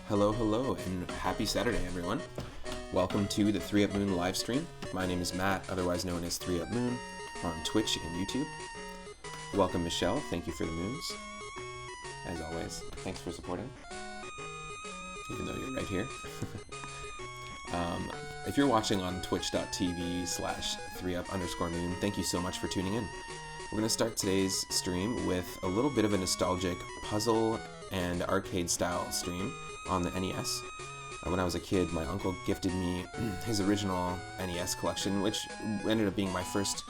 Hello, hello, and happy Saturday, everyone. Welcome to the 3 Up Moon live stream. My name is Matt, otherwise known as 3 Up Moon, on Twitch and YouTube. Welcome, Michelle. Thank you for the moons. As always, thanks for supporting, even though you're right here. If you're watching on twitch.tv/3up_moon, thank you so much for tuning in. We're going to start today's stream with a little bit of a nostalgic puzzle and arcade style stream on the NES. When I was a kid, my uncle gifted me his original NES collection, which ended up being my first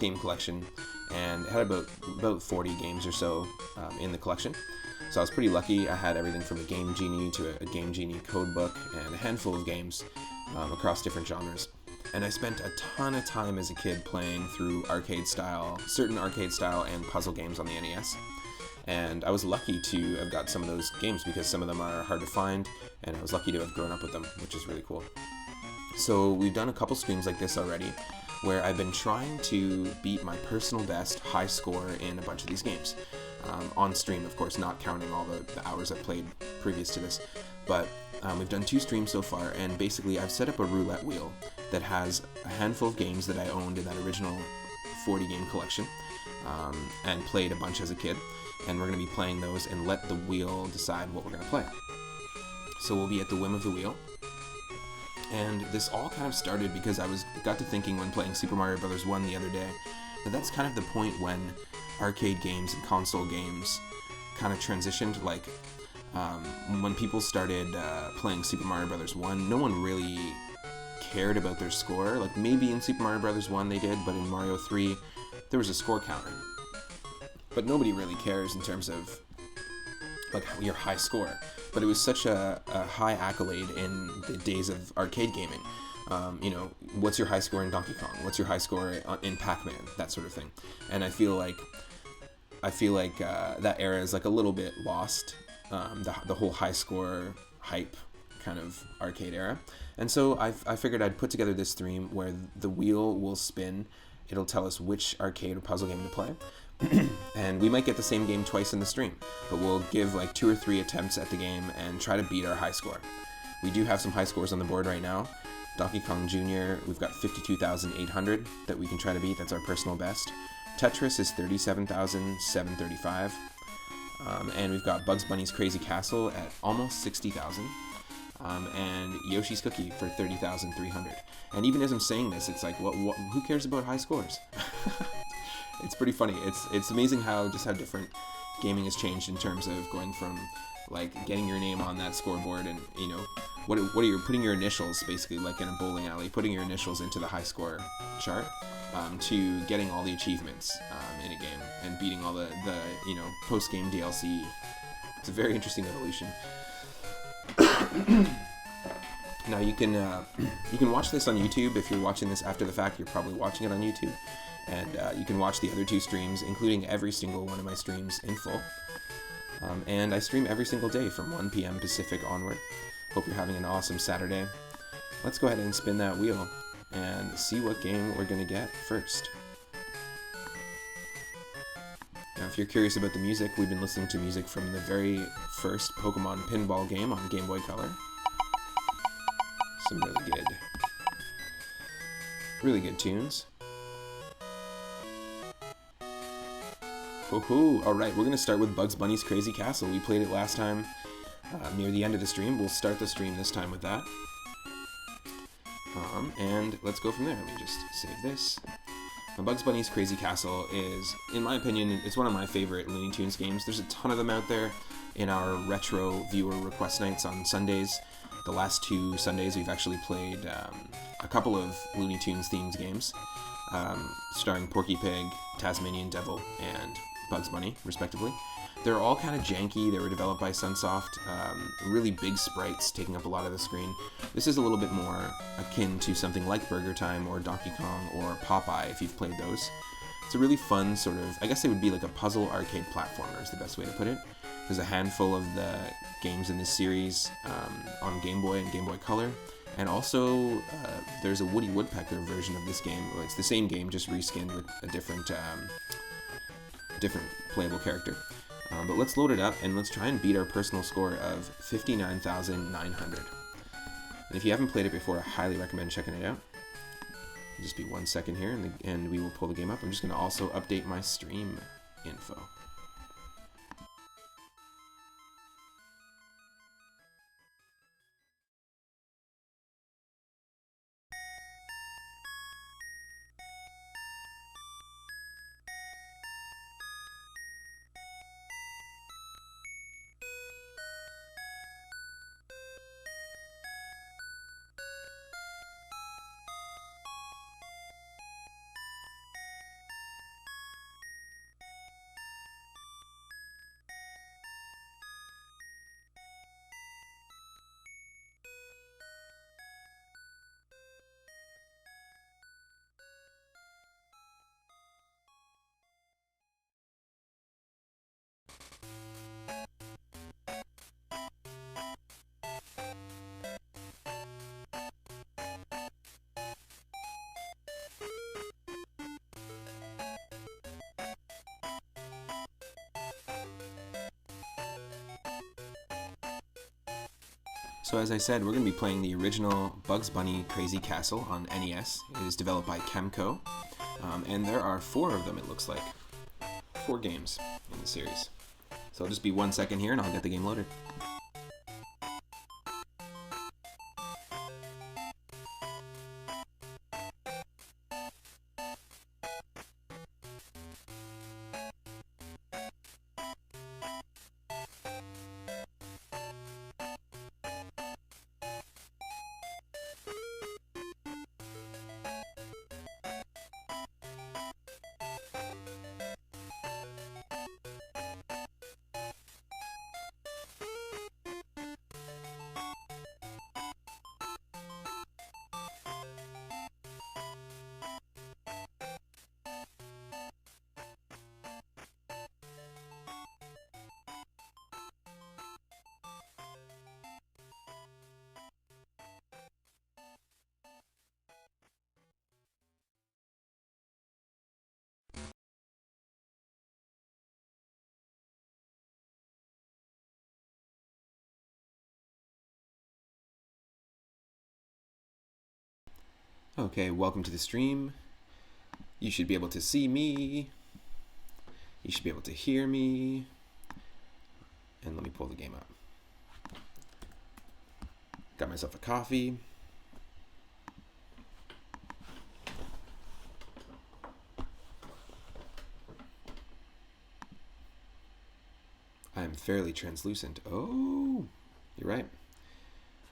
game collection, and it had about 40 games or so in the collection. So I was pretty lucky. I had everything from a Game Genie to a Game Genie code book and a handful of games across different genres. And I spent a ton of time as a kid playing through certain arcade style and puzzle games on the NES. And I was lucky to have got some of those games because some of them are hard to find, and I was lucky to have grown up with them, which is really cool. So we've done a couple streams like this already, where I've been trying to beat my personal best high score in a bunch of these games. On stream, of course, not counting all the hours I've played previous to this. But we've done 2 streams so far, and basically I've set up a roulette wheel that has a handful of games that I owned in that original 40-game collection, and played a bunch as a kid. And we're going to be playing those and let the wheel decide what we're going to play. So we'll be at the whim of the wheel. And this all kind of started because I got to thinking when playing Super Mario Bros. 1 the other day, that's kind of the point when arcade games and console games kind of transitioned. Like, when people started playing Super Mario Bros. 1, no one really cared about their score. Like, maybe in Super Mario Bros. 1 they did, but in Mario 3, there was a score counter. But nobody really cares in terms of like your high score. But it was such a high accolade in the days of arcade gaming. What's your high score in Donkey Kong? What's your high score in Pac-Man? That sort of thing. And I feel like that era is like a little bit lost. The whole high score hype kind of arcade era. And so I figured I'd put together this stream where the wheel will spin. It'll tell us which arcade or puzzle game to play. And we might get the same game twice in the stream, but we'll give like 2 or 3 attempts at the game and try to beat our high score. We do have some high scores on the board right now. Donkey Kong Jr., we've got 52,800 that we can try to beat. That's our personal best. Tetris is 37,735. And we've got Bugs Bunny's Crazy Castle at almost 60,000. And Yoshi's Cookie for 30,300. And even as I'm saying this, it's like, who cares about high scores? It's pretty funny. It's amazing how different gaming has changed in terms of going from like getting your name on that scoreboard and what are you putting your initials basically like in a bowling alley, putting your initials into the high score chart, to getting all the achievements in a game and beating all the post game DLC. It's a very interesting evolution. Now you can watch this on YouTube. If you're watching this after the fact, you're probably watching it on YouTube. And you can watch the other 2 streams, including every single one of my streams in full. And I stream every single day from 1 p.m. Pacific onward. Hope you're having an awesome Saturday. Let's go ahead and spin that wheel and see what game we're going to get first. Now, if you're curious about the music, we've been listening to music from the very first Pokemon pinball game on Game Boy Color. Some really good tunes. Woohoo! Alright, we're going to start with Bugs Bunny's Crazy Castle. We played it last time near the end of the stream. We'll start the stream this time with that. And let's go from there. Let me just save this. Now, Bugs Bunny's Crazy Castle is, in my opinion, it's one of my favorite Looney Tunes games. There's a ton of them out there in our retro viewer request nights on Sundays. The last 2 Sundays we've actually played a couple of Looney Tunes themed games, starring Porky Pig, Tasmanian Devil, and Bugs Bunny, respectively. They're all kind of janky. They were developed by Sunsoft. Really big sprites taking up a lot of the screen. This is a little bit more akin to something like Burger Time or Donkey Kong or Popeye, if you've played those. It's a really fun sort of, I guess it would be like a puzzle arcade platformer is the best way to put it. There's a handful of the games in this series on Game Boy and Game Boy Color. And also, there's a Woody Woodpecker version of this game. Well, it's the same game, just reskinned with a different playable character. But let's load it up and let's try and beat our personal score of 59,900. And if you haven't played it before, I highly recommend checking it out. It'll just be 1 second here, and we will pull the game up. I'm just going to also update my stream info. So as I said, we're going to be playing the original Bugs Bunny Crazy Castle on NES. It is developed by Kemco, and there are 4 of them, it looks like. 4 games in the series. So it'll just be 1 second here and I'll get the game loaded. Okay, welcome to the stream. You should be able to see me. You should be able to hear me. And let me pull the game up. Got myself a coffee. I'm fairly translucent. Oh, you're right.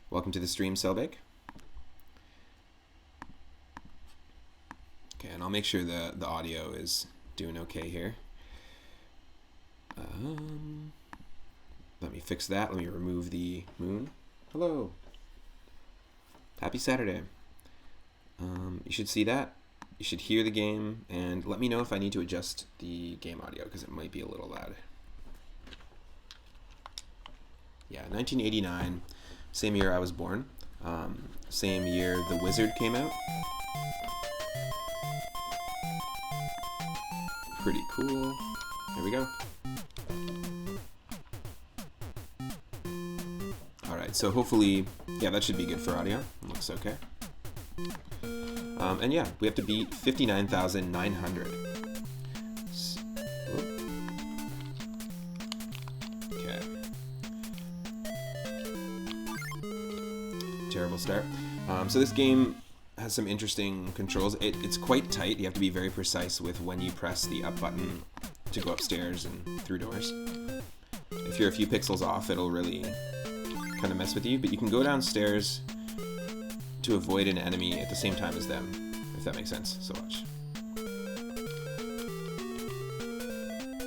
Welcome to the stream, Selbake. Okay, and I'll make sure the audio is doing okay here. Let me fix that. Let me remove the moon. Hello. Happy Saturday. You should see that. You should hear the game, and let me know if I need to adjust the game audio because it might be a little loud. Yeah, 1989, same year I was born. Same year The Wizard came out. Pretty cool. There we go. Alright, so hopefully, yeah, that should be good for audio. Looks okay. And yeah, we have to beat 59,900. Okay. Terrible start. So this game has some interesting controls. It's quite tight. You have to be very precise with when you press the up button to go upstairs and through doors. If you're a few pixels off, it'll really kind of mess with you, but you can go downstairs to avoid an enemy at the same time as them, if that makes sense. So watch.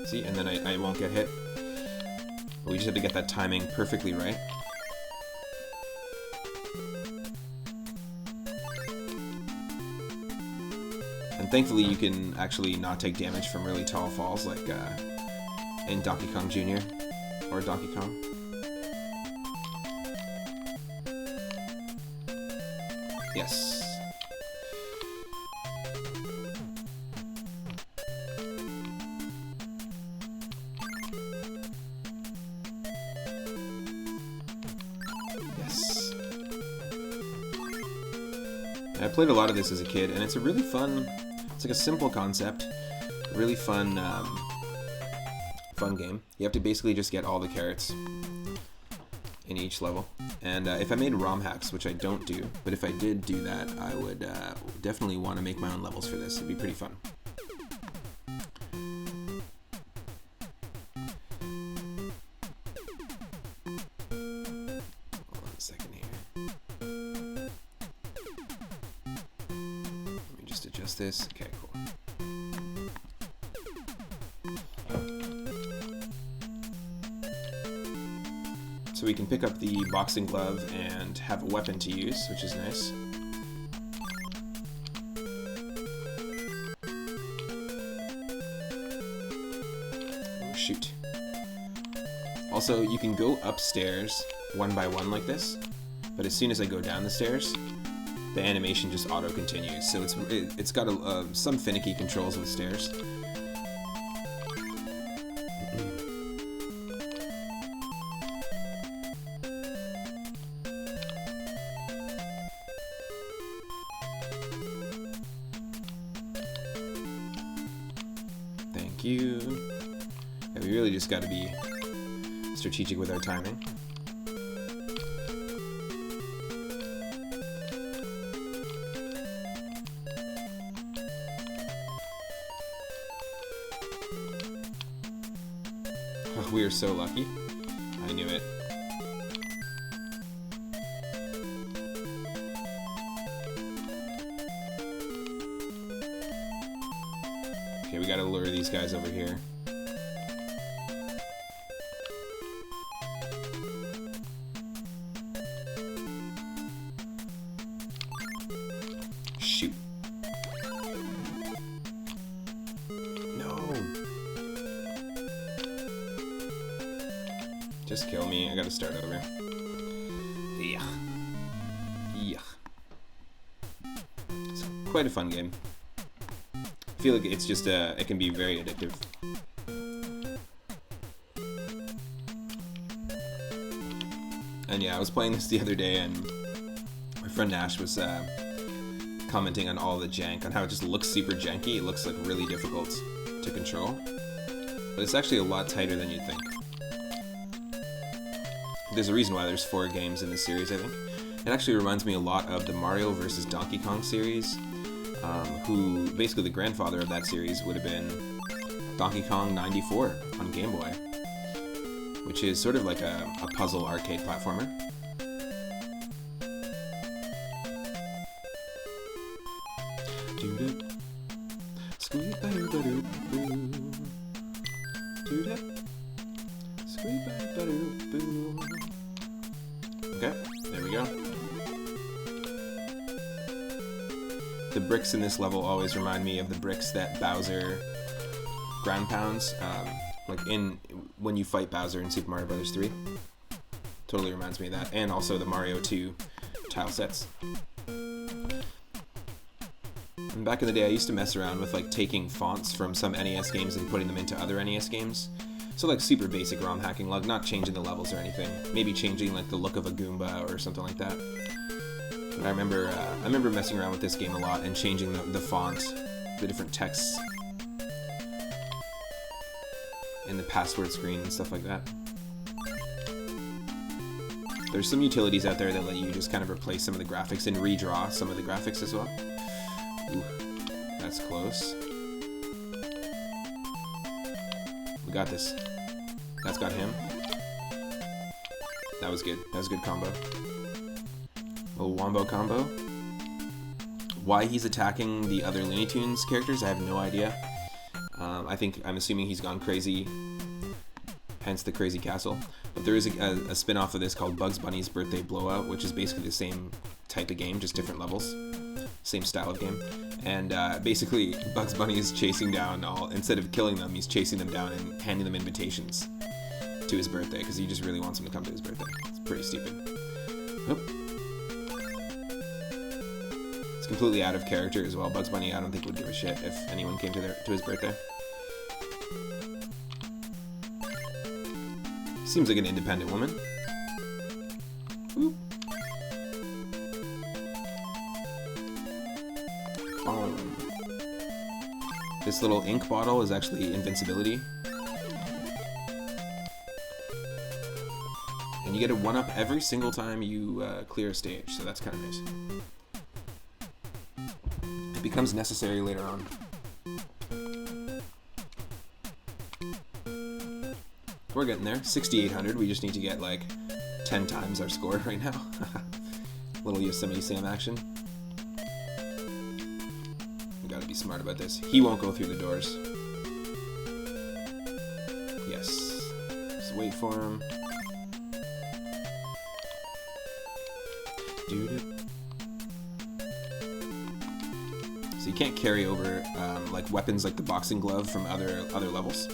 See, and then I won't get hit. But we just have to get that timing perfectly right. And thankfully you can actually not take damage from really tall falls like in Donkey Kong Jr. or Donkey Kong. Yes. I played a lot of this as a kid, and it's a really fun, it's like a simple concept, really fun, fun game. You have to basically just get all the carrots in each level. And if I made ROM hacks, which I don't do, but if I did do that, I would definitely want to make my own levels for this. It'd be pretty fun. Hold on a second here. Let me just adjust this. Okay, cool. So we can pick up the boxing glove and have a weapon to use, which is nice. Oh, shoot. Also, you can go upstairs one by one like this, but as soon as I go down the stairs, the animation just auto-continues. So it's got some finicky controls with stairs. Thank you. Yeah, we really just got to be strategic with our timing. Oh, we are so lucky. I knew it. Okay, we gotta lure these guys over here. Shoot. No. Just kill me. I gotta start over. Yeah. Yeah. It's quite a fun game. I feel like it's just it can be very addictive. And yeah, I was playing this the other day, and my friend Ash was commenting on all the jank, on how it just looks super janky. It looks like really difficult to control, but it's actually a lot tighter than you'd think. There's a reason why there's 4 games in this series, I think. It actually reminds me a lot of the Mario vs. Donkey Kong series. Who basically the grandfather of that series would have been Donkey Kong 94 on Game Boy, which is sort of like a puzzle arcade platformer. Okay, there we go. The bricks in this level always remind me of the bricks that Bowser ground pounds, like when you fight Bowser in Super Mario Bros. 3. Totally reminds me of that, and also the Mario 2 tile sets. And back in the day, I used to mess around with like taking fonts from some NES games and putting them into other NES games. So like super basic ROM hacking, like not changing the levels or anything. Maybe changing like the look of a Goomba or something like that. But I remember messing around with this game a lot and changing the font, the different texts in the password screen and stuff like that. There's some utilities out there that let you just kind of replace some of the graphics and redraw some of the graphics as well. Ooh, that's close. We got this. That's got him. That was good. That was a good combo. Little wombo combo. Why he's attacking the other Looney Tunes characters, I have no idea. I'm assuming he's gone crazy, hence the crazy castle. But there is a spin-off of this called Bugs Bunny's Birthday Blowout, which is basically the same type of game, just different levels. Same style of game. And basically, Bugs Bunny is chasing down instead of killing them, he's chasing them down and handing them invitations to his birthday, because he just really wants them to come to his birthday. It's pretty stupid. Oop. It's completely out of character as well. Bugs Bunny, I don't think would give a shit if anyone came to his birthday. Seems like an independent woman. Oop. Boom. This little ink bottle is actually invincibility. And you get a 1-up every single time you clear a stage, so that's kind of nice. It becomes necessary later on. We're getting there. 6,800. We just need to get like 10 times our score right now. Little Yosemite Sam action. We gotta be smart about this. He won't go through the doors. Yes. Just wait for him. So you can't carry over like weapons like the boxing glove from other levels.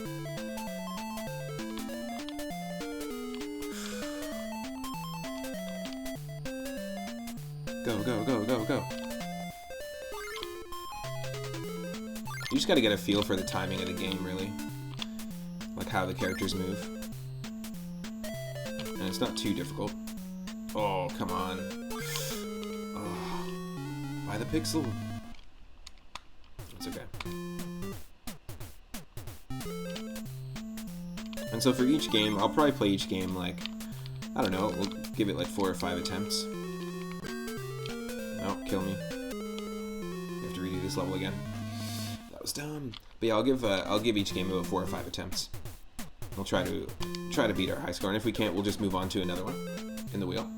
Go, go, go, go, go. You just gotta get a feel for the timing of the game, really. Like how the characters move. And it's not too difficult. Oh, come on. Oh, by the pixel. It's okay. And so for each game, I'll probably play each game like, I don't know, we'll give it like 4 or 5 attempts. Oh, kill me. You have to redo this level again. That was dumb. But yeah, I'll give each game about 4 or 5 attempts. We'll try to beat our high score, and if we can't, we'll just move on to another one in the wheel.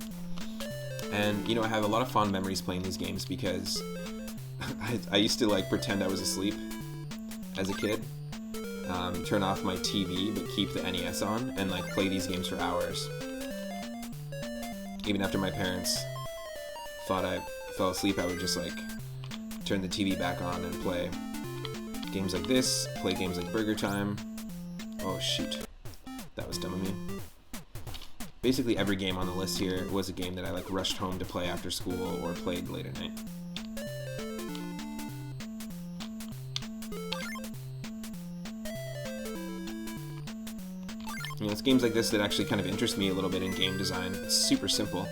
And you know, I have a lot of fond memories playing these games because I used to like pretend I was asleep as a kid, turn off my TV but keep the NES on and like play these games for hours. Even after my parents thought I fell asleep, I would just like turn the TV back on and play games like this, play games like Burger Time. Oh shoot, that was dumb of me. Basically every game on the list here was a game that I like rushed home to play after school or played late at night. You know, it's games like this that actually kind of interest me a little bit in game design. It's super simple.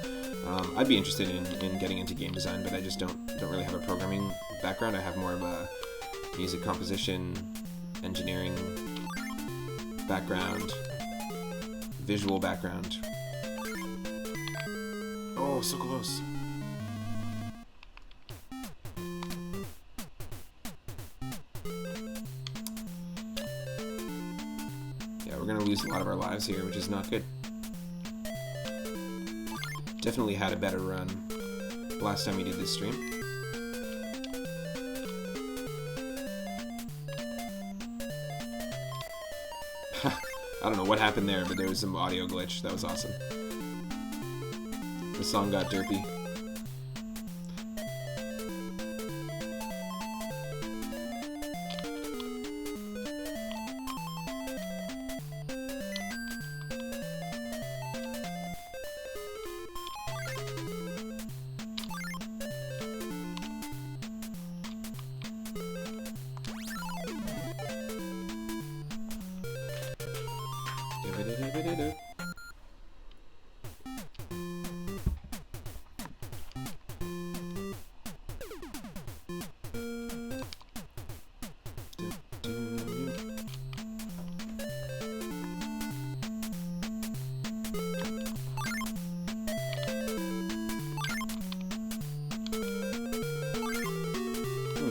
I'd be interested in getting into game design, but I just don't really have a programming background. I have more of a music composition, engineering background, visual background. Oh, so close. Yeah, we're gonna lose a lot of our lives here, which is not good. Definitely had a better run last time we did this stream. I don't know what happened there, but there was some audio glitch. That was awesome. The song got derpy.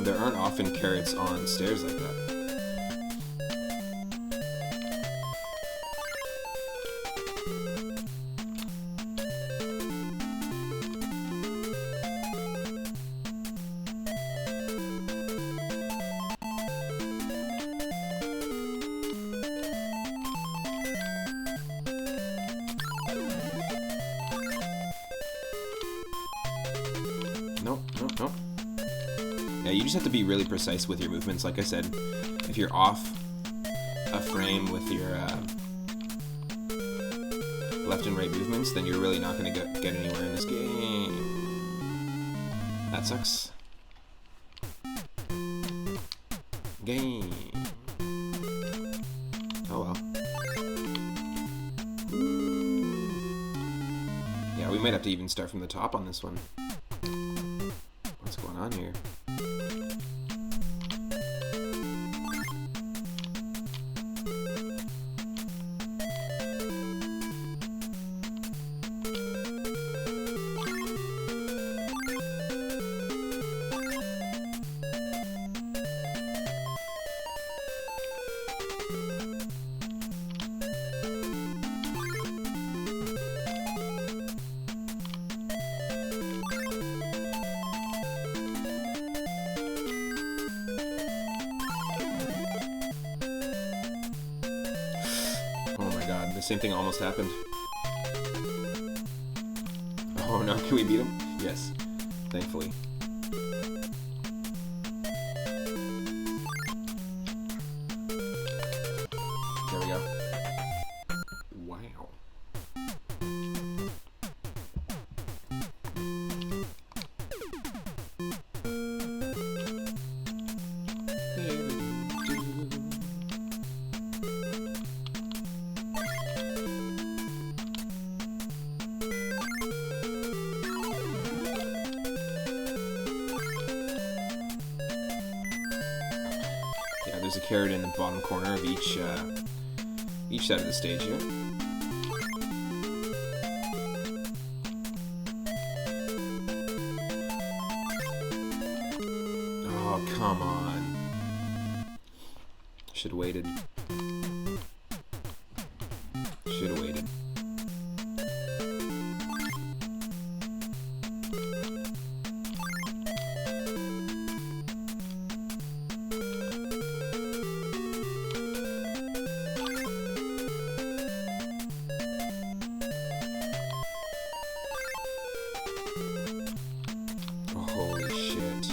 There aren't often carrots on stairs like that. Nope, nope, nope. Yeah, you just have to be really precise with your movements. Like I said, if you're off a frame with your left and right movements, then you're really not going to get anywhere in this game. That sucks. Game. Oh well. Yeah, we might have to even start from the top on this one. What's going on here? god, the same thing almost happened. Oh no, can we beat him? Yes, thankfully. There we go. Wow. Yeah, there's a carrot in the bottom corner of each side of the stage here. Oh, come on. Should have waited. Should have waited. Holy shit.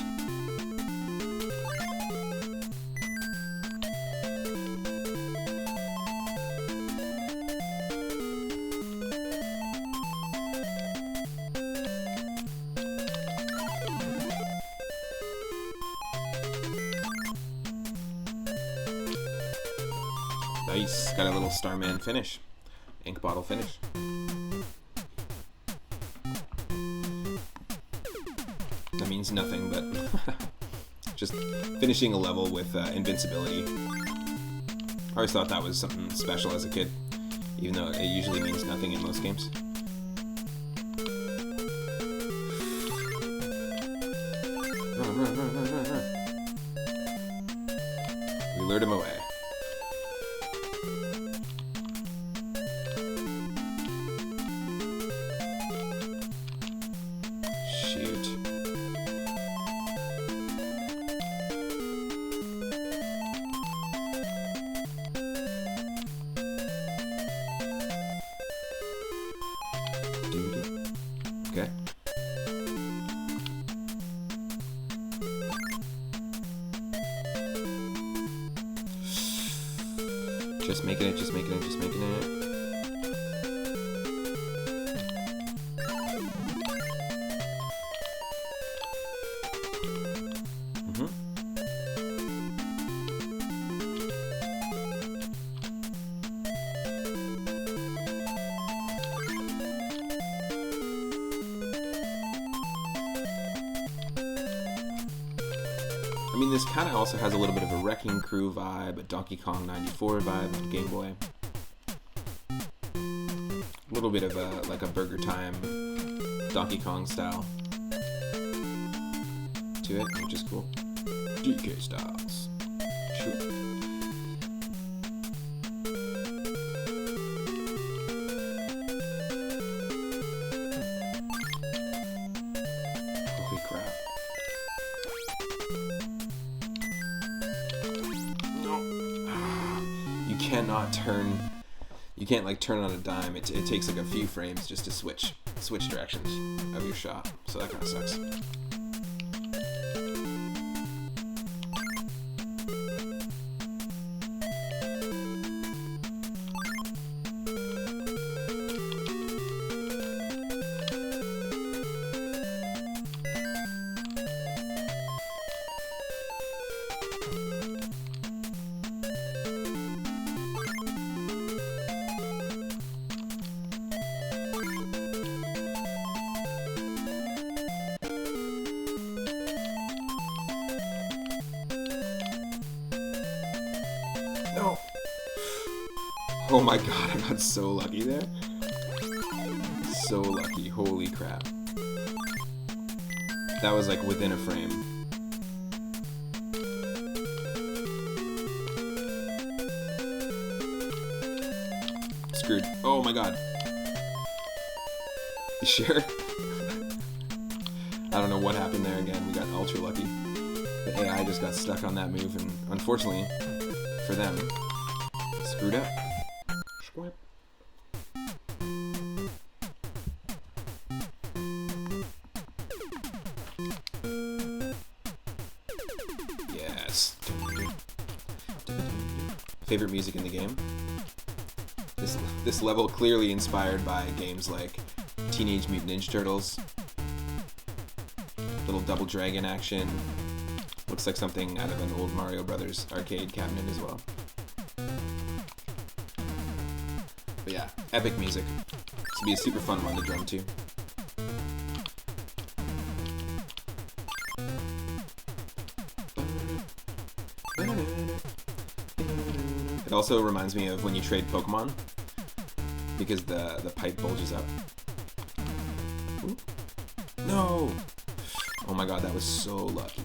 Nice. Got a little Starman finish. Ink bottle finish. That means nothing, but just finishing a level with invincibility. I always thought that was something special as a kid, even though it usually means nothing in most games. Run, run, run, run, run, run. We lured him away. Shoot. Okay. Just making it, just making it, just making it. I mean, this kind of also has a little bit of a Wrecking Crew vibe, a Donkey Kong 94 vibe on Game Boy. A little bit of a, like a Burger Time Donkey Kong style to it, which is cool. DK styles. Sure. Holy crap. Cannot turn, you can't like turn on a dime. It takes like a few frames just to switch directions of your shot, so that kind of sucks. No. Oh my god, I got so lucky there. So lucky, holy crap. That was like within a frame. Screwed. Oh my god. You sure? I don't know what happened there again. We got ultra lucky. The AI just got stuck on that move, and unfortunately for them, it screwed up. Squip. Nice. Favorite music in the game? This level clearly inspired by games like Teenage Mutant Ninja Turtles. Little double dragon action. Looks like something out of an old Mario Brothers arcade cabinet as well. But yeah, epic music. This will be a super fun one to drum to. It also reminds me of when you trade Pokemon, because the pipe bulges up. Ooh. No! Oh my god, that was so lucky.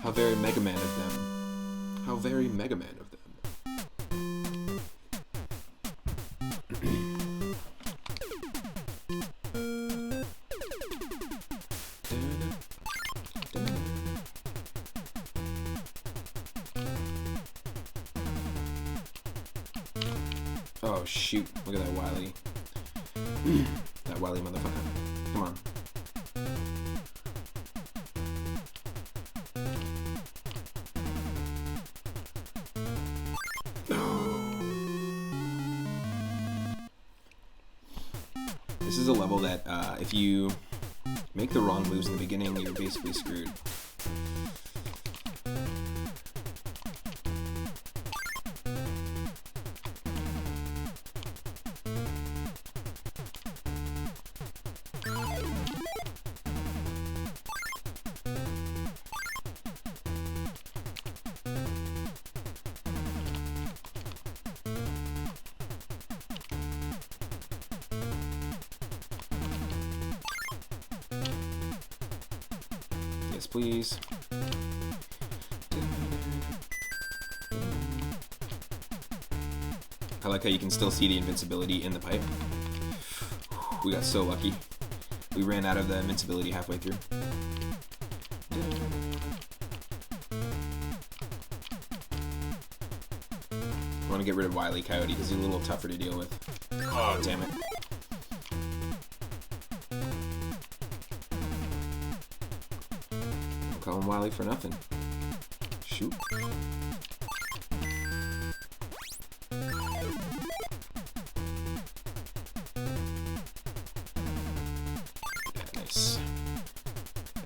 How very Mega Man of them. How very Mega Man of them. Oh shoot, look at that Wily. That Wily motherfucker. Come on. This is a level that, if you make the wrong moves in the beginning, you're basically screwed. Yes, please. I like how you can still see the invincibility in the pipe. We got so lucky. We ran out of the invincibility halfway through. I want to get rid of Wily Coyote because he's a little tougher to deal with. Oh, damn it. Don't call him Wily for nothing. Shoot. Nice.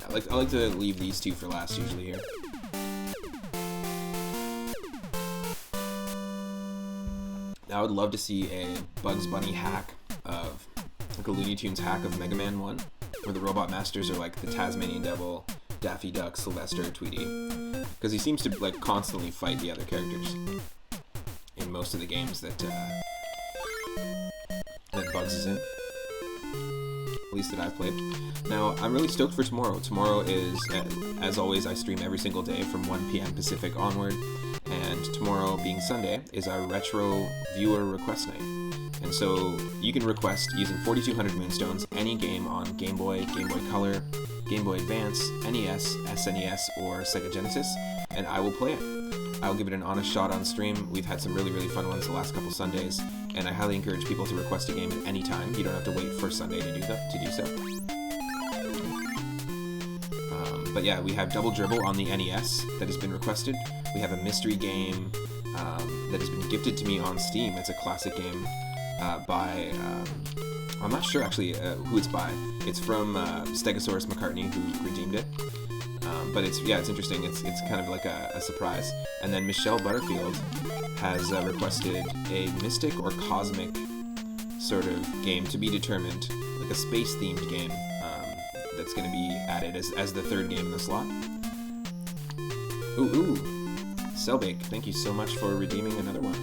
Yeah, I like to leave these two for last usually here. I would love to see a Bugs Bunny hack of, like a Looney Tunes hack of Mega Man 1, where the Robot Masters are like the Tasmanian Devil, Daffy Duck, Sylvester, Tweety, because he seems to like constantly fight the other characters in most of the games that Bugs is in, at least that I've played. Now, I'm really stoked for tomorrow. Tomorrow is, as always, I stream every single day from 1 p.m. Pacific onward. And tomorrow, being Sunday, is our retro viewer request night. And so you can request, using 4200 Moonstones, any game on Game Boy, Game Boy Color, Game Boy Advance, NES, SNES, or Sega Genesis, and I will play it. I'll give it an honest shot on stream. We've had some really, really fun ones the last couple Sundays, and I highly encourage people to request a game at any time. You don't have to wait for Sunday to do so. But yeah, we have Double Dribble on the NES that has been requested. We have a mystery game that has been gifted to me on Steam. It's a classic game by, I'm not sure actually who it's by. It's from Stegosaurus McCartney, who redeemed it. But it's interesting. It's kind of like a surprise. And then Michelle Butterfield has requested a mystic or cosmic sort of game to be determined, like a space-themed game that's going to be added as the third game in the slot. Ooh. Selbake, thank you so much for redeeming another one.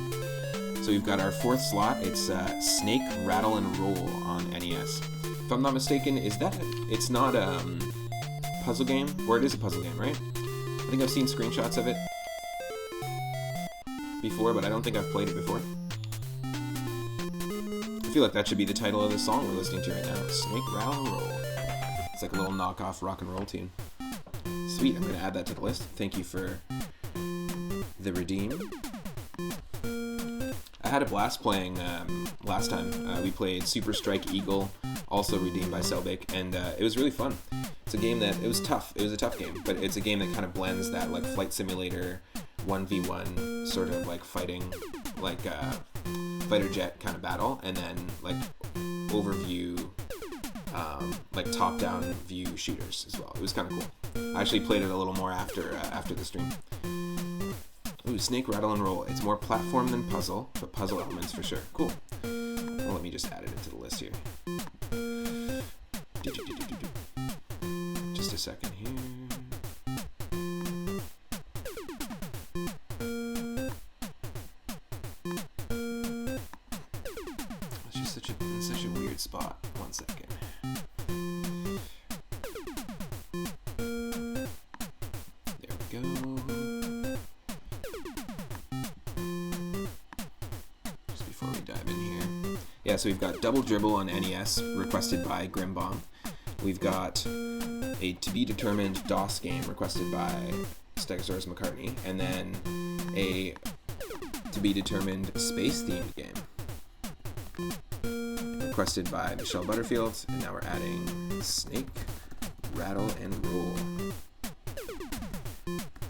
So we've got our fourth slot. It's Snake, Rattle, and Roll on NES. If I'm not mistaken, it's not a puzzle game? Or it is a puzzle game, right? I think I've seen screenshots of it before, but I don't think I've played it before. feel like that should be the title of the song we're listening to right now. Snake, Rattle, and Roll. It's like a little knockoff rock and roll tune. Sweet, I'm going to add that to the list. Thank you for the redeem. I had a blast playing last time. We played Super Strike Eagle, also redeemed by Selbake, and it was really fun. It's a game that, it was tough. It was a tough game, but it's a game that kind of blends that like flight simulator 1v1 sort of like fighting, like fighter jet kind of battle, and then like overview, like top-down view shooters as well. It was kind of cool. I actually played it a little more after the stream. Ooh, Snake, Rattle, and Roll. It's more platform than puzzle, but puzzle elements for sure. Cool. Well, let me just add it into the list here. Just a second here. It's just such a weird spot. 1 second. There we go. Just before we dive in here. Yeah, so we've got Double Dribble on NES, requested by Grimbomb. We've got a To Be Determined DOS game, requested by Stegosaurus McCartney, and then a To Be Determined space-themed game, requested by Michelle Butterfield, and now we're adding Snake, Rattle, and Roll.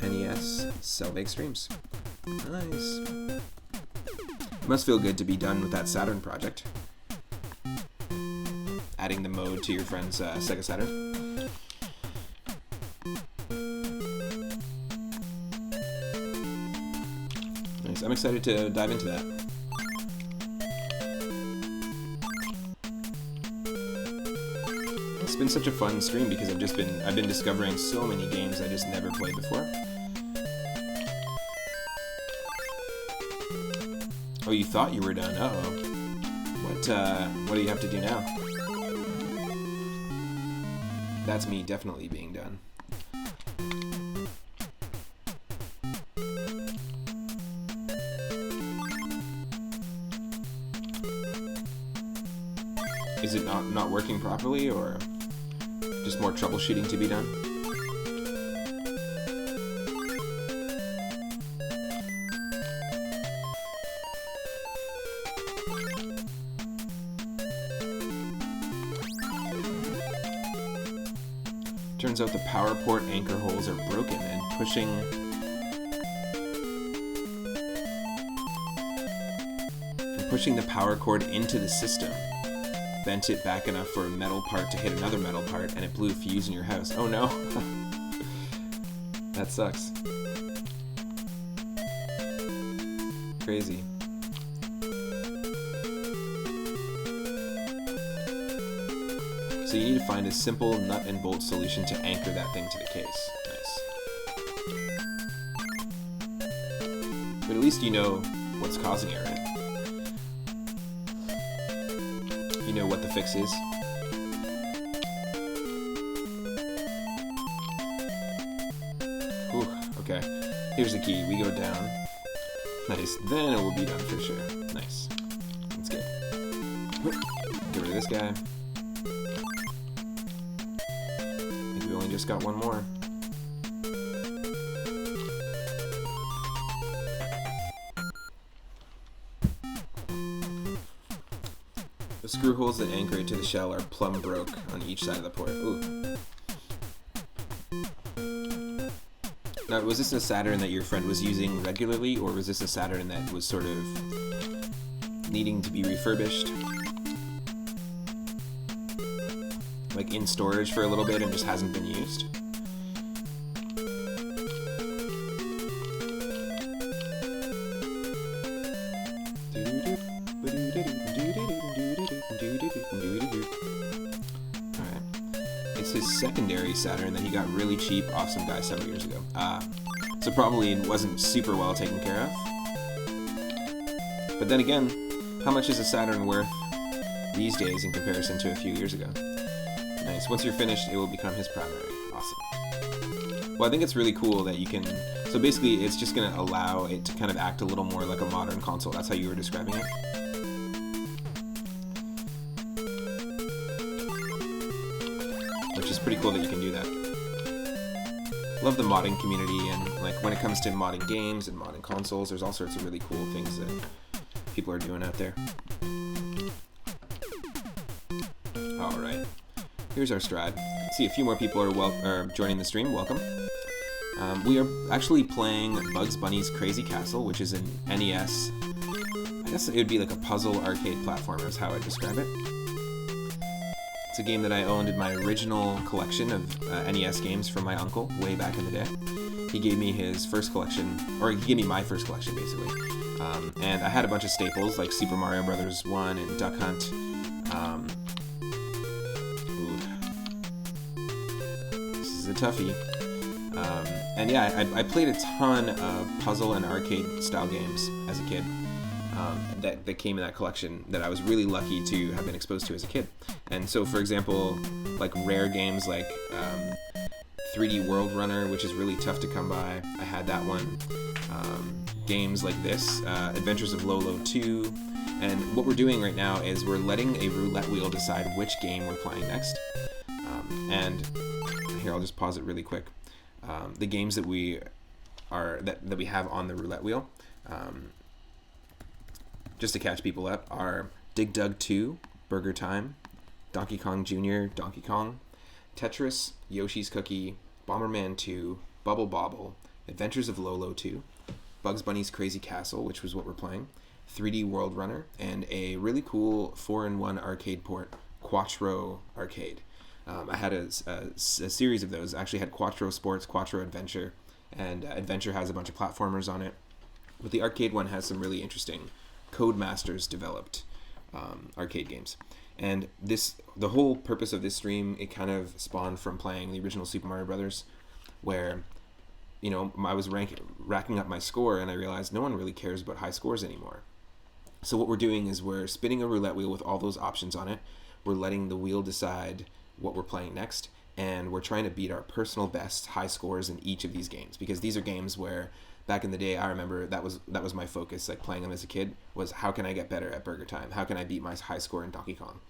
NES Selbake streams. Nice. It must feel good to be done with that Saturn project. Adding the mode to your friend's Sega Saturn. Nice. I'm excited to dive into that. It's been such a fun stream because I've been discovering so many games I just never played before. Oh, you thought you were done? Uh-oh. What do you have to do now? That's me definitely being done. Is it not working properly, or just more troubleshooting to be done? Turns out the power port anchor holes are broken, and pushing the power cord into the system bent it back enough for a metal part to hit another metal part, and it blew a fuse in your house. Oh no! That sucks. Crazy. So you need to find a simple nut and bolt solution to anchor that thing to the case. Nice. But at least you know what's causing it, right? You know what the fix is. Whew, okay. Here's the key. We go down. Nice. Then it will be done for sure. Nice. That's good. Get rid of this guy. Just got one more. The screw holes that anchor it to the shell are plumb broke on each side of the port. Ooh. Now, was this a Saturn that your friend was using regularly, or was this a Saturn that was sort of needing to be refurbished? Like in storage for a little bit and just hasn't been used. Alright. It's his secondary Saturn that he got really cheap off some guy several years ago. So probably it wasn't super well taken care of. But then again, how much is a Saturn worth these days in comparison to a few years ago? Nice. Once you're finished, it will become his primary. Awesome. Well, I think it's really cool that you can... So basically, it's just going to allow it to kind of act a little more like a modern console. That's how you were describing it? pretty cool that you can do that. Love the modding community, and like when it comes to modding games and modding consoles, there's all sorts of really cool things that people are doing out there. Alright, here's our strad. See, a few more people are joining the stream. Welcome. We are actually playing Bugs Bunny's Crazy Castle, which is an NES. I guess it would be like a puzzle arcade platformer is how I describe it. It's a game that I owned in my original collection of NES games from my uncle way back in the day. He gave me his first collection, or he gave me my first collection basically. And I had a bunch of staples like Super Mario Bros. 1 and Duck Hunt. This is a toughie. And yeah, I played a ton of puzzle and arcade style games as a kid. That came in that collection that I was really lucky to have been exposed to as a kid. And so, for example, like rare games like 3D World Runner, which is really tough to come by, I had that one. Games like this, Adventures of Lolo 2, and what we're doing right now is we're letting a roulette wheel decide which game we're playing next. And here, I'll just pause it really quick. The games that we have on the roulette wheel, just to catch people up, are Dig Dug 2, Burger Time, Donkey Kong Jr., Donkey Kong, Tetris, Yoshi's Cookie, Bomberman II, Bubble Bobble, Adventures of Lolo 2, Bugs Bunny's Crazy Castle, which was what we're playing, 3D World Runner, and a really cool 4-in-1 arcade port, Quattro Arcade. I had a series of those. I actually had Quattro Sports, Quattro Adventure, and Adventure has a bunch of platformers on it. But the arcade one has some really interesting Codemasters developed arcade games. And the whole purpose of this stream, it kind of spawned from playing the original Super Mario Brothers, where, you know, I was racking up my score, and I realized no one really cares about high scores anymore. So what we're doing is we're spinning a roulette wheel with all those options on it. We're letting the wheel decide what we're playing next, and we're trying to beat our personal best high scores in each of these games, because these are games where back in the day I remember that was my focus, like playing them as a kid, was how can I get better at Burger Time, how can I beat my high score in Donkey Kong.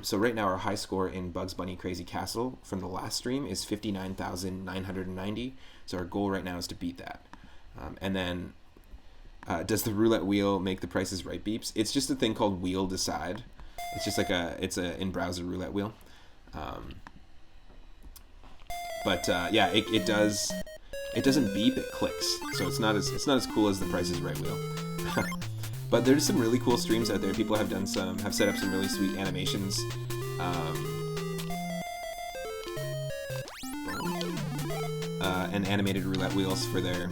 So right now our high score in Bugs Bunny Crazy Castle from the last stream is 59,990, so our goal right now is to beat that. And then does the roulette wheel make the Prices Right beeps? It's just a thing called Wheel Decide. It's just like it's a in-browser roulette wheel. Yeah, it doesn't beep, it clicks, so it's not as cool as the Price is Right wheel. But there's some really cool streams out there. People have set up some really sweet animations. And animated roulette wheels for their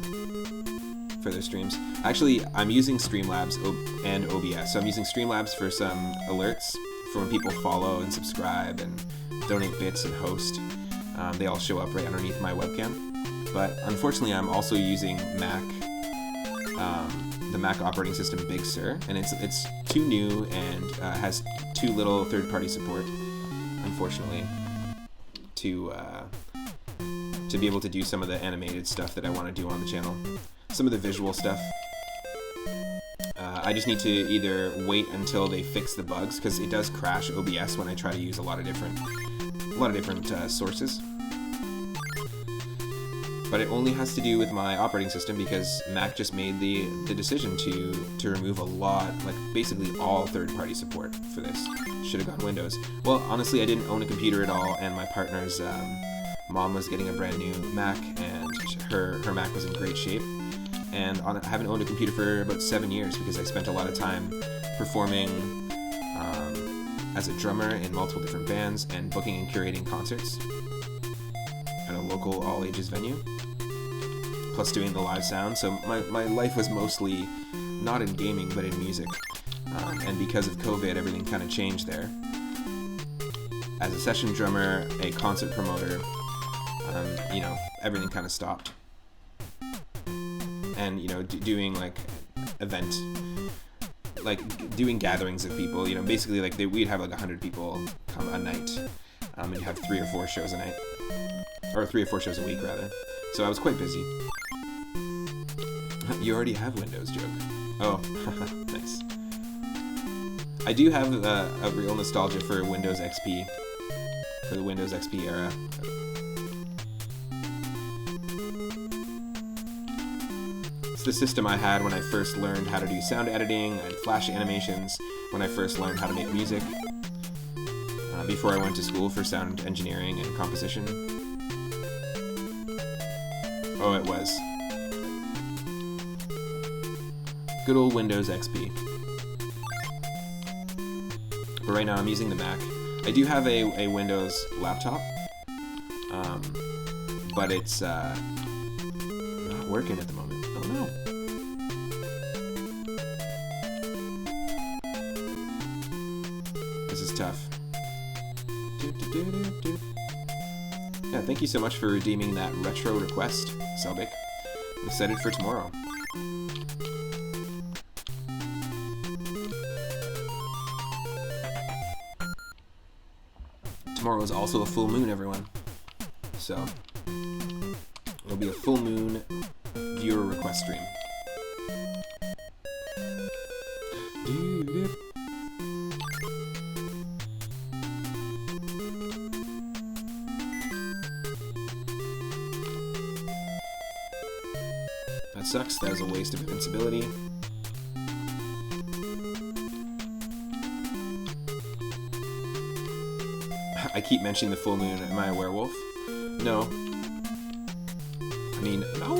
streams. Actually, I'm using Streamlabs and OBS. So I'm using Streamlabs for some alerts for when people follow and subscribe and donate bits and host. They all show up right underneath my webcam. But unfortunately, I'm also using Mac, the Mac operating system Big Sur, and it's too new and has too little third-party support, unfortunately, to be able to do some of the animated stuff that I want to do on the channel. Some of the visual stuff. I just need to either wait until they fix the bugs, because it does crash OBS when I try to use a lot of different sources. But it only has to do with my operating system, because Mac just made the decision to remove a lot, like basically all third-party support for this. Should have gone Windows. Well, honestly, I didn't own a computer at all, and my partner's mom was getting a brand new Mac, and her Mac was in great shape. And I haven't owned a computer for about 7 years, because I spent a lot of time performing as a drummer in multiple different bands and booking and curating concerts at a local all-ages venue, plus doing the live sound. So my life was mostly not in gaming, but in music. And because of COVID, everything kind of changed there. As a session drummer, a concert promoter, everything kind of stopped. And, doing, like, doing gatherings of people, basically, like, we'd have, like, 100 people come a night, and you'd have 3 or 4 shows a night, or 3 or 4 shows a week, rather. So I was quite busy. You already have Windows, joke. Oh, nice. I do have a real nostalgia for Windows XP. for the Windows XP era. It's the system I had when I first learned how to do sound editing and flash animations, when I first learned how to make music, before I went to school for sound engineering and composition. Oh, it was. Good old Windows XP. But right now I'm using the Mac. I do have a Windows laptop, but it's not working at the moment. Oh no. This is tough. Yeah, thank you so much for redeeming that retro request, Selbik. I'm excited for tomorrow. Tomorrow is also a full moon, everyone. So, it'll be a full moon viewer request stream. That sucks. That was a waste of invincibility. I keep mentioning the full moon. Am I a werewolf? No. I mean, no.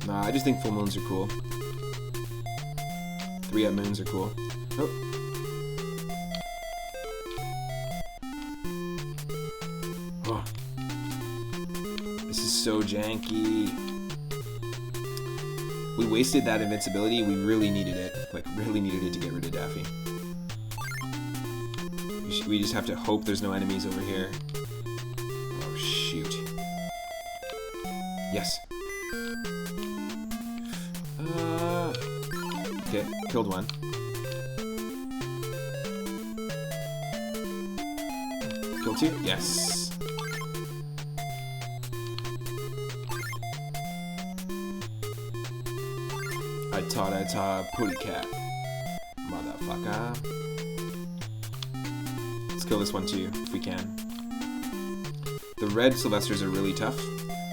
Nah, I just think full moons are cool. 3-up moons are cool. Oh. Oh. This is so janky. We wasted that invincibility. We really needed it. Like, really needed it to get rid of Daffy. We just have to hope there's no enemies over here. Oh, shoot. Yes. Okay, killed one. Killed two? Yes. I taught putty cat. Motherfucker. Let's kill this one too, if we can. The red Sylvesters are really tough.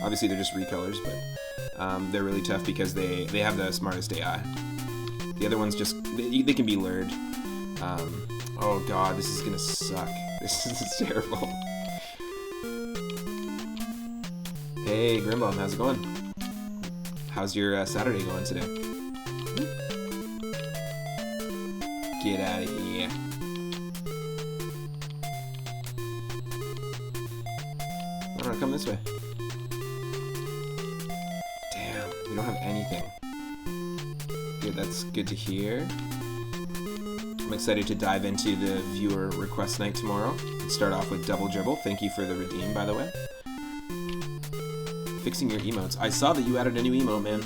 Obviously they're just recolors, but they're really tough because they have the smartest AI. The other ones just, they can be lured. Oh god, this is gonna suck. This is terrible. Hey Grimbomb, how's it going? How's your Saturday going today? Get out of here. Alright, come this way. Damn, we don't have anything. Good, that's good to hear. I'm excited to dive into the viewer request night tomorrow. Let's start off with Double Dribble. Thank you for the redeem, by the way. Fixing your emotes. I saw that you added a new emote, man.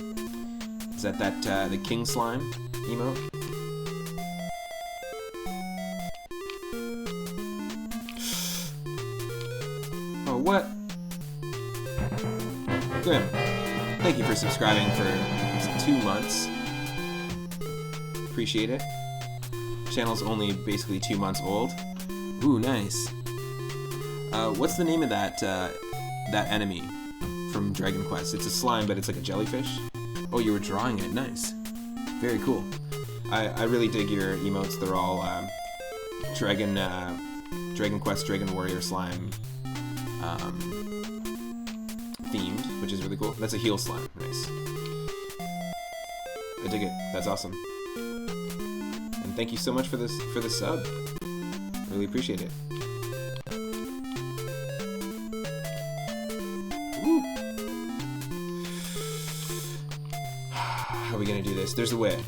Is that the King Slime emote? Oh, what? Grim, thank you for subscribing for 2 months. Appreciate it. Channel's only basically 2 months old. Ooh, nice. What's the name of that enemy from Dragon Quest? It's a slime, but it's like a jellyfish. Oh, you were drawing it. Nice. Very cool. I really dig your emotes. They're all Dragon Quest, Dragon Warrior slime themed, which is really cool. That's a heal slime. Nice. I dig it. That's awesome. And thank you so much for the sub. Really appreciate it. Woo. How are we gonna do this? There's a way.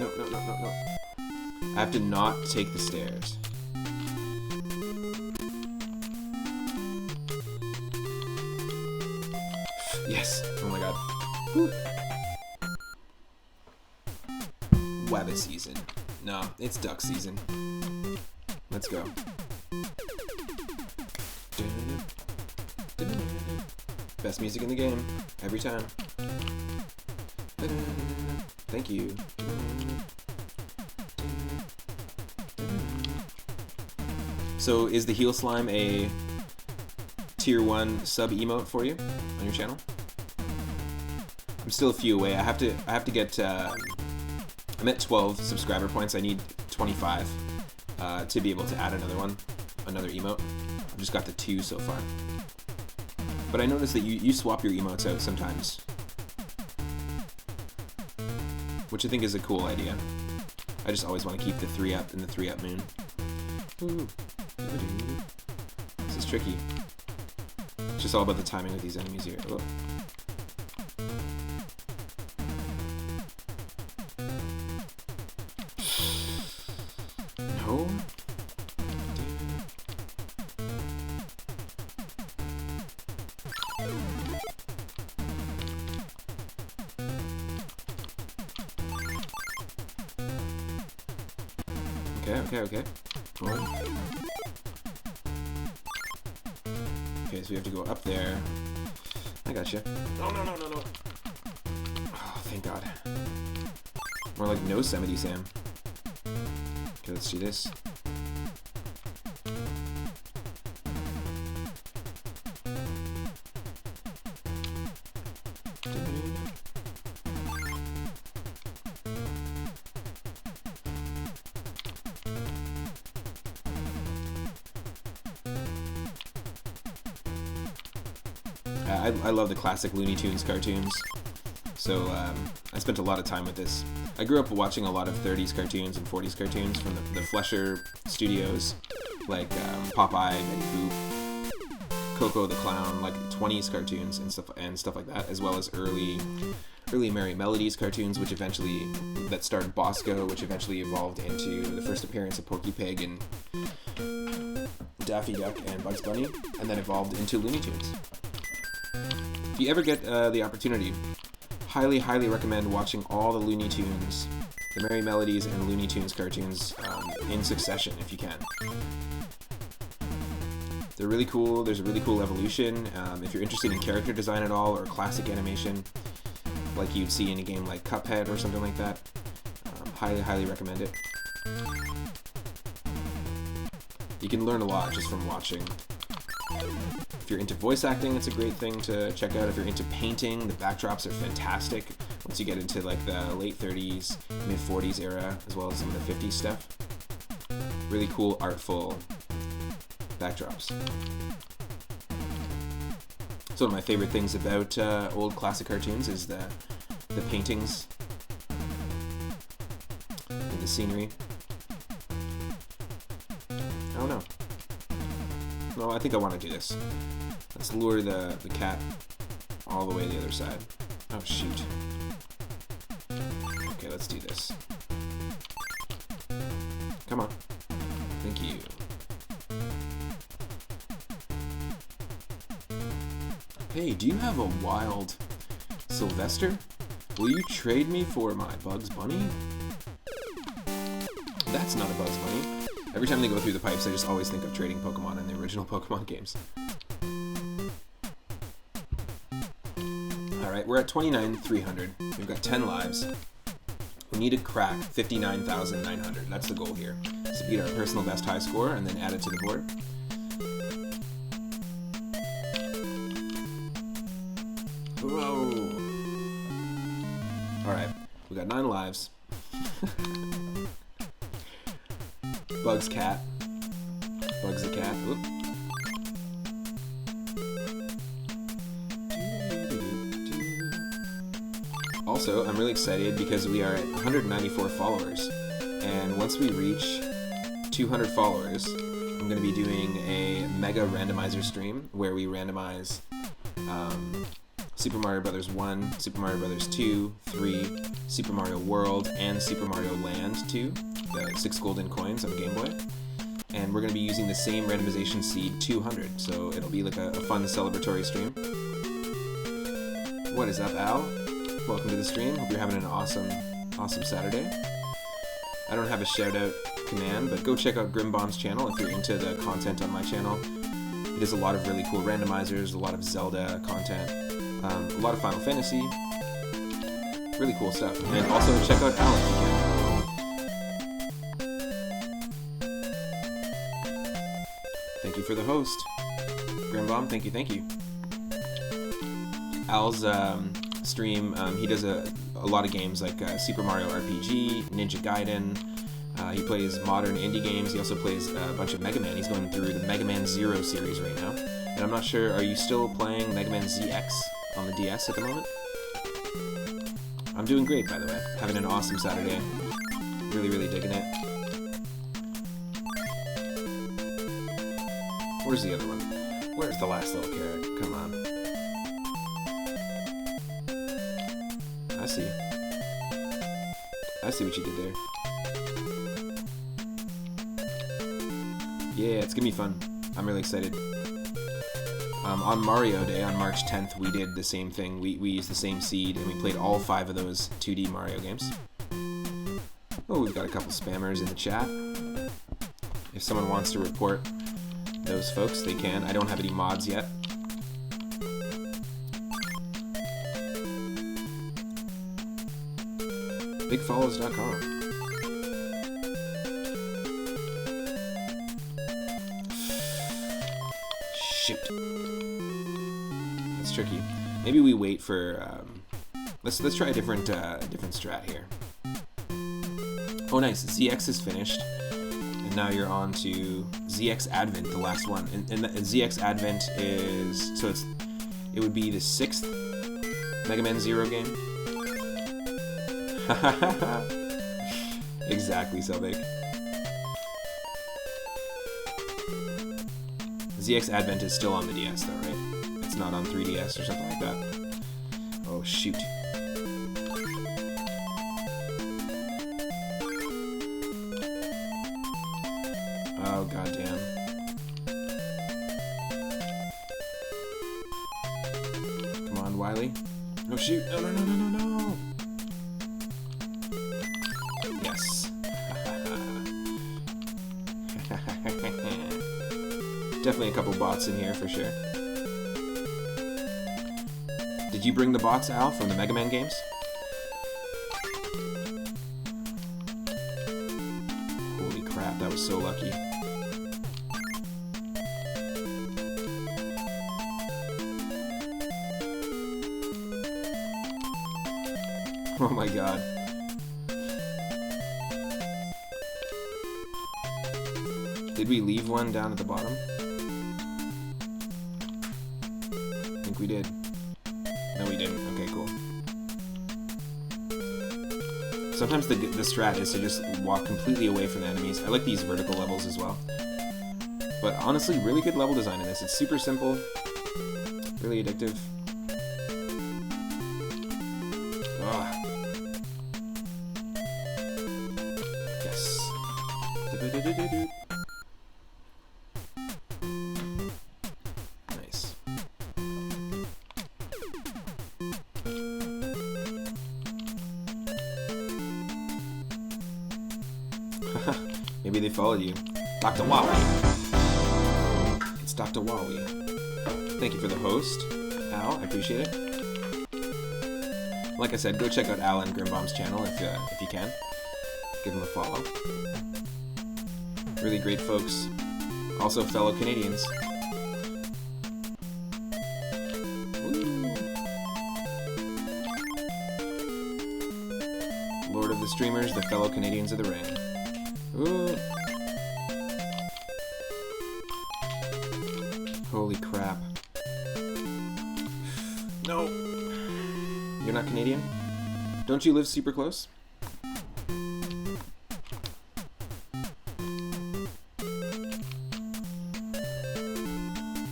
No. I have to not take the stairs. Yes. Oh my god. Woo. Wabba season. No, it's duck season. Let's go. Best music in the game, every time. Thank you. So is the Heal Slime a tier 1 sub emote for you on your channel? I'm still a few away. I have to get I'm at 12 subscriber points. I need 25 to be able to add another emote. I've just got the 2 so far. But I noticed that you swap your emotes out sometimes, which I think is a cool idea. I just always want to keep the 3-up in the 3-up moon. Ooh. This is tricky. It's just all about the timing of these enemies here. Oh. No? Okay. Come on. Okay, so we have to go up there. I gotcha. No. Oh, thank God. More like no Yosemite Sam. Okay, let's do this. I love the classic Looney Tunes cartoons, so I spent a lot of time with this. I grew up watching a lot of 30s cartoons and 40s cartoons from the Flesher studios, like Popeye, Betty Boop, Coco the Clown, like 20s cartoons and stuff like that, as well as early Merry Melodies cartoons, that started Bosco, which eventually evolved into the first appearance of Porky Pig and Daffy Duck and Bugs Bunny, and then evolved into Looney Tunes. If you ever get the opportunity, highly recommend watching all the Looney Tunes, the Merry Melodies and Looney Tunes cartoons in succession if you can. They're really cool. There's a really cool evolution. If you're interested in character design at all or classic animation, like you'd see in a game like Cuphead or something like that, highly recommend it. You can learn a lot just from watching. If you're into voice acting, it's a great thing to check out. If you're into painting, the backdrops are fantastic. Once you get into like the late 30s, mid 40s era, as well as some of the 50s stuff. Really cool, artful backdrops. So one of my favorite things about old classic cartoons is the paintings and the scenery. I don't know. No, I think I want to do this. Let's lure the cat all the way to the other side. Oh, shoot. Okay, let's do this. Come on. Thank you. Hey, do you have a wild Sylvester? Will you trade me for my Bugs Bunny? That's not a Bugs Bunny. Every time they go through the pipes, I just always think of trading Pokemon in the original Pokemon games. Alright, we're at 29,300. We've got 10 lives. We need to crack 59,900. That's the goal here. So beat our personal best high score and then add it to the board. Whoa! Alright, we got 9 lives. Bugs cat. Bugs the cat. Oop. Also, I'm really excited because we are at 194 followers. And once we reach 200 followers, I'm going to be doing a mega randomizer stream where we randomize Super Mario Bros. 1, Super Mario Bros. 2, 3, Super Mario World, and Super Mario Land 2, the 6 golden coins on Game Boy. And we're going to be using the same randomization seed 200, so it'll be like a fun celebratory stream. What is up, Al? Welcome to the stream. Hope you're having an awesome Saturday. I don't have a shout-out command, but go check out Grimbomb's channel if you're into the content on my channel. He does a lot of really cool randomizers, a lot of Zelda content, a lot of Final Fantasy. Really cool stuff. And also check out Alan if you can. Thank you for the host. Grimbomb, thank you, thank you. Al's stream, he does a lot of games like Super Mario RPG, Ninja Gaiden. He plays modern indie games. He also plays a bunch of Mega Man. He's going through the Mega Man 0 series right now. And I'm not sure, are you still playing Mega Man ZX on the DS at the moment? I'm doing great, by the way. Having an awesome Saturday. Really, really digging it. Where's the other one? Where's the last little carrot? Come on. I see. I see what you did there. Yeah, it's gonna be fun. I'm really excited. On Mario Day, on March 10th, we did the same thing. We used the same seed, and we played all 5 of those 2D Mario games. Oh, we've got a couple spammers in the chat. If someone wants to report those folks, they can. I don't have any mods yet. BigFollows.com. Shoot. That's tricky. Maybe we wait for let's try a different strat here. Oh nice, ZX is finished. And now you're on to ZX Advent, the last one. And ZX Advent is it would be the 6th Mega Man 0 game. Exactly, Selvig. ZX Advent is still on the DS though, right? It's not on 3DS or something like that. Oh shoot. Oh goddamn. Come on, Wily. Oh shoot. No, no, no, no, no, no. Yes. Definitely a couple bots in here for sure. Did you bring the bots, Al, from the Mega Man games? Holy crap, that was so lucky. Oh my god. Did we leave one down at the bottom? I think we did. No, we didn't. Okay, cool. Sometimes the strat is to just walk completely away from the enemies. I like these vertical levels as well. But honestly, really good level design in this. It's super simple. Really addictive. Ugh. Yes. Nice. Maybe they followed you. Dr. Wowie. It's Dr. Wowie. Thank you for the host, Al. I appreciate it. Like I said, go check out Al and Grimbomb's channel if you can. Give him a follow. Really great folks. Also fellow Canadians. Woo. Lord of the streamers, the fellow Canadians of the ring. Ooh. Holy crap. No. You're not Canadian? Don't you live super close?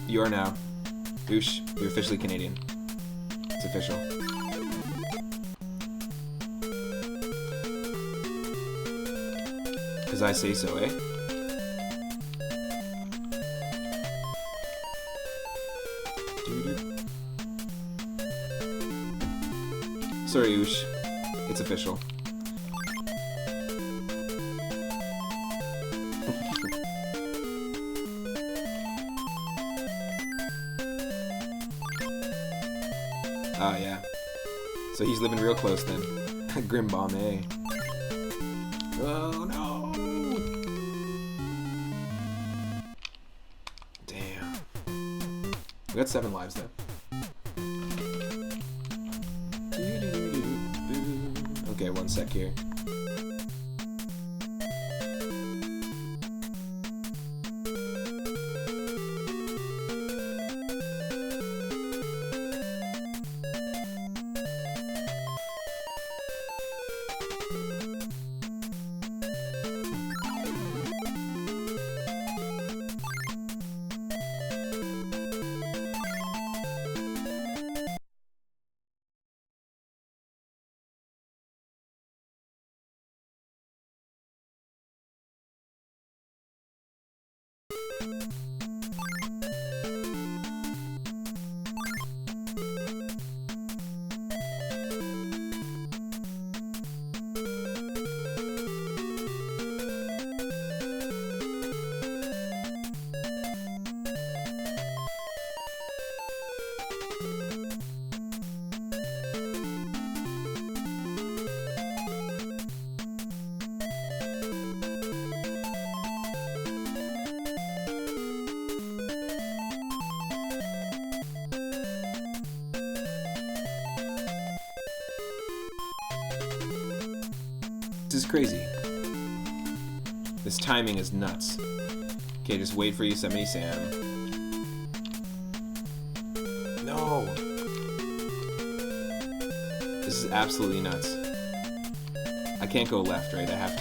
You are now. Goosh, you're officially Canadian. It's official. Because I say so, eh? Sorry, Oosh. It's official. Ah, yeah. So he's living real close then. Grim Bomb, eh? Oh, no! Damn. We got 7 lives, though. Okay, 1 sec here. This is crazy. This timing is nuts. Okay, just wait for Yosemite Sam. No! This is absolutely nuts. I can't go left, right? I have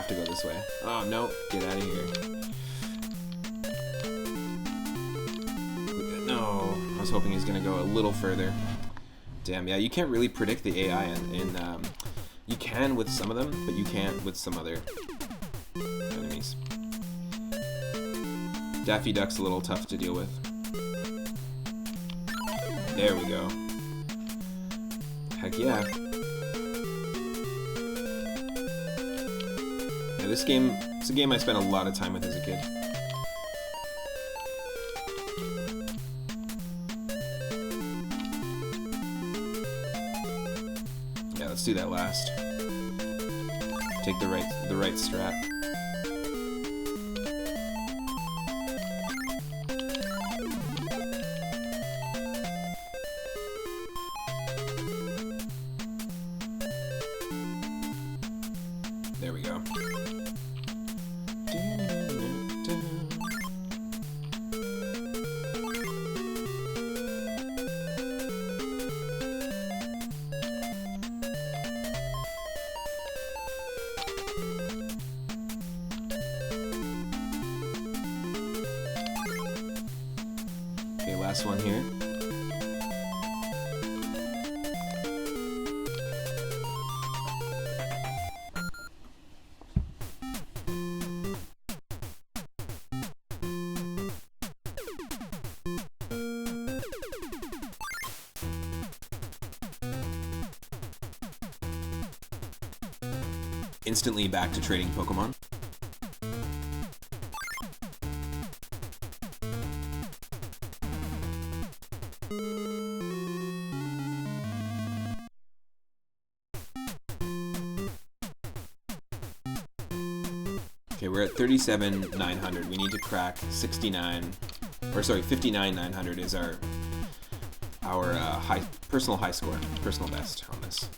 to go this way. Oh no, get out of here. No, I was hoping he was gonna go a little further. Damn, yeah, you can't really predict the AI in you can with some of them, but you can't with some other enemies. Daffy Duck's a little tough to deal with. There we go. Heck yeah. Yeah, this game, it's a game I spent a lot of time with as a kid. Yeah, let's do that last. Take the right strat. There we go. Okay, last one here. Instantly back to trading Pokemon. Okay, we're at 37,900. We need to crack 69, or sorry, 59,900 is our personal high score, personal best on this.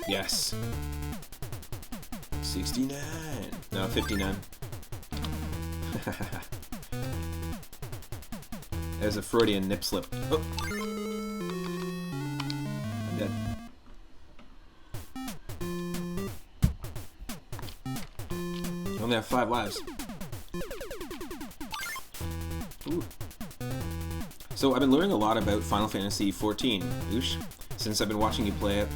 Yes. 69. No, 59. There's a Freudian nip slip. Oh. I'm dead. I only have 5 lives. Ooh. So I've been learning a lot about Final Fantasy XIV, Oosh, since I've been watching you play it.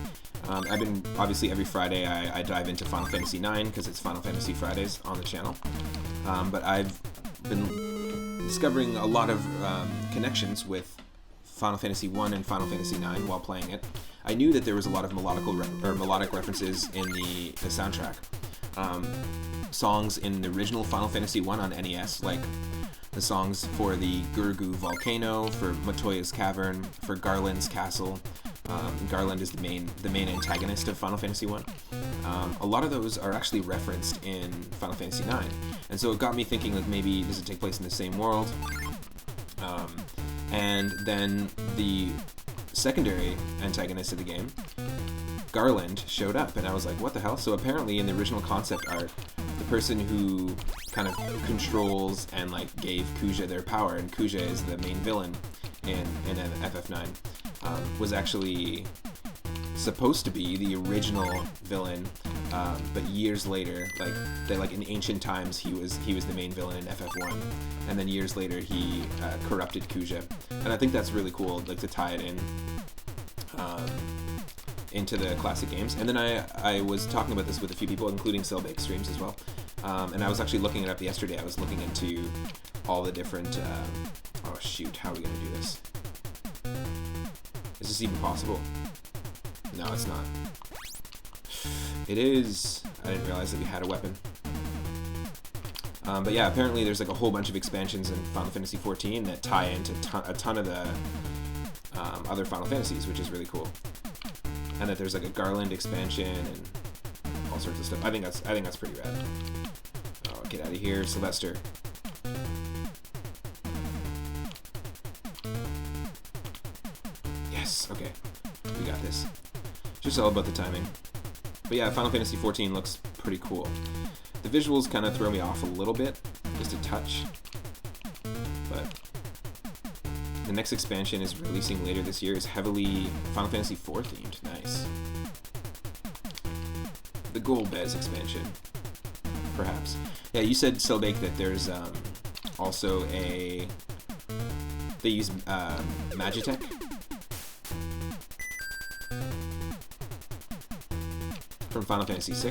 I've been, obviously every Friday I dive into Final Fantasy IX because it's Final Fantasy Fridays on the channel. But I've been discovering a lot of connections with Final Fantasy I and Final Fantasy IX while playing it. I knew that there was a lot of melodic references in the soundtrack. Songs in the original Final Fantasy I on NES, like the songs for the Gurgu Volcano, for Matoya's Cavern, for Garland's Castle. Garland is the main antagonist of Final Fantasy I. A lot of those are actually referenced in Final Fantasy IX, and so it got me thinking, like, maybe does it take place in the same world? And then the secondary antagonist of the game, Garland, showed up, and I was like, what the hell? So apparently in the original concept art, the person who kind of controls and like gave Kuja their power, and Kuja is the main villain in FF9, was actually supposed to be the original villain, but years later, like in ancient times, he was the main villain in FF1, and then years later he corrupted Kuja, and I think that's really cool, like to tie it in into the classic games. And then I was talking about this with a few people, including Cellbake streams as well, and I was actually looking it up yesterday. I was looking into all the different oh shoot, how are we gonna do this? Is this even possible? No, it's not. It is. I didn't realize that we had a weapon. But yeah, apparently there's like a whole bunch of expansions in Final Fantasy XIV that tie into a ton of the other Final Fantasies, which is really cool. And that there's like a Garland expansion and all sorts of stuff. I think that's pretty rad. Oh, get out of here, Sylvester. Yes, okay. We got this. Just all about the timing. But yeah, Final Fantasy XIV looks pretty cool. The visuals kind of throw me off a little bit, just a touch. But the next expansion is releasing later this year, is heavily Final Fantasy IV themed. Nice. The Gold Bez expansion, perhaps. Yeah, you said, Selbake, that there's also a... They use Magitech. From Final Fantasy VI.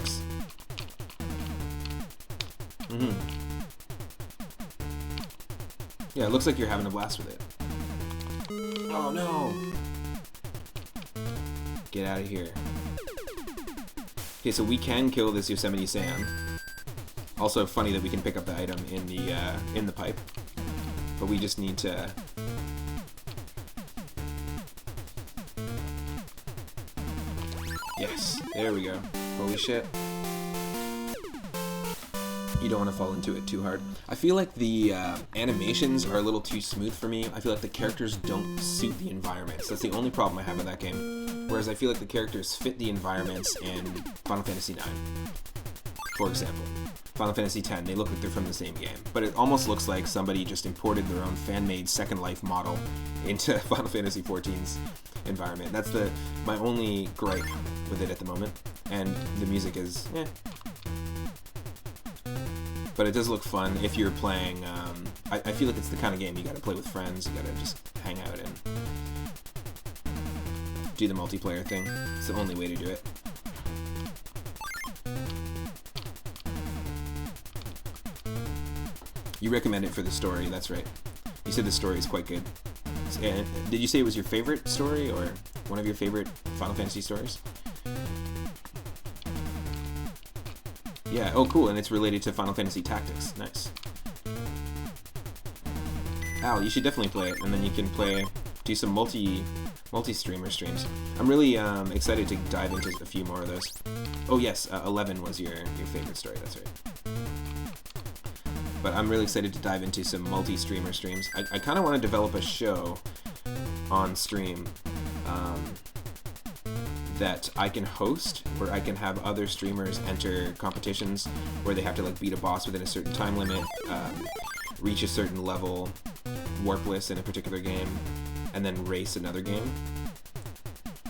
Yeah, it looks like you're having a blast with it. Oh no! Get out of here. Okay, so we can kill this Yosemite Sam. Also funny that we can pick up the item in the pipe. But we just need to... Yes, there we go. Holy shit. You don't want to fall into it too hard. I feel like the animations are a little too smooth for me. I feel like the characters don't suit the environments. That's the only problem I have with that game. Whereas I feel like the characters fit the environments in Final Fantasy IX. For example, Final Fantasy X, they look like they're from the same game. But it almost looks like somebody just imported their own fan-made Second Life model into Final Fantasy XIV's environment. That's my only gripe with it at the moment. And the music is, eh. But it does look fun if you're playing. I feel like it's the kind of game you gotta play with friends. You gotta just hang out and do the multiplayer thing. It's the only way to do it. You recommend it for the story, that's right. You said the story is quite good. And did you say it was your favorite story, or one of your favorite Final Fantasy stories? Yeah, oh cool, and it's related to Final Fantasy Tactics. Nice. Al, you should definitely play it, and then you can do some multi-streamer streams. I'm really excited to dive into a few more of those. Oh yes, 11 was your favorite story, that's right. But I'm really excited to dive into some multi-streamer streams. I kind of want to develop a show on stream that I can host, where I can have other streamers enter competitions where they have to like beat a boss within a certain time limit, reach a certain level, warpless in a particular game, and then race another game.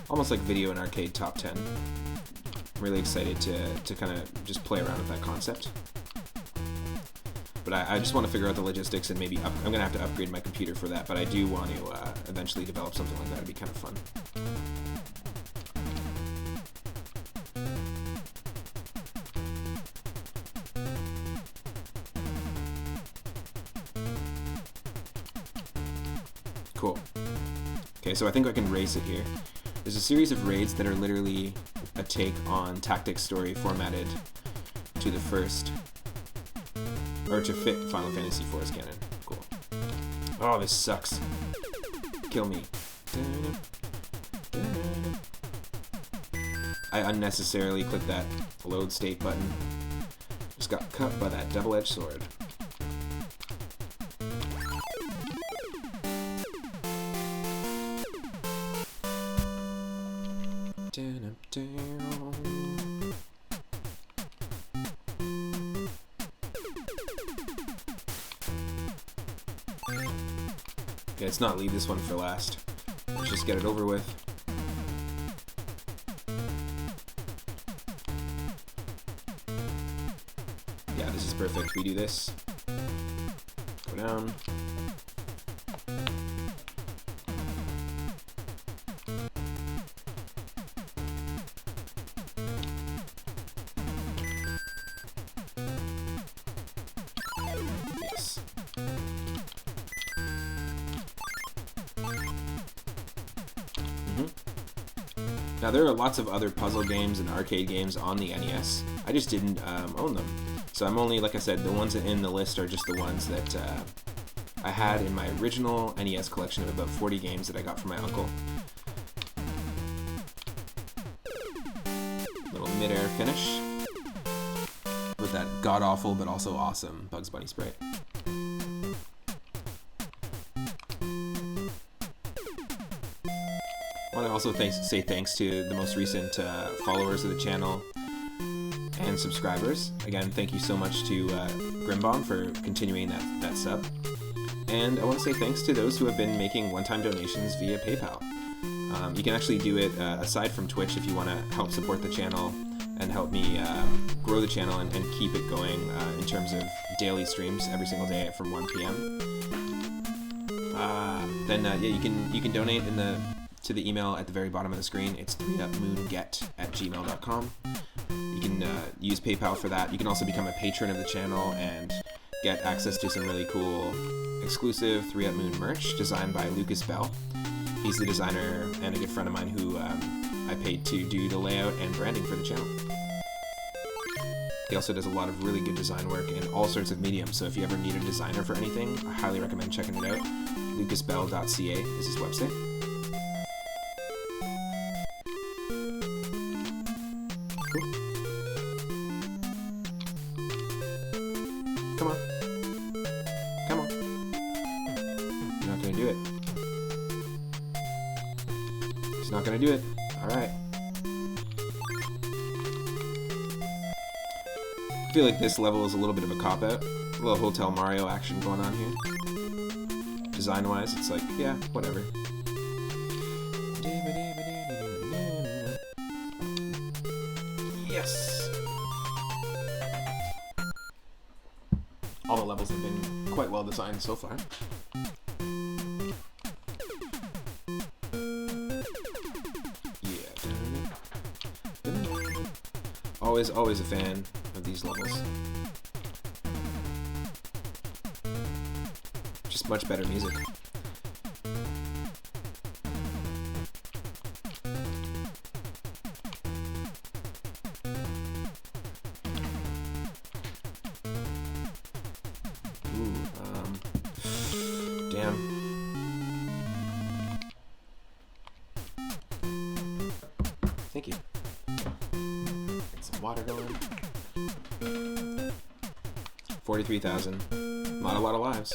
Almost like video and arcade top 10. I'm really excited to kind of just play around with that concept. But I just want to figure out the logistics, and maybe I'm going to have to upgrade my computer for that, but I do want to eventually develop something like that. It'd be kind of fun. Cool. Okay, so I think I can race it here. There's a series of raids that are literally a take on Tactics Story formatted to the first, or to fit Final Fantasy IV's canon. Cool. Oh, this sucks. Kill me. I unnecessarily clicked that load state button. Just got cut by that double-edged sword. Okay, let's not leave this one for last. Let's just get it over with. Yeah, this is perfect. We do this. Go down. Yes. Now there are lots of other puzzle games and arcade games on the NES. I just didn't own them. So I'm only, like I said, the ones in the list are just the ones that I had in my original NES collection of about 40 games that I got from my uncle. Little mid-air finish with that god-awful but also awesome Bugs Bunny sprite. I want to also say thanks to the most recent followers of the channel and subscribers. Again, thank you so much to Grimbomb for continuing that sub. And I want to say thanks to those who have been making one-time donations via PayPal. You can actually do it aside from Twitch if you want to help support the channel and help me grow the channel and keep it going in terms of daily streams every single day from 1 p.m. Then yeah, you can donate to the email at the very bottom of the screen. It's 3upmoonget@gmail.com. You can use PayPal for that. You can also become a patron of the channel and get access to some really cool exclusive 3Up Moon merch designed by Lucas Bell. He's the designer and a good friend of mine who I paid to do the layout and branding for the channel. He also does a lot of really good design work in all sorts of mediums, so if you ever need a designer for anything, I highly recommend checking it out. lucasbell.ca is his website. Cool. Come on. Come on. You're not gonna do it. He's not gonna do it. Alright. I feel like this level is a little bit of a cop-out. A little Hotel Mario action going on here. Design-wise, it's like, yeah, whatever. Yes! All the levels have been quite well designed so far. Yeah. Always a fan of these levels. Just much better music. Damn. Thank you. Get some water going. 43,000. Not a lot of lives.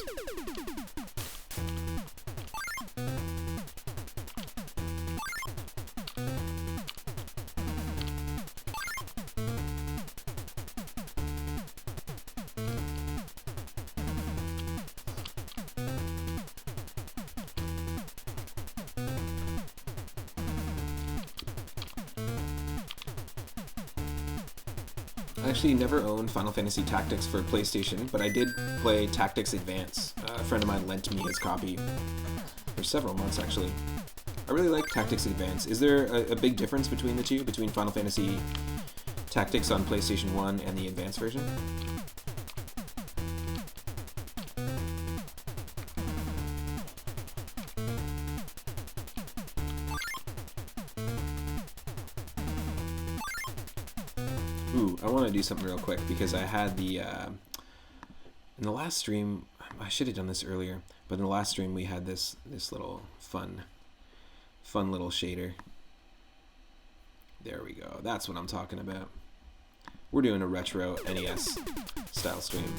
I actually never owned Final Fantasy Tactics for PlayStation, but I did play Tactics Advance. A friend of mine lent me his copy for several months, actually. I really like Tactics Advance. Is there a big difference between the two, between Final Fantasy Tactics on PlayStation 1 and the Advance version? Ooh, I want to do something real quick because I had the in the last stream. I should have done this earlier, but in the last stream we had this little fun little shader. There we go. That's what I'm talking about. We're doing a retro NES style stream.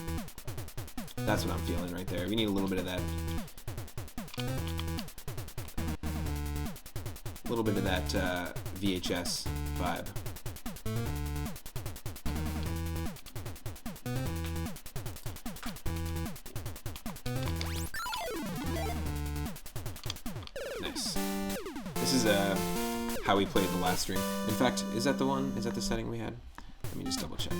That's what I'm feeling right there. We need a little bit of that. A little bit of that VHS vibe. Nice. This is how we played the last stream. In fact, is that the one? Is that the setting we had? Let me just double check.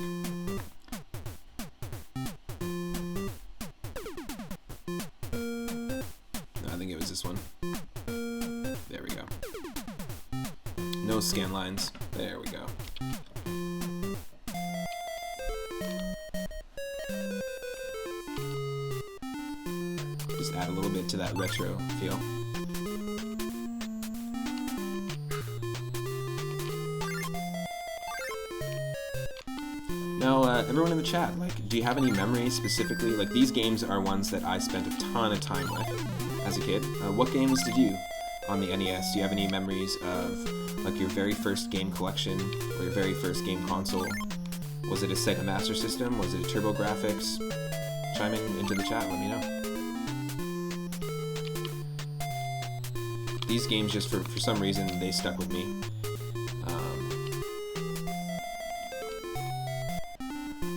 No, I think it was this one. There we go. No scan lines. There we go. Just add a little bit to that retro feel. Now, everyone in the chat, like, do you have any memories specifically? Like, these games are ones that I spent a ton of time with as a kid. What games did you on the NES? Do you have any memories of, like, your very first game collection or your very first game console? Was it a Sega Master System? Was it a TurboGrafx? Chime into the chat, let me know. These games, just for some reason, they stuck with me.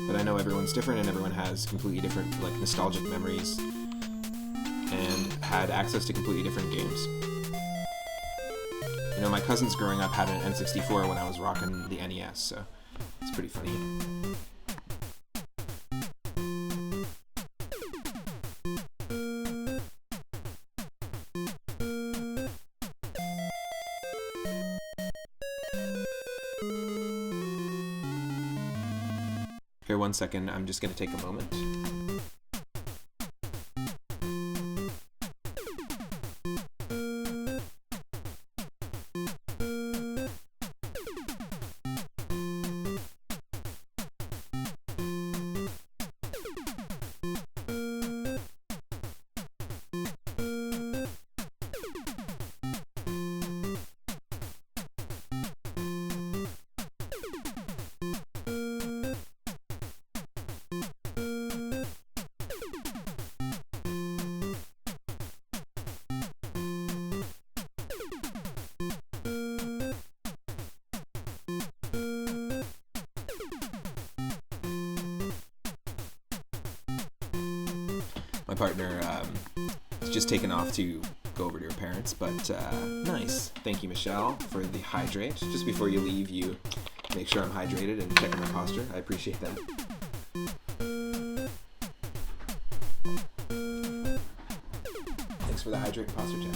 But I know everyone's different and everyone has completely different, like, nostalgic memories and had access to completely different games. You know, my cousins growing up had an N64 when I was rocking the NES, so it's pretty funny. Here, 1 second, I'm just going to take a moment. My partner is just taken off to go over to her parents, but nice. Thank you, Michelle, for the hydrate. Just before you leave, you make sure I'm hydrated and check my posture. I appreciate that. Thanks for the hydrate and posture check.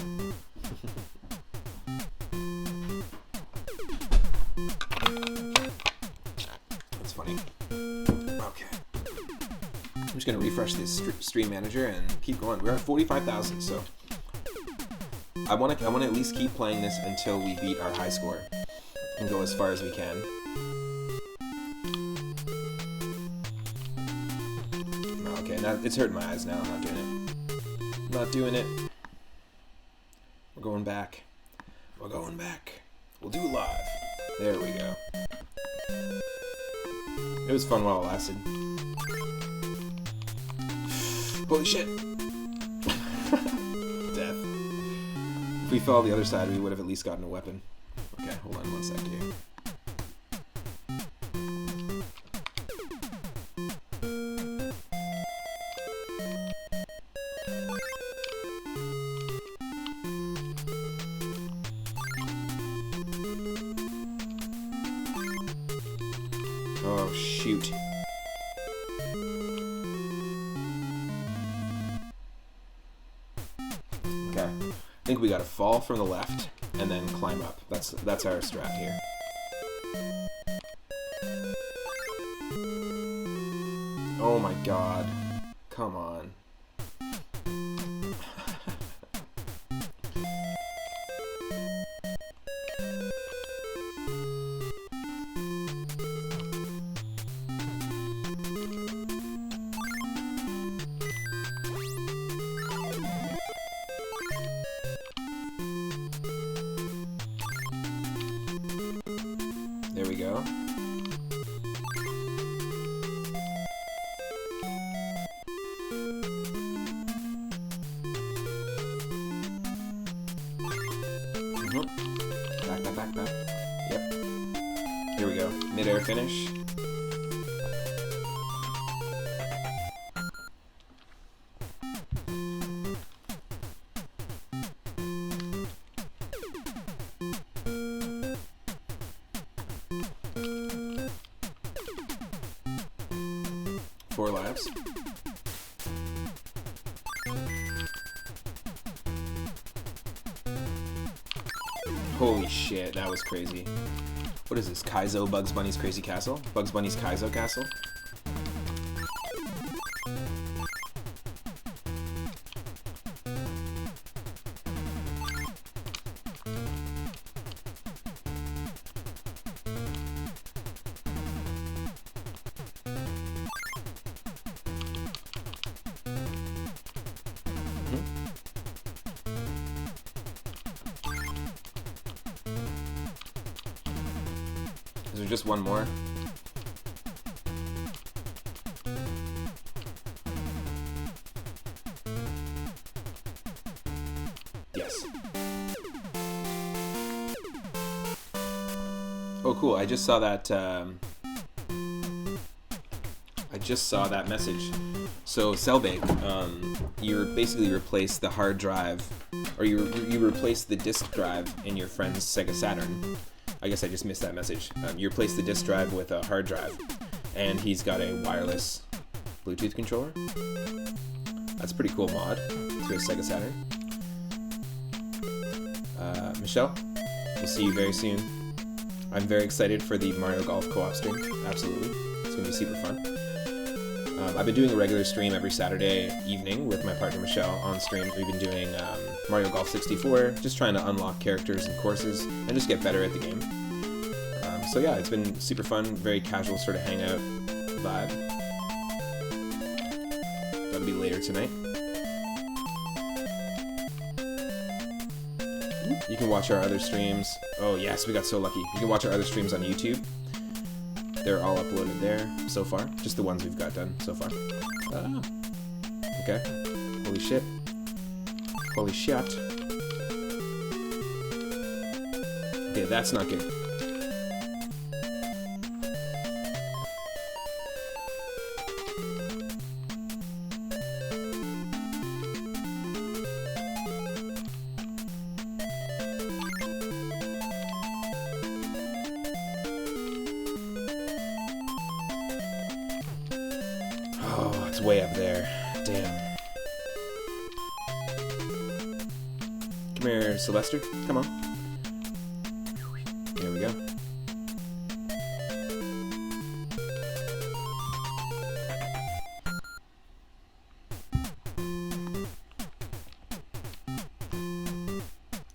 That's funny. Okay. I'm just going to refresh this stream manager and keep going. We're at 45,000, so I want to at least keep playing this until we beat our high score and go as far as we can. Okay, now it's hurting my eyes now. I'm not doing it. I'm not doing it. We're going back. We're going back. We'll do live. There we go. It was fun while it lasted. Holy shit! Death. If we fell on the other side, we would have at least gotten a weapon. Okay, hold on 1 sec here. Oh, shoot. Okay. I think we gotta fall from the left and then climb up. That's our strat here. Oh my god. Come on. go. Back. Yep. Here we go. Mid-air finish. Four lives. Holy shit, that was crazy. What is this? Kaizo Bugs Bunny's Crazy Castle? Bugs Bunny's Kaizo Castle? Is there just one more? Yes. Oh, cool. I just saw that. Message. So Cellbake, you basically replace the hard drive, or you replace the disk drive in your friend's Sega Saturn. I guess I just missed that message. You replace the disk drive with a hard drive, and he's got a wireless Bluetooth controller. That's a pretty cool mod to a Sega Saturn. Michelle, we'll see you very soon. I'm very excited for the Mario Golf co-op stream. Absolutely. It's going to be super fun. I've been doing a regular stream every Saturday evening with my partner Michelle on stream. We've been doing Mario Golf 64, just trying to unlock characters and courses and just get better at the game. So yeah, it's been super fun, very casual sort of hangout vibe. That'll be later tonight. You can watch our other streams. Oh yes, we got so lucky. You can watch our other streams on YouTube. They're all uploaded there so far. Just the ones we've got done so far. Okay. Holy shit. Holy shit. Okay, that's not good. Oh, it's way up there. Damn. Come here, Sylvester. Come on. There we go.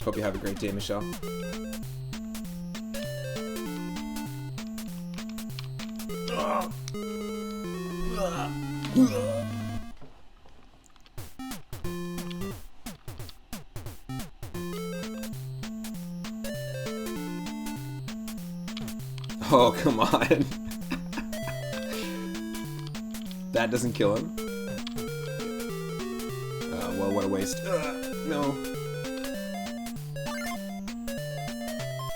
Hope you have a great day, Michelle. Oh, come on. That doesn't kill him. Well, what a waste. No.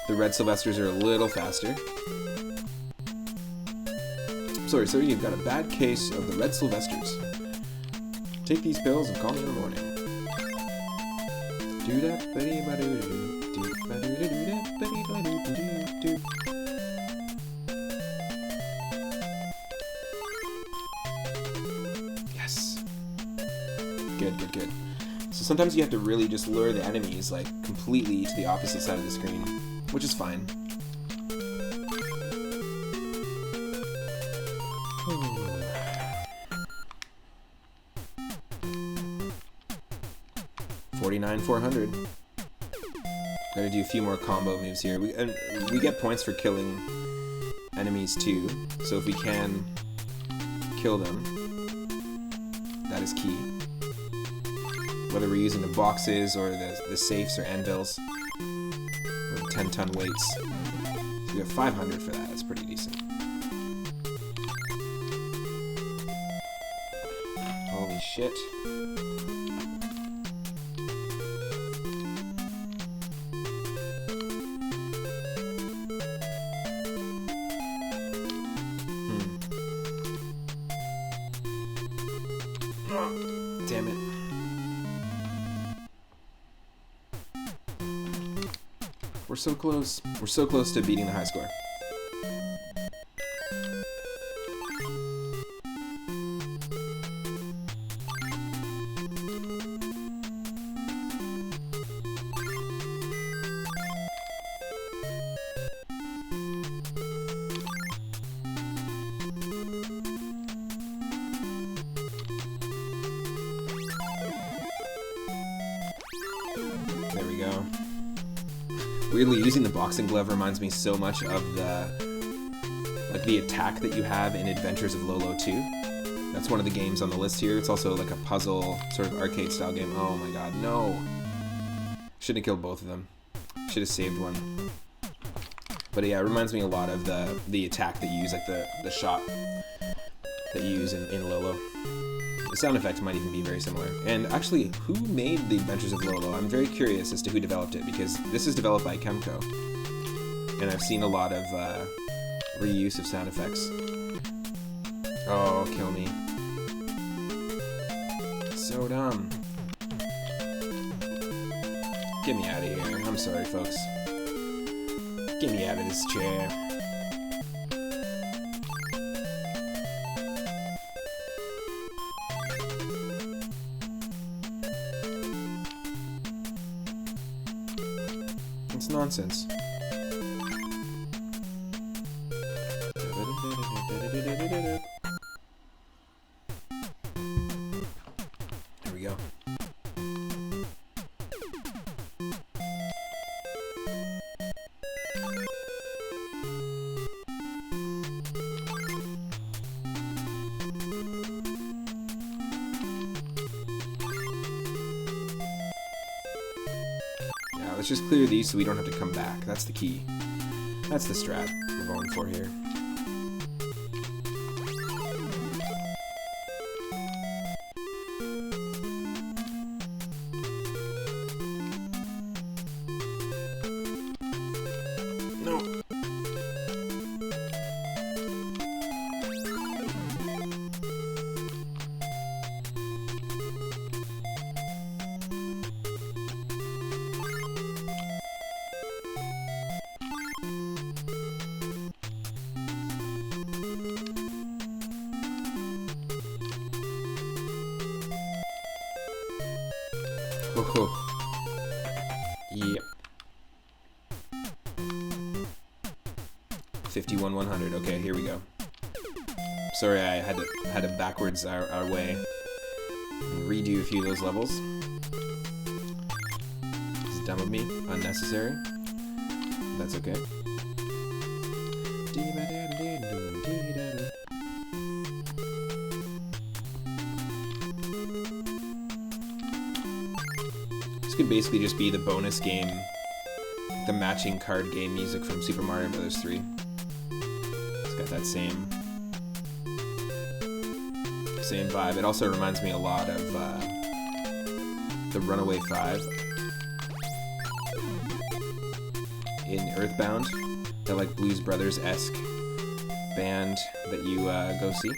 The red Sylvesters are a little faster. Sorry, sir, you've got a bad case of the red Sylvesters. Take these pills and call me in the morning. Yes. Good. So sometimes you have to really just lure the enemies like completely to the opposite side of the screen, which is fine. 49,400. Gotta do a few more combo moves here. We get points for killing enemies too, so if we can kill them, that is key. Whether we're using the boxes or the safes or anvils, or the 10-ton weights. We got 500 for that. That's pretty decent. Holy shit. Damn it. We're so close. We're so close to beating the high score. There we go. Weirdly, using the boxing glove reminds me so much of the attack that you have in Adventures of Lolo 2. That's one of the games on the list here. It's also like a puzzle, sort of arcade style game. Oh my god, no! Should have killed both of them. Should have saved one. But yeah, it reminds me a lot of the attack that you use, like the shot that you use in Lolo. The sound effects might even be very similar. And actually, who made the Adventures of Lolo? I'm very curious as to who developed it, because this is developed by Kemco. And I've seen a lot of reuse of sound effects. Oh, kill me. So dumb. Get me out of here. I'm sorry, folks. Get me out of this chair. It's nonsense. There we go. Let's just clear these so we don't have to come back. That's the key. That's the strat we're going for here. No. Oh, yep. 51-100. Okay, here we go. Sorry, I had to backwards our way and redo a few of those levels. This is dumb of me, unnecessary. That's okay. This could basically just be the bonus game, the matching card game music from Super Mario Bros. 3. It's got that same vibe. It also reminds me a lot of the Runaway 5 in Earthbound, that like Blues Brothers-esque band that you go see.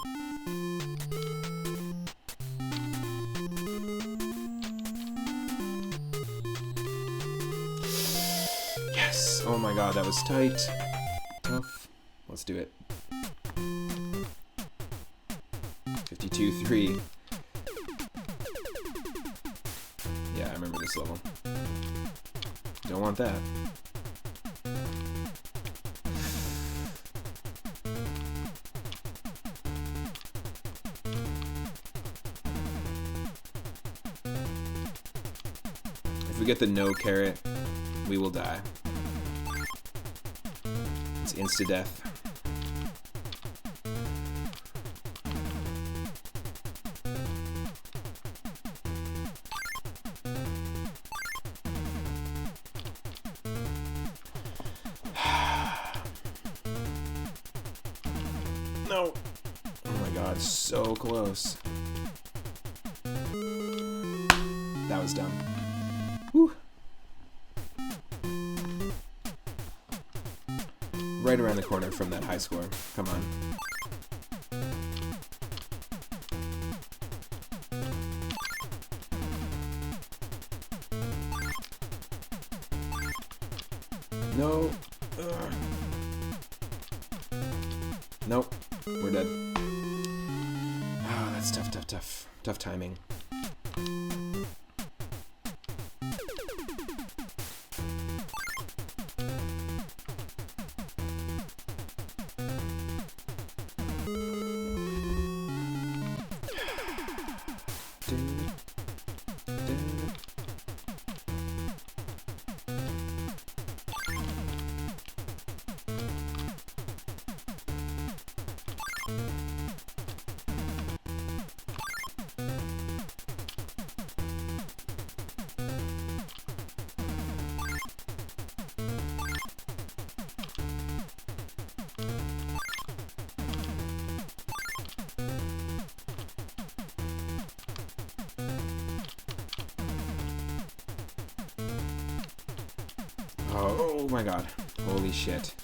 Oh my god, that was tight. Tough. Let's do it. 52-3. Yeah, I remember this level. Don't want that. If we get the no carrot, we will die. It's insta-death. No! Oh my god, so close. That was dumb. Whew. Right around the corner from that high score. Come on. No. Ugh. Nope. We're dead. Oh, that's tough, tough, tough. Tough timing. Oh my god. Holy shit.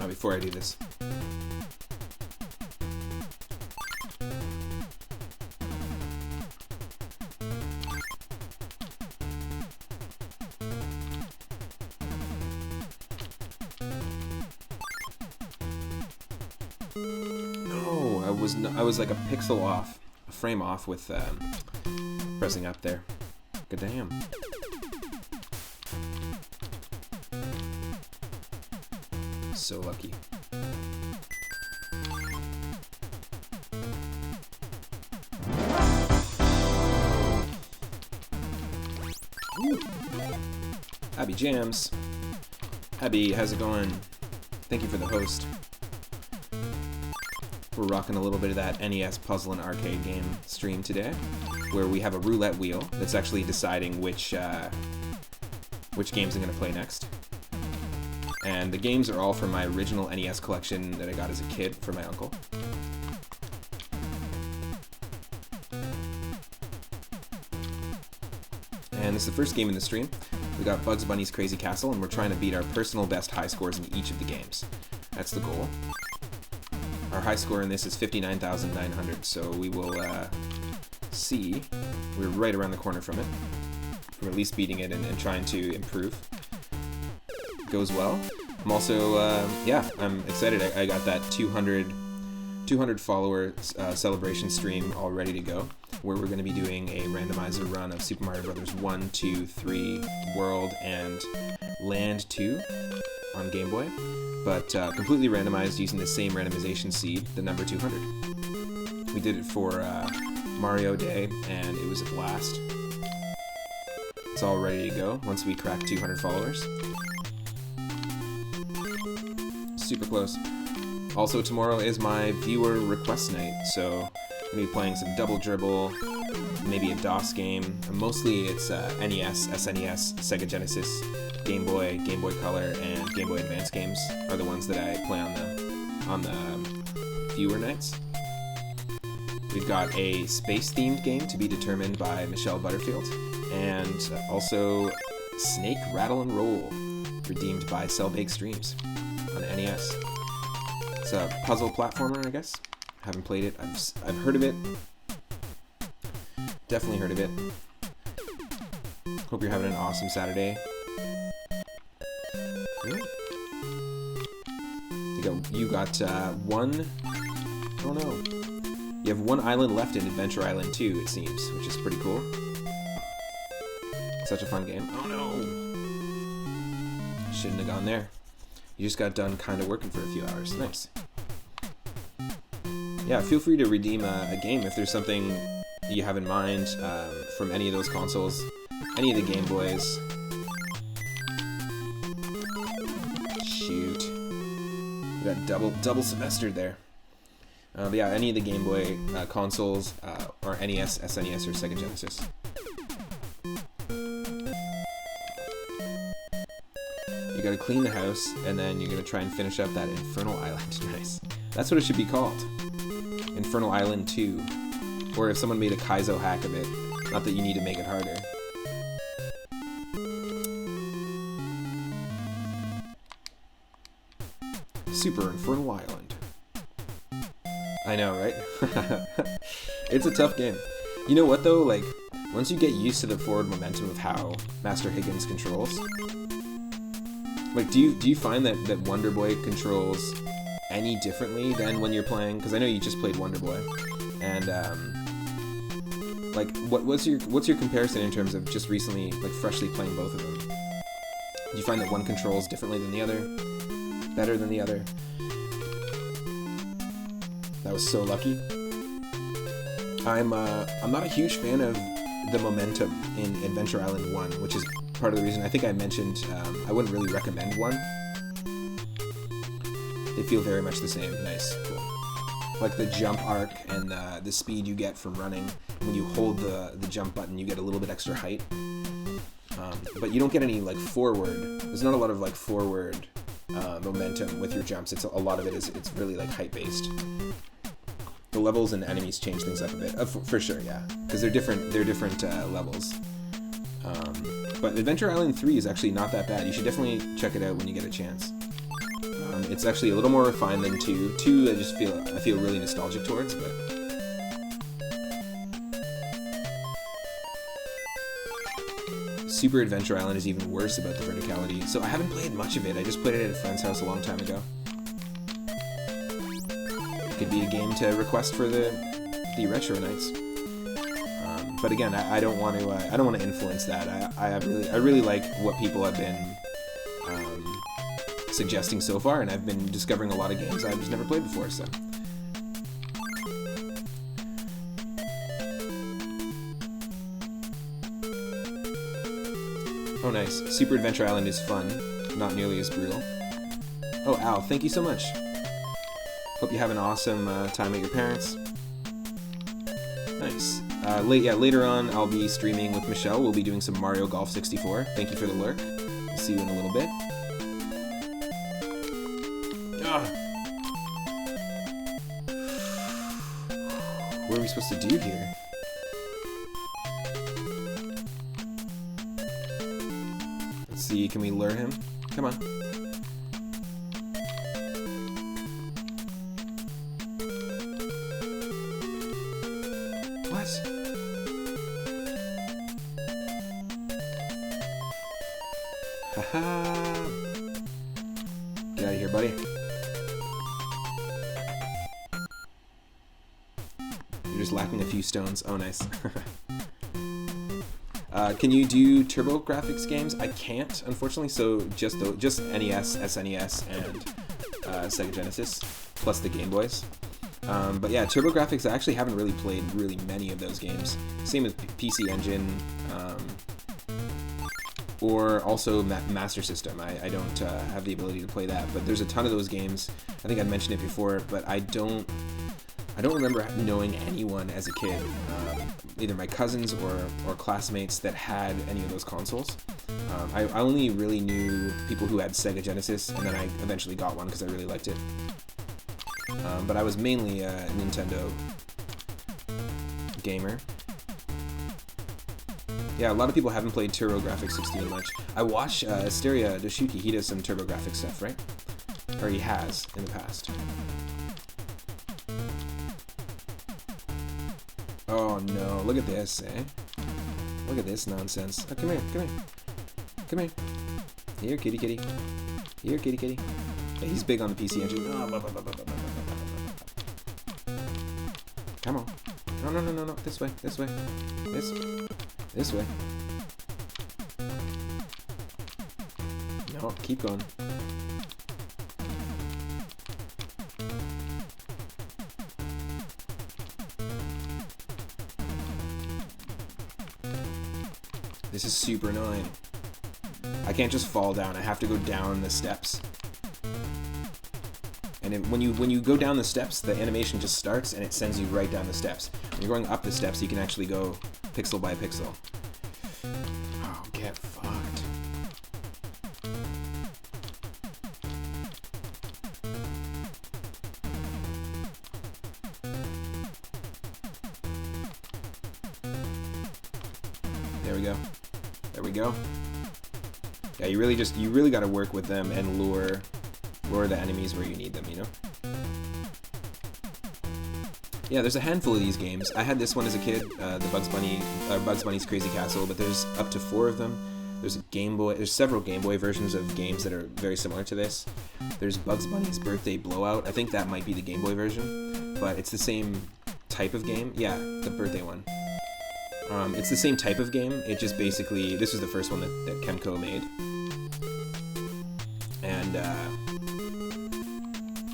Before I do this. No, I was like a pixel off, a frame off with pressing up there. Good damn. So lucky. Ooh. Abby Jams. Abby, how's it going? Thank you for the host. We're rocking a little bit of that NES puzzle and arcade game stream today, where we have a roulette wheel that's actually deciding which games I'm going to play next. And the games are all from my original NES collection that I got as a kid from my uncle. And this is the first game in the stream. We got Bugs Bunny's Crazy Castle, and we're trying to beat our personal best high scores in each of the games. That's the goal. Our high score in this is 59,900, so we will see. We're right around the corner from it. We're at least beating it and trying to improve. Goes well. I'm also, yeah, I'm excited. I got that 200 follower celebration stream all ready to go, where we're going to be doing a randomizer run of Super Mario Bros. 1, 2, 3, World, and Land 2 on Game Boy, but completely randomized using the same randomization seed, the number 200. We did it for Mario Day, and it was a blast. It's all ready to go once we crack 200 followers. Super close. Also, tomorrow is my viewer request night, so I'm going to be playing some Double Dribble, maybe a DOS game. Mostly it's NES, SNES, Sega Genesis, Game Boy Color, and Game Boy Advance games are the ones that I play on the viewer nights. We've got a space-themed game to be determined by Michelle Butterfield, and also Snake Rattle and Roll, redeemed by Cell Bake Streams on NES. It's a puzzle platformer, I guess. Haven't played it. I've heard of it. Definitely heard of it. Hope you're having an awesome Saturday. You got one. Oh no. You have one island left in Adventure Island 2, it seems, which is pretty cool. Such a fun game. Oh no. Shouldn't have gone there. You just got done kind of working for a few hours. Nice. yeah, feel free to redeem a game if there's something you have in mind from any of those consoles, any of the Game Boys. Shoot. We got double semestered there. But yeah, any of the Game Boy consoles, or NES, SNES, or Sega Genesis. You gotta clean the house, and then you're gonna try and finish up that Infernal Island. Nice. That's what it should be called. Infernal Island 2. Or if someone made a Kaizo hack of it. Not that you need to make it harder. Super Infernal Island. I know, right? It's a tough game. You know what though, like, once you get used to the forward momentum of how Master Higgins controls, like, do you find that Wonder Boy controls any differently than when you're playing? Because I know you just played Wonder Boy, and like, what's your comparison in terms of just recently, like, freshly playing both of them? Do you find that one controls differently than the other, better than the other? That was so lucky. I'm not a huge fan of the momentum in Adventure Island 1, which is part of the reason I think I mentioned I wouldn't really recommend 1. They feel very much the same. Nice, cool. Like the jump arc and the speed you get from running. When you hold the jump button, you get a little bit extra height. But you don't get any like forward. There's not a lot of like forward momentum with your jumps. It's a lot of it's really like height based. The levels and enemies change things up a bit, for sure, yeah, because they're different levels. But Adventure Island 3 is actually not that bad. You should definitely check it out when you get a chance. It's actually a little more refined than 2. 2 I feel really nostalgic towards, but Super Adventure Island is even worse about the verticality. So I haven't played much of it. I just played it at a friend's house a long time ago. Could be a game to request for the retro nights. But again, I don't want to influence that. I really like what people have been suggesting so far, and I've been discovering a lot of games I've just never played before. So. Oh, nice. Super Adventure Island is fun, not nearly as brutal. Oh, Al, thank you so much. Hope you have an awesome time at your parents'. Nice. Later on, I'll be streaming with Michelle. We'll be doing some Mario Golf 64. Thank you for the lurk. I'll see you in a little bit. What are we supposed to do here? Let's see, can we lure him? Come on. What? Haha. Get out of here, buddy. You're just lacking a few stones. Oh, nice. Can you do TurboGrafx games? I can't, unfortunately. So just NES, SNES, and Sega Genesis, plus the Game Boys. But yeah, TurboGrafx, I actually haven't really played really many of those games. Same with PC Engine, or also Master System. I don't have the ability to play that, but there's a ton of those games. I think I mentioned it before, but I don't remember knowing anyone as a kid, either my cousins or classmates that had any of those consoles. I only really knew people who had Sega Genesis, and then I eventually got one because I really liked it. But I was mainly a Nintendo gamer. Yeah, a lot of people haven't played TurboGrafx 16 much. I watch Asteria Doshuki. He does some TurboGrafx stuff, right? Or he has in the past. Oh no, look at this, eh? Look at this nonsense. Oh, come here, come here. Come here. Here, kitty kitty. Here, kitty kitty. Yeah, he's big on the PC Engine. Oh, blah, blah, blah, blah, blah, blah, blah. Come on. No, no, no, no, no. This way, this way. This way. No, keep going. This is super annoying. I can't just fall down. I have to go down the steps. And when you go down the steps, the animation just starts and it sends you right down the steps. When you're going up the steps, you can actually go pixel by pixel. Oh, get fucked. There we go. There we go. Yeah, you really got to work with them and lure the enemies where you need them, you know? Yeah, there's a handful of these games. I had this one as a kid, the Bugs Bunny's Crazy Castle, but there's up to 4 of them. There's several Game Boy versions of games that are very similar to this. There's Bugs Bunny's Birthday Blowout. I think that might be the Game Boy version, but it's the same type of game. Yeah, the birthday one. It's the same type of game. It just basically, this was the first one that Kemco made. And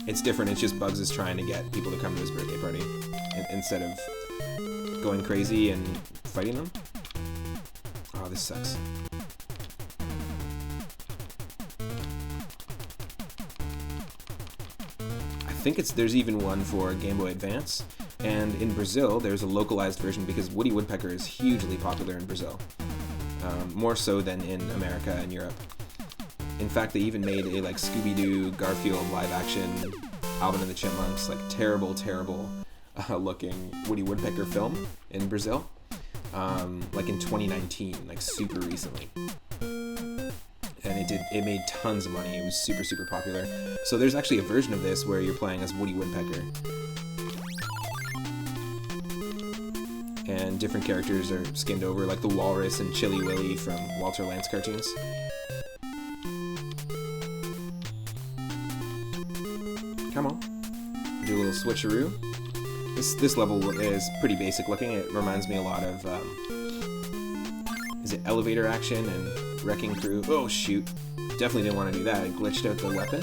it's different. It's just Bugs is trying to get people to come to his birthday party instead of going crazy and fighting them. Oh, this sucks. I think there's even one for Game Boy Advance. And in Brazil, there's a localized version because Woody Woodpecker is hugely popular in Brazil. More so than in America and Europe. In fact, they even made a like Scooby-Doo, Garfield live-action Alvin and the Chipmunks, like terrible looking Woody Woodpecker film in Brazil, like in 2019, like super recently. And it made tons of money. It was super popular. So there's actually a version of this where you're playing as Woody Woodpecker. And different characters are skinned over, like the Walrus and Chilly Willy from Walter Lantz cartoons. Come on. Do a little switcheroo. This level is pretty basic looking. It reminds me a lot of, is it Elevator Action and Wrecking Crew? Oh shoot. Definitely didn't want to do that. I glitched out the weapon.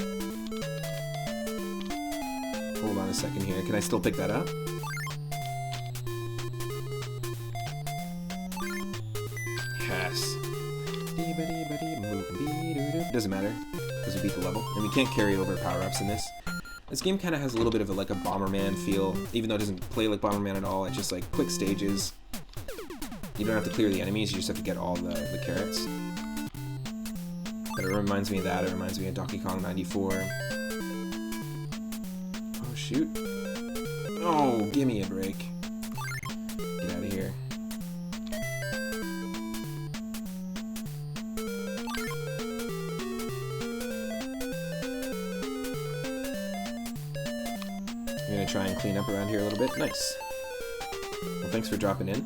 Hold on a second here. Can I still pick that up? Yes. Doesn't matter, because we beat the level. And we can't carry over power-ups in this. This game kind of has a little bit of like a Bomberman feel, even though it doesn't play like Bomberman at all. It's just like quick stages. You don't have to clear the enemies, you just have to get all the carrots. But it reminds me of that. It reminds me of Donkey Kong 94. Oh, shoot. Oh, give me a break. Get out of here. I'm gonna try and clean up around here a little bit. Nice. Well, thanks for dropping in.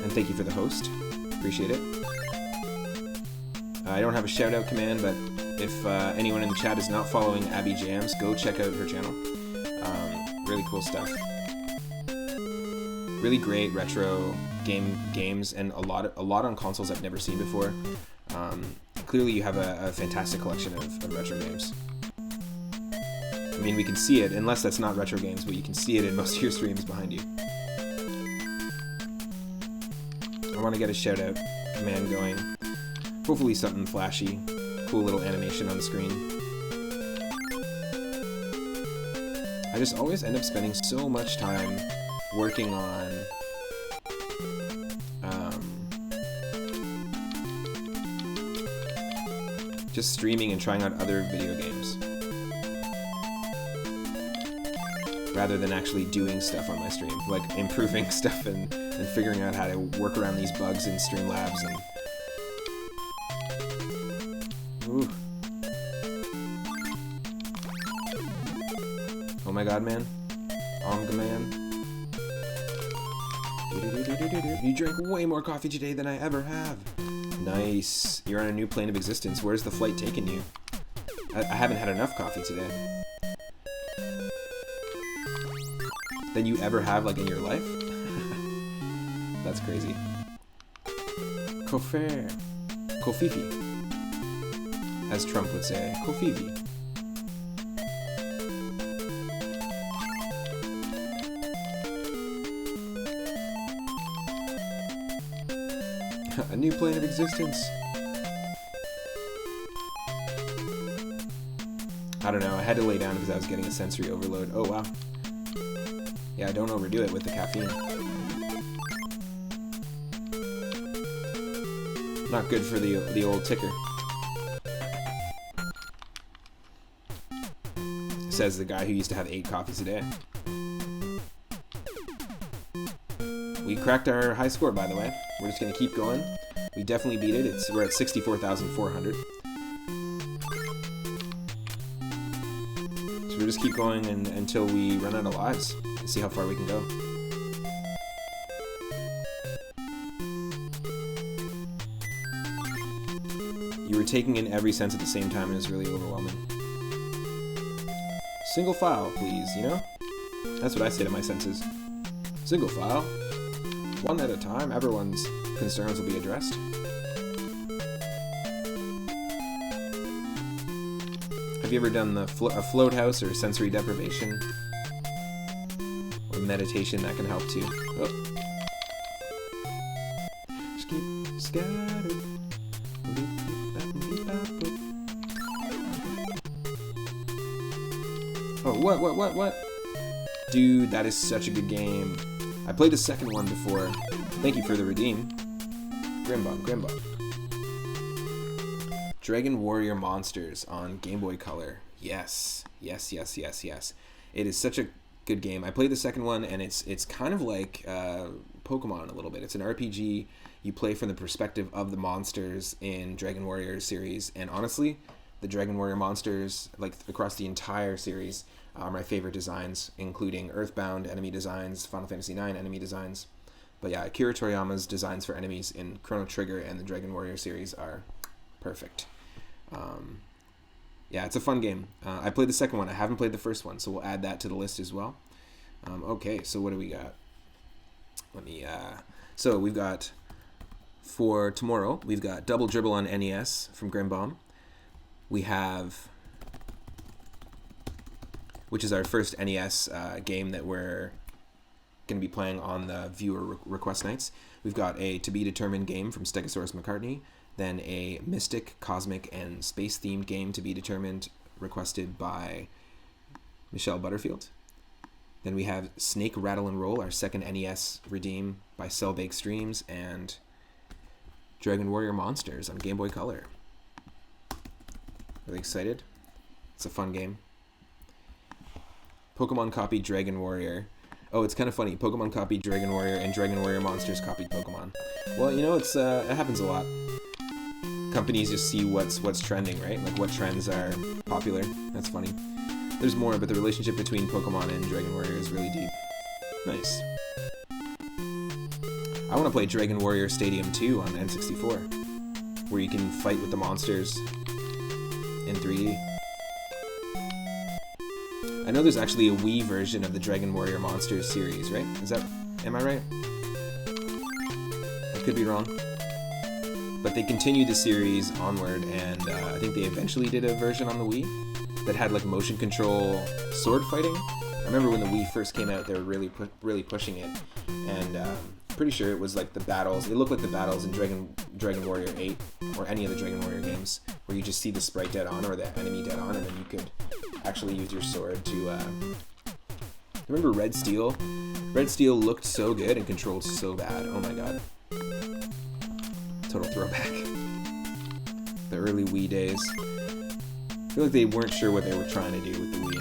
And thank you for the host. Appreciate it. I don't have a shout-out command, but if anyone in the chat is not following Abby Jams, go check out her channel. Really cool stuff. Really great retro games, and a lot on consoles I've never seen before. Clearly, you have a fantastic collection of retro games. I mean, we can see it, unless that's not retro games, but you can see it in most of your streams behind you. I want to get a shout-out command going. Hopefully something flashy. Cool little animation on the screen. I just always end up spending so much time working on just streaming and trying out other video games rather than actually doing stuff on my stream, like improving stuff and figuring out how to work around these bugs in Streamlabs and ooh. Oh my god, man. Omga man. You drink way more coffee today than I ever have. Nice. You're on a new plane of existence. Where's the flight taking you? I haven't had enough coffee today. Than you ever have, like, in your life? That's crazy. Kofer. Kofifi. As Trump would say. Kofifi. new plane of existence. I don't know, I had to lay down because I was getting a sensory overload. Oh wow. Yeah, don't overdo it with the caffeine. Not good for the old ticker. Says the guy who used to have 8 coffees a day. We cracked our high score, by the way. We're just gonna keep going. We definitely beat it. We're at 64,400. So we'll just keep going until we run out of lives and see how far we can go. You were taking in every sense at the same time and it was really overwhelming. Single file, please, you know? That's what I say to my senses. Single file. One at a time, everyone's concerns will be addressed. Have you ever done a float house or sensory deprivation? Or meditation that can help too? Oh. Just keep scattered. Oh, what? Dude, that is such a good game. I played the second one before. Thank you for the redeem. Grimbom. Dragon Warrior Monsters on Game Boy Color. Yes. It is such a good game. I played the second one, and it's kind of like Pokemon a little bit. It's an RPG. You play from the perspective of the monsters in Dragon Warrior series, and honestly, the Dragon Warrior monsters, like across the entire series, are my favorite designs, including Earthbound enemy designs, Final Fantasy IX enemy designs. But yeah, Akira Toriyama's designs for enemies in Chrono Trigger and the Dragon Warrior series are perfect. Yeah, it's a fun game. I played the second one. I haven't played the first one, so we'll add that to the list as well. Okay, so what do we got? So we've got, for tomorrow, we've got Double Dribble on NES from Grimbom. We have, which is our first NES game that we're going to be playing on the viewer request nights. We've got a To Be Determined game from Stegosaurus McCartney, then a Mystic, Cosmic, and Space-themed game to be determined requested by Michelle Butterfield. Then we have Snake, Rattle, and Roll, our second NES redeem by Cellbake Streams, and Dragon Warrior Monsters on Game Boy Color. Really excited. It's a fun game. Pokemon copied Dragon Warrior. Oh, it's kind of funny. Pokemon copied Dragon Warrior, and Dragon Warrior Monsters copied Pokemon. Well, you know, it happens a lot. Companies just see what's trending, right? Like what trends are popular. That's funny. There's more, but the relationship between Pokemon and Dragon Warrior is really deep. Nice. I want to play Dragon Warrior Stadium 2 on N64, where you can fight with the monsters in 3D. I know there's actually a Wii version of the Dragon Warrior Monsters series, right? Am I right? I could be wrong. But they continued the series onward, and I think they eventually did a version on the Wii that had like motion control sword fighting. I remember when the Wii first came out, they were really pushing it, and pretty sure it was like the battles. It looked like the battles in Dragon Warrior 8 or any of the Dragon Warrior games, where you just see the sprite dead on or the enemy dead on, and then you could actually use your sword to. Remember Red Steel? Red Steel looked so good and controlled so bad. Oh my god. Total throwback. The early Wii days. I feel like they weren't sure what they were trying to do with the Wii.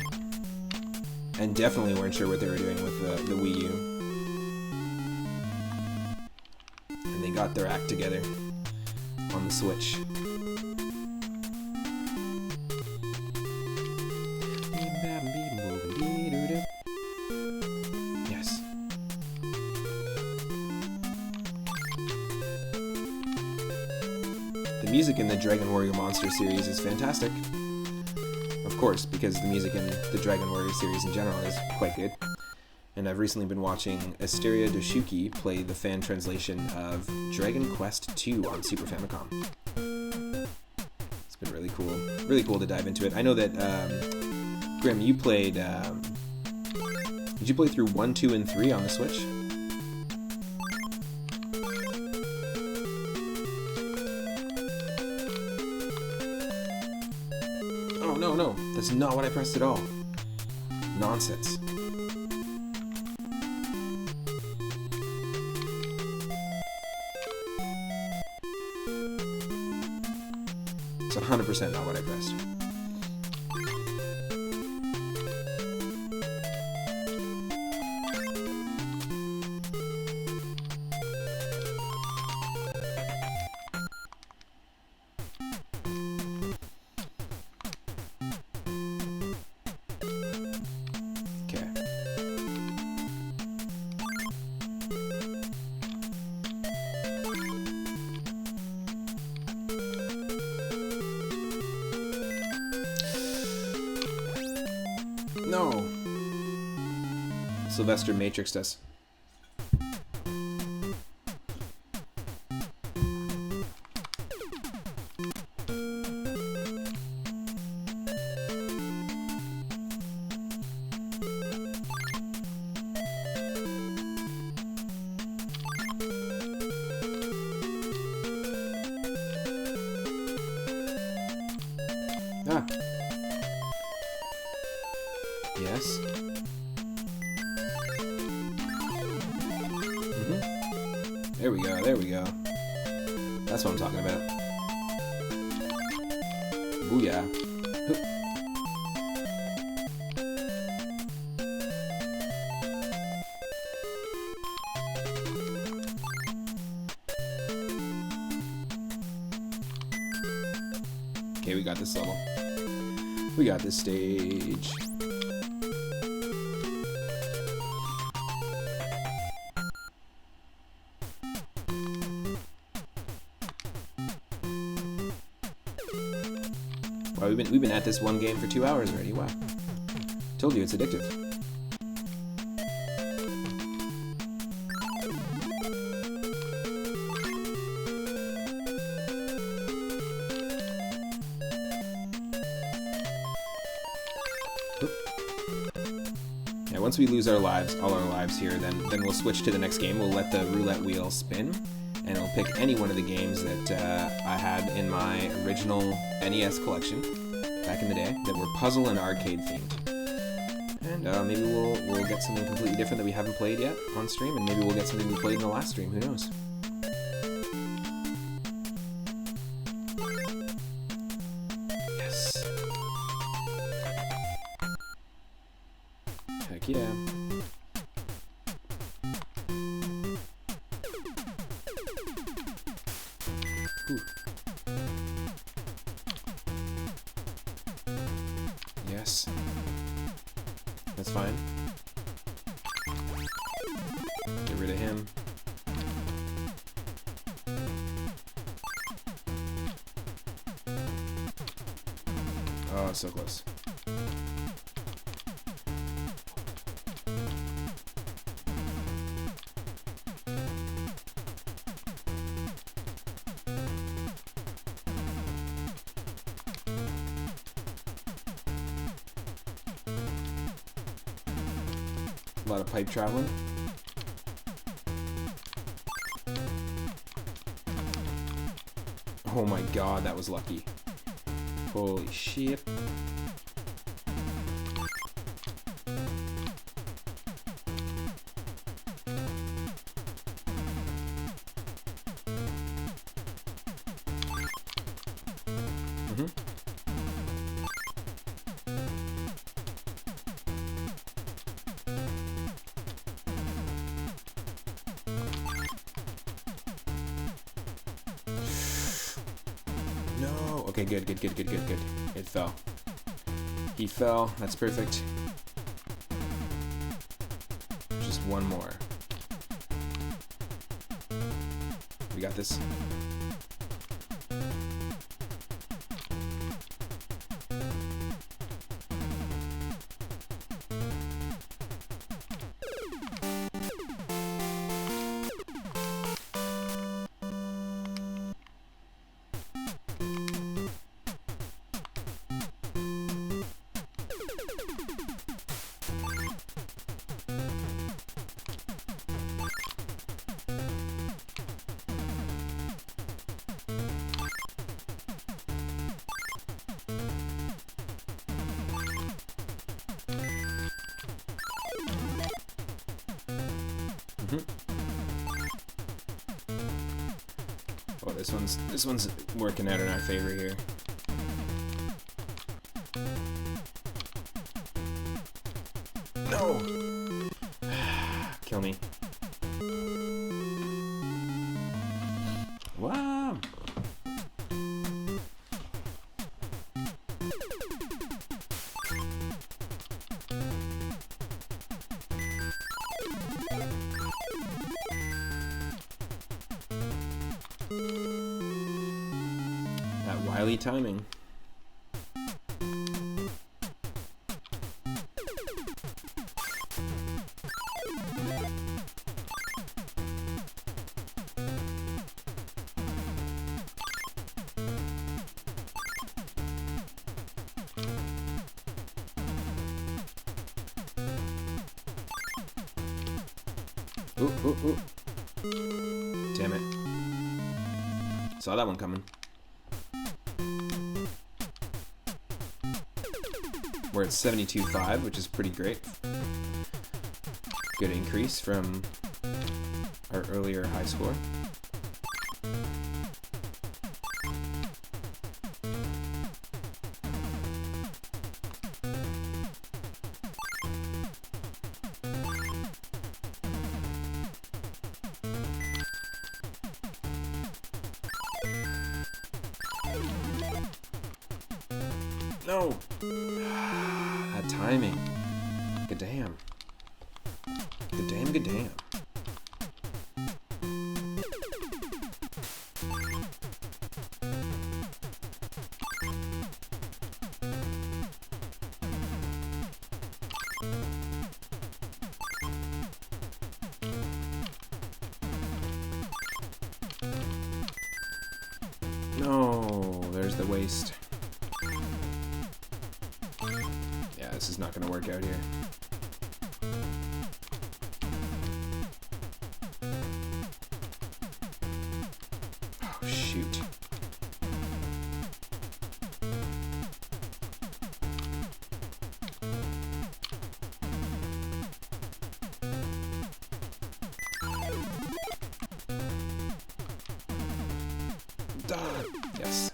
And definitely weren't sure what they were doing with the Wii U. And they got their act together on the Switch. Yes. The music in the Dragon Warrior Monster series is fantastic. Of course, because the music in the Dragon Warrior series in general is quite good. And I've recently been watching Asteria Doshuki play the fan translation of Dragon Quest II on Super Famicom. It's been really cool. Really cool to dive into it. I know that, Grim, you played, did you play through 1, 2, and 3 on the Switch? no, no. That's not what I pressed at all. Nonsense. It's 100% not what I pressed. No! Sylvester matrixed us. Ah. Yes. There we go, there we go. That's what I'm talking about. Booyah. Hoop. Okay, we got this level. We got this stage. Wow, we've been at this one game for 2 hours already. Wow. Told you it's addictive. Oop. Yeah, once we lose our lives, all our lives here, then we'll switch to the next game. We'll let the roulette wheel spin, and it'll pick any one of the games that I had in my original NES collection back in the day that were puzzle and arcade themed. And maybe we'll get something completely different that we haven't played yet on stream, and maybe we'll get something we played in the last stream. Who knows? Yes. Heck yeah. Ooh. Yes. That's fine. Get rid of him. Oh, so close. A lot of pipe traveling. Oh my god, that was lucky. Holy shit. No. Okay, good. It fell. He fell. That's perfect. Just one more. We got this. this one's working out in our favor here. No! Kill me. Wow! That wily timing. Ooh, ooh, ooh. Damn it. Saw that one coming. We're at 72.5, which is pretty great. Good increase from our earlier high score. No! That timing. Good damn. Good damn, good damn. No, there's the waste. Yeah, this is not going to work out here. Oh, shoot. Yes.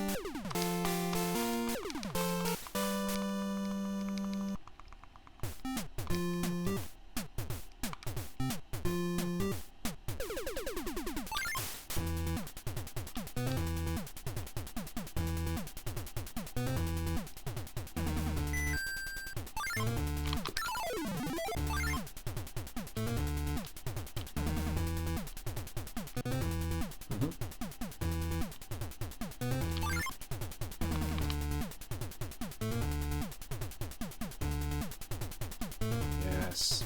Yes.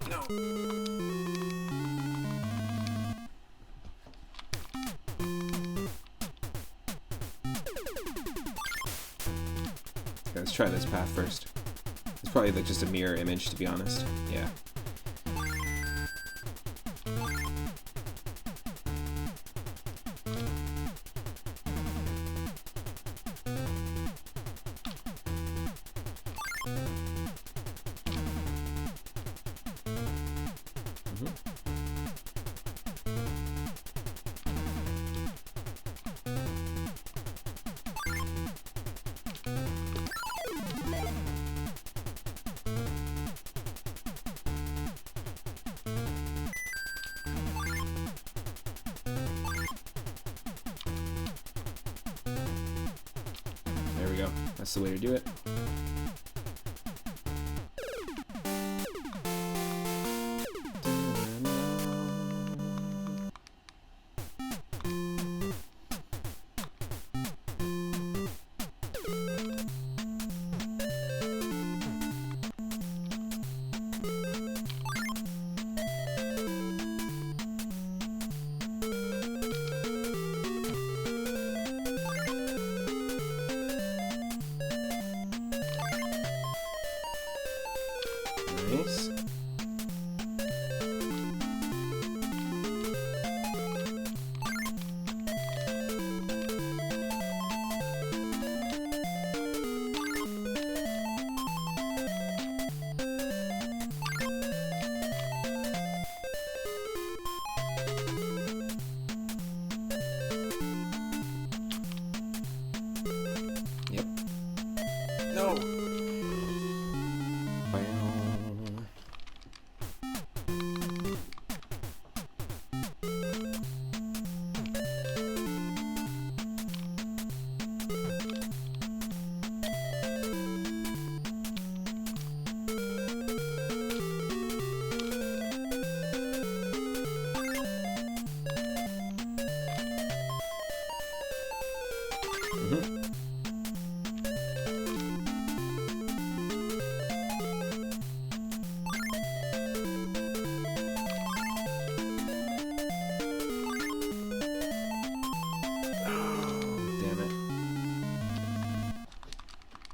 No. Okay, let's try this path first. It's probably like just a mirror image, to be honest. Yeah. There we go. That's the way to do it.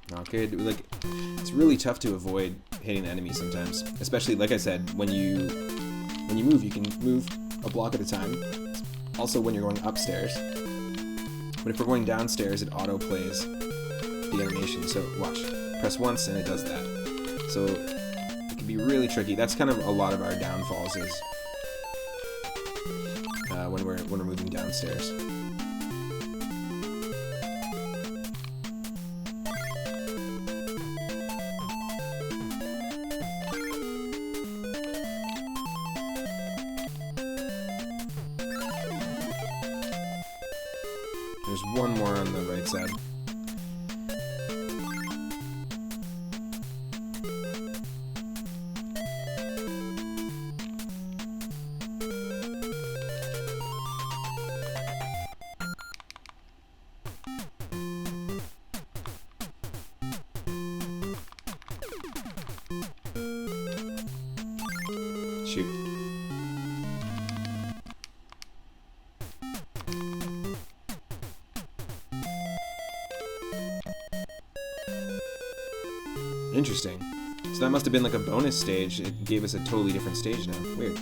Not good. Like, it's really tough to avoid hitting the enemy sometimes. Especially, like I said, when you move, you can move a block at a time. Also, when you're going upstairs. But if we're going downstairs, it auto plays the animation. So watch, press once and it does that. So it can be really tricky. That's kind of a lot of our downfalls is when we're moving downstairs. There's one more on the right side. Shoot. Interesting. So that must have been like a bonus stage. It gave us a totally different stage now. Weird.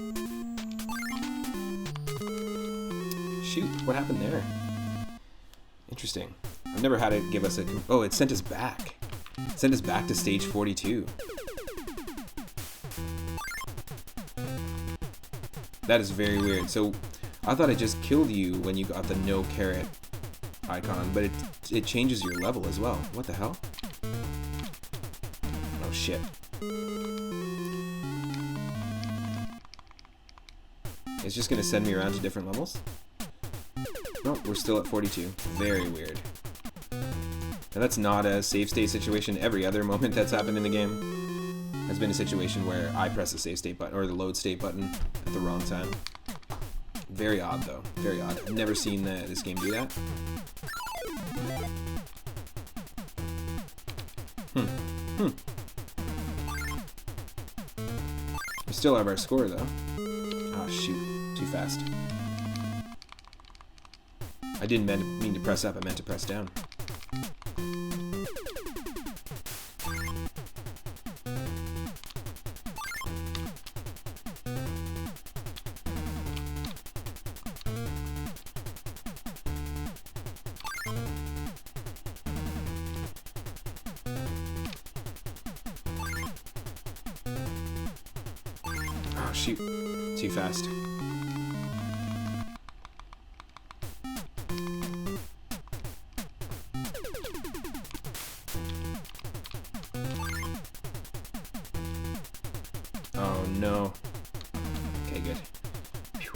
Shoot, what happened there? Interesting. I've never had it give us a... Oh, it sent us back. It sent us back to stage 42. That is very weird. So I thought it just killed you when you got the no carrot icon, but it changes your level as well. What the hell? Oh shit. It's just gonna send me around to different levels? No, we're still at 42. Very weird. And that's not a save state situation. Every other moment that's happened in the game has been a situation where I press the save state button or the load state button at the wrong time. Very odd though. Very odd. I've never seen this game do that. We still have our score though. Oh shoot. Too fast. I didn't mean to press up, I meant to press down. Oh shoot, too fast. Oh no. Okay, good. Phew.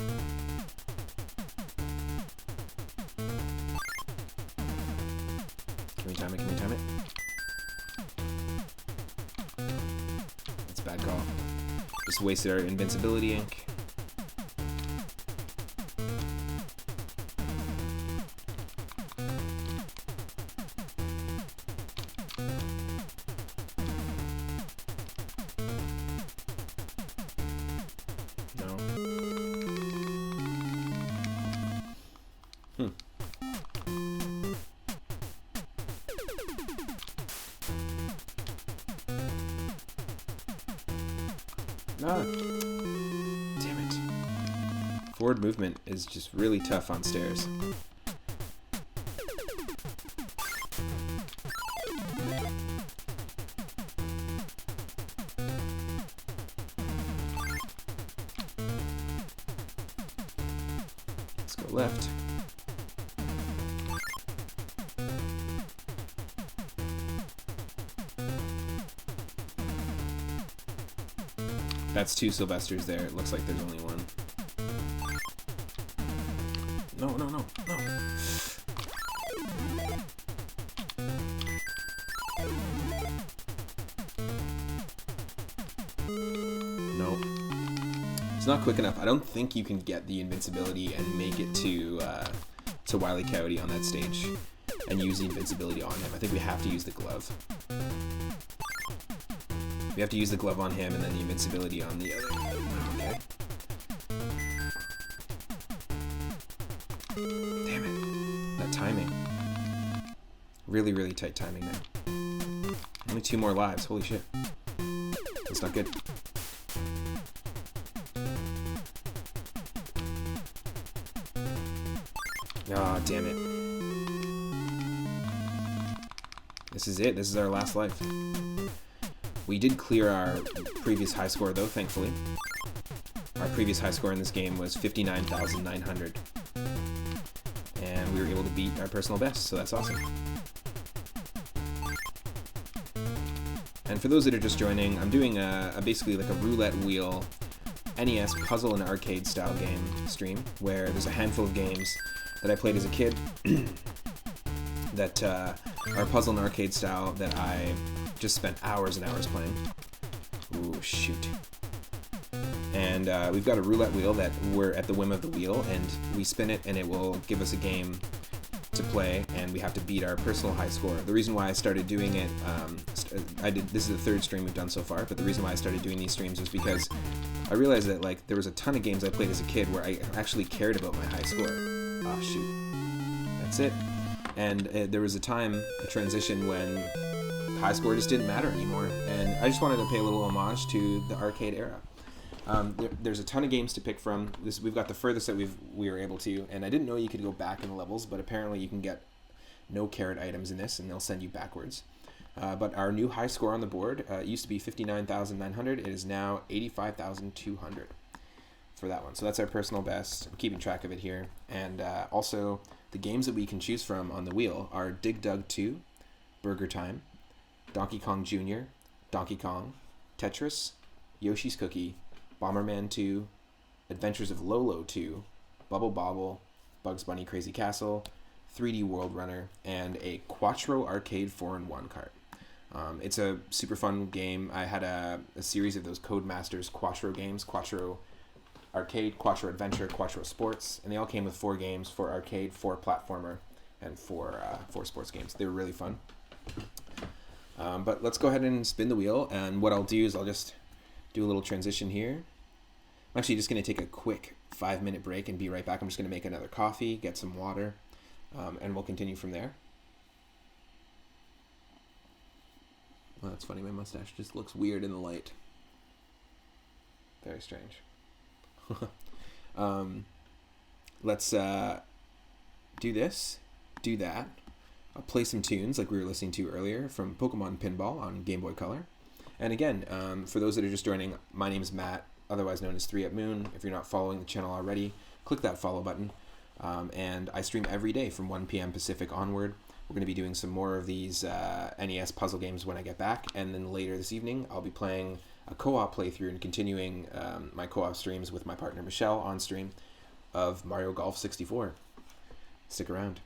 Can we time it? Can we time it? That's a bad call. Just wasted our invincibility ink. No. Ah, damn it. Forward movement is just really tough on stairs. Let's go left. That's two Sylvesters there. It looks like there's only one. No, no, no, no. Nope. It's not quick enough. I don't think you can get the invincibility and make it to Wile E. Coyote on that stage. and use the invincibility on him. I think we have to use the glove. We have to use the glove on him and then the invincibility on the other. Okay. Damn it. That timing. Really, really tight timing there. Only 2 more lives. Holy shit. That's not good. Ah, oh, damn it. This is it. This is our last life. We did clear our previous high score, though, thankfully. Our previous high score in this game was 59,900. And we were able to beat our personal best, so that's awesome. And for those that are just joining, I'm doing basically like a roulette wheel NES puzzle and arcade style game stream, where there's a handful of games that I played as a kid that are puzzle and arcade style that I just spent hours and hours playing. Ooh, shoot. And we've got a roulette wheel that we're at the whim of the wheel, and we spin it and it will give us a game to play, and we have to beat our personal high score. The reason why I started doing it, this is the 3rd stream we've done so far, but the reason why I started doing these streams was because I realized that like there was a ton of games I played as a kid where I actually cared about my high score. Oh shoot. That's it. And there was a transition when high score just didn't matter anymore, and I just wanted to pay a little homage to the arcade era. There's a ton of games to pick from. We've got the furthest that we were able to, and I didn't know you could go back in the levels, but apparently you can get no carrot items in this, and they'll send you backwards. But our new high score on the board, it used to be 59,900. It is now 85,200 for that one. So that's our personal best. I'm keeping track of it here. And also, the games that we can choose from on the wheel are Dig Dug 2, Burger Time, Donkey Kong Jr., Donkey Kong, Tetris, Yoshi's Cookie, Bomberman 2, Adventures of Lolo 2, Bubble Bobble, Bugs Bunny Crazy Castle, 3D World Runner, and a Quattro Arcade 4-in-1 cart. It's a super fun game. I had a series of those Codemasters Quattro games, Quattro Arcade, Quattro Adventure, Quattro Sports, and they all came with 4 games, 4 arcade, 4 platformer, and 4 sports games. They were really fun. But let's go ahead and spin the wheel, and what I'll do is I'll just do a little transition here. I'm actually just going to take a quick 5-minute break and be right back. I'm just going to make another coffee, get some water, and we'll continue from there. Well, that's funny. My mustache just looks weird in the light. Very strange. Let's do this, do that. I'll play some tunes like we were listening to earlier from Pokemon Pinball on Game Boy Color. And again, for those that are just joining, my name is Matt, otherwise known as 3 Up Moon. If you're not following the channel already, click that follow button. And I stream every day from 1 p.m. Pacific onward. We're going to be doing some more of these NES puzzle games when I get back. And then later this evening, I'll be playing a co-op playthrough and continuing my co-op streams with my partner Michelle on stream of Mario Golf 64. Stick around.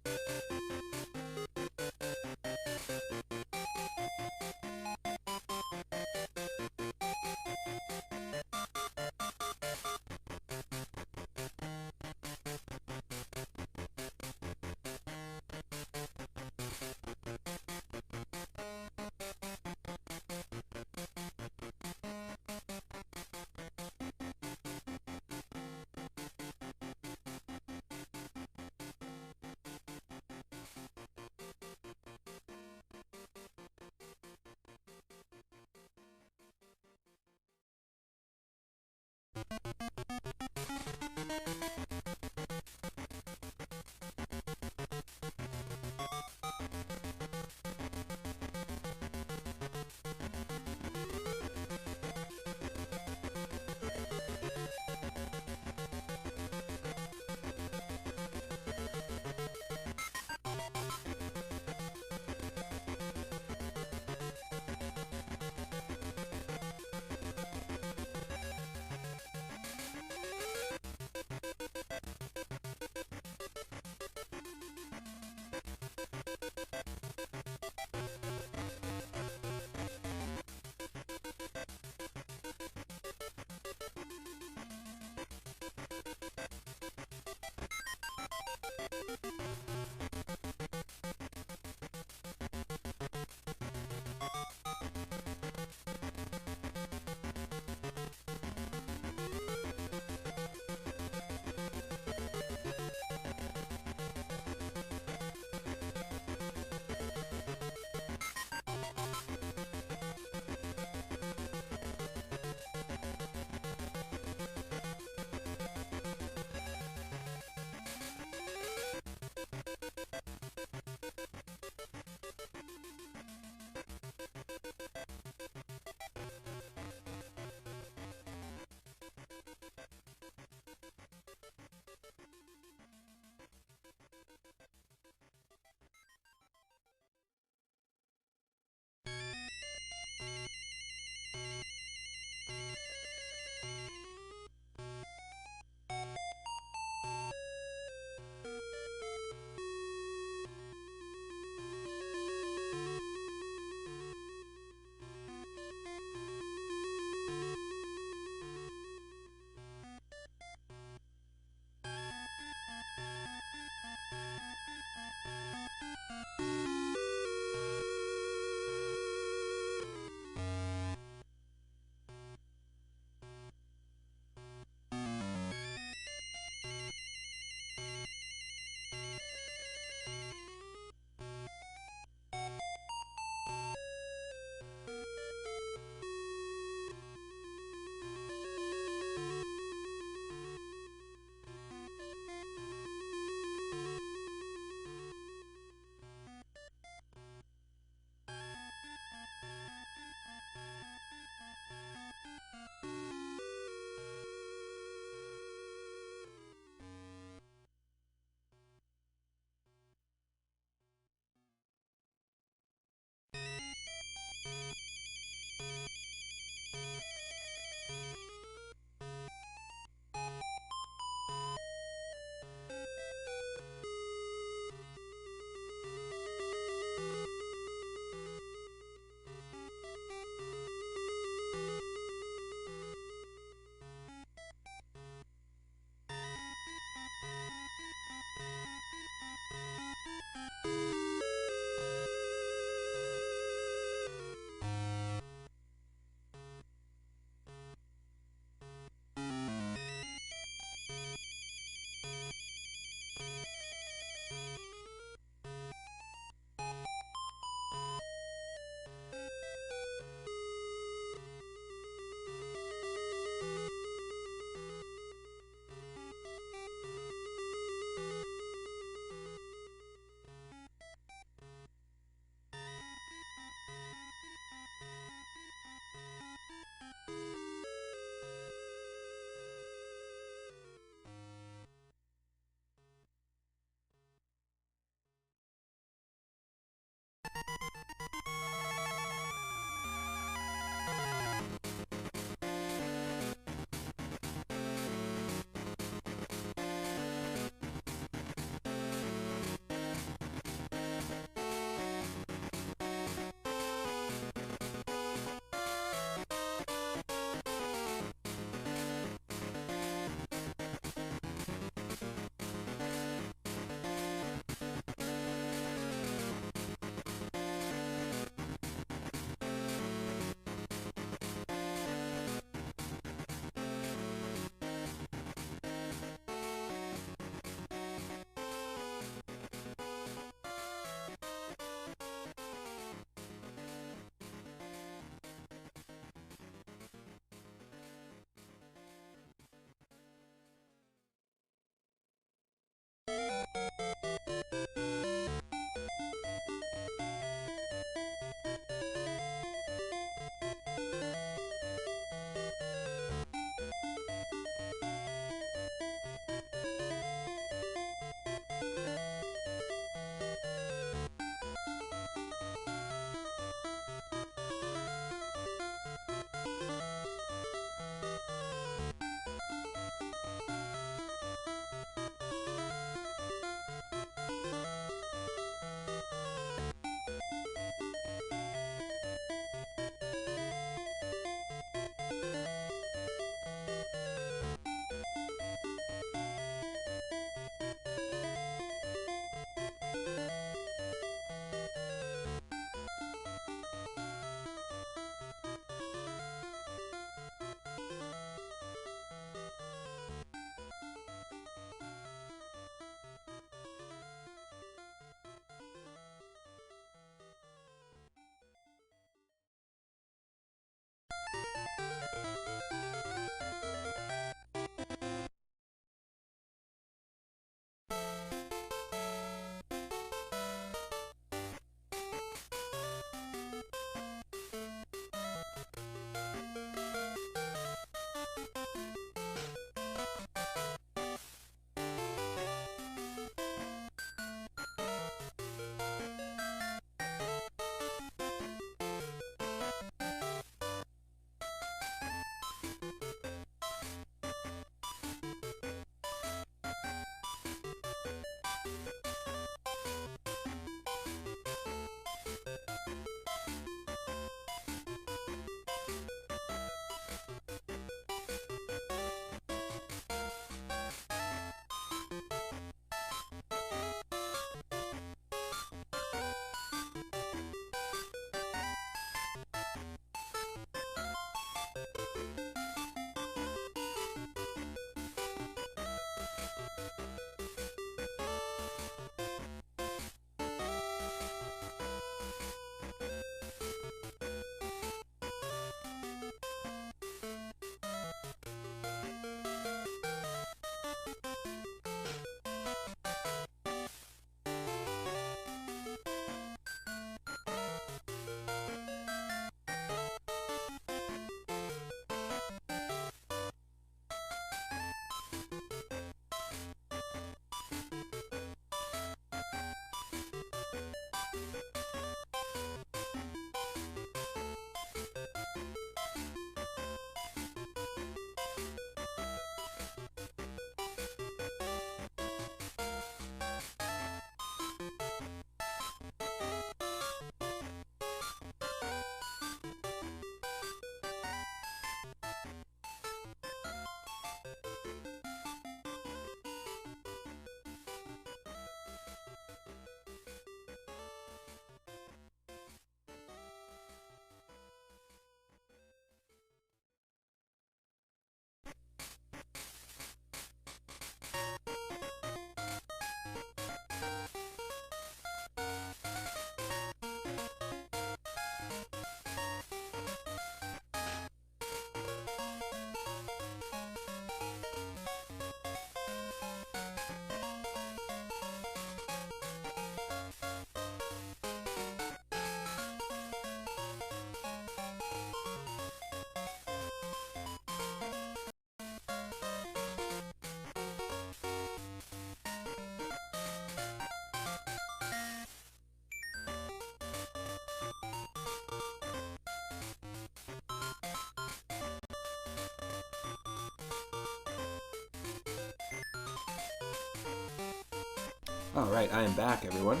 Alright, I am back, everyone.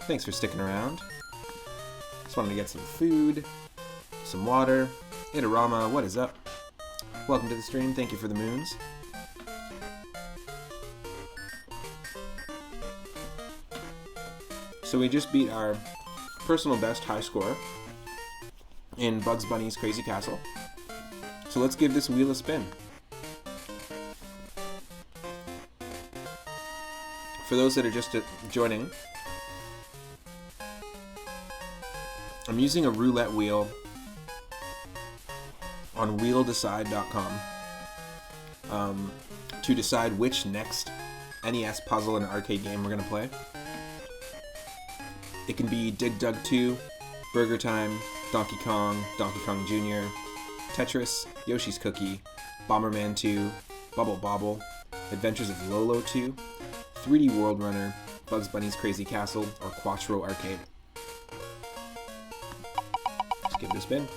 Thanks for sticking around. Just wanted to get some food, some water. Itarama, what is up? Welcome to the stream, thank you for the moons. So we just beat our personal best high score in Bugs Bunny's Crazy Castle. So let's give this wheel a spin. For those that are just joining, I'm using a roulette wheel on wheeldecide.com to decide which next NES puzzle and arcade game we're going to play. It can be Dig Dug 2, Burger Time, Donkey Kong Jr., Tetris, Yoshi's Cookie, Bomberman 2, Bubble Bobble, Adventures of Lolo 2, 3D World Runner, Bugs Bunny's Crazy Castle, or Quattro Arcade. Let's give it a spin.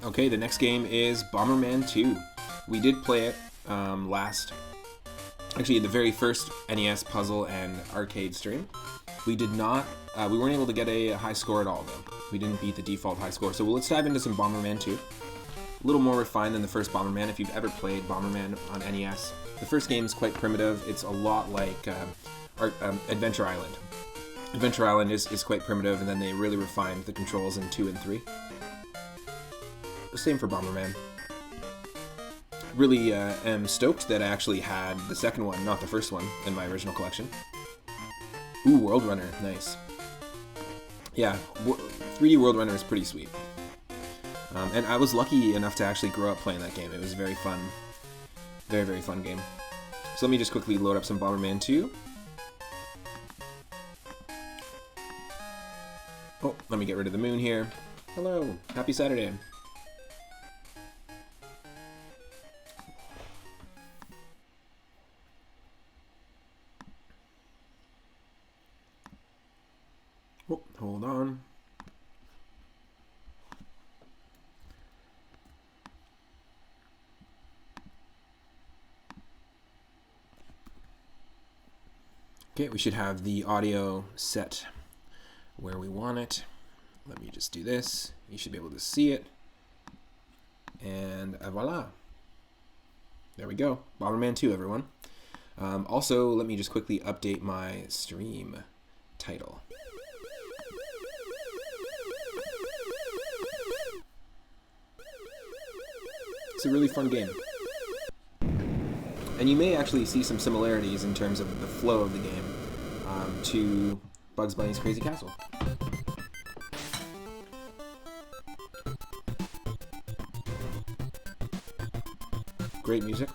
Okay, the next game is Bomberman 2. We did play it actually the very first NES puzzle and arcade stream. We weren't able to get a high score at all though. We didn't beat the default high score. So let's dive into some Bomberman 2. A little more refined than the first Bomberman if you've ever played Bomberman on NES. The first game is quite primitive. It's a lot like Adventure Island. Adventure Island is quite primitive, and then they really refined the controls in 2 and 3. Same for Bomberman. Really am stoked that I actually had the second one, not the first one, in my original collection. Ooh, World Runner, nice. Yeah, 3D World Runner is pretty sweet. And I was lucky enough to actually grow up playing that game. It was very fun. Very, very fun game. So let me just quickly load up some Bomberman 2. Oh, let me get rid of the moon here. Hello, happy Saturday. Oh, hold on. Okay, we should have the audio set where we want it. Let me just do this. You should be able to see it. And voila. There we go. Bomberman 2, everyone. Also, let me just quickly update my stream title. It's a really fun game. And you may actually see some similarities in terms of the flow of the game to Bugs Bunny's Crazy Castle. Great music.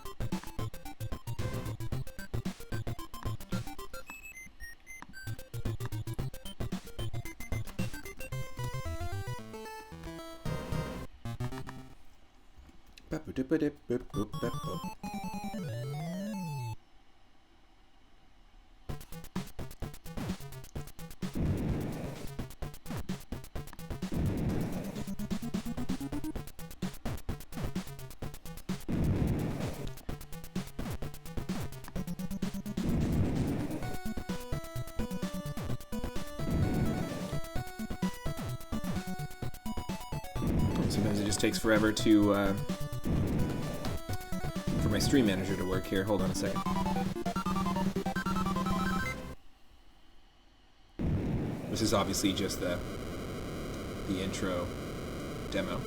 Sometimes it just takes forever to for my stream manager to work here. Hold on a second. This is obviously just the intro demo.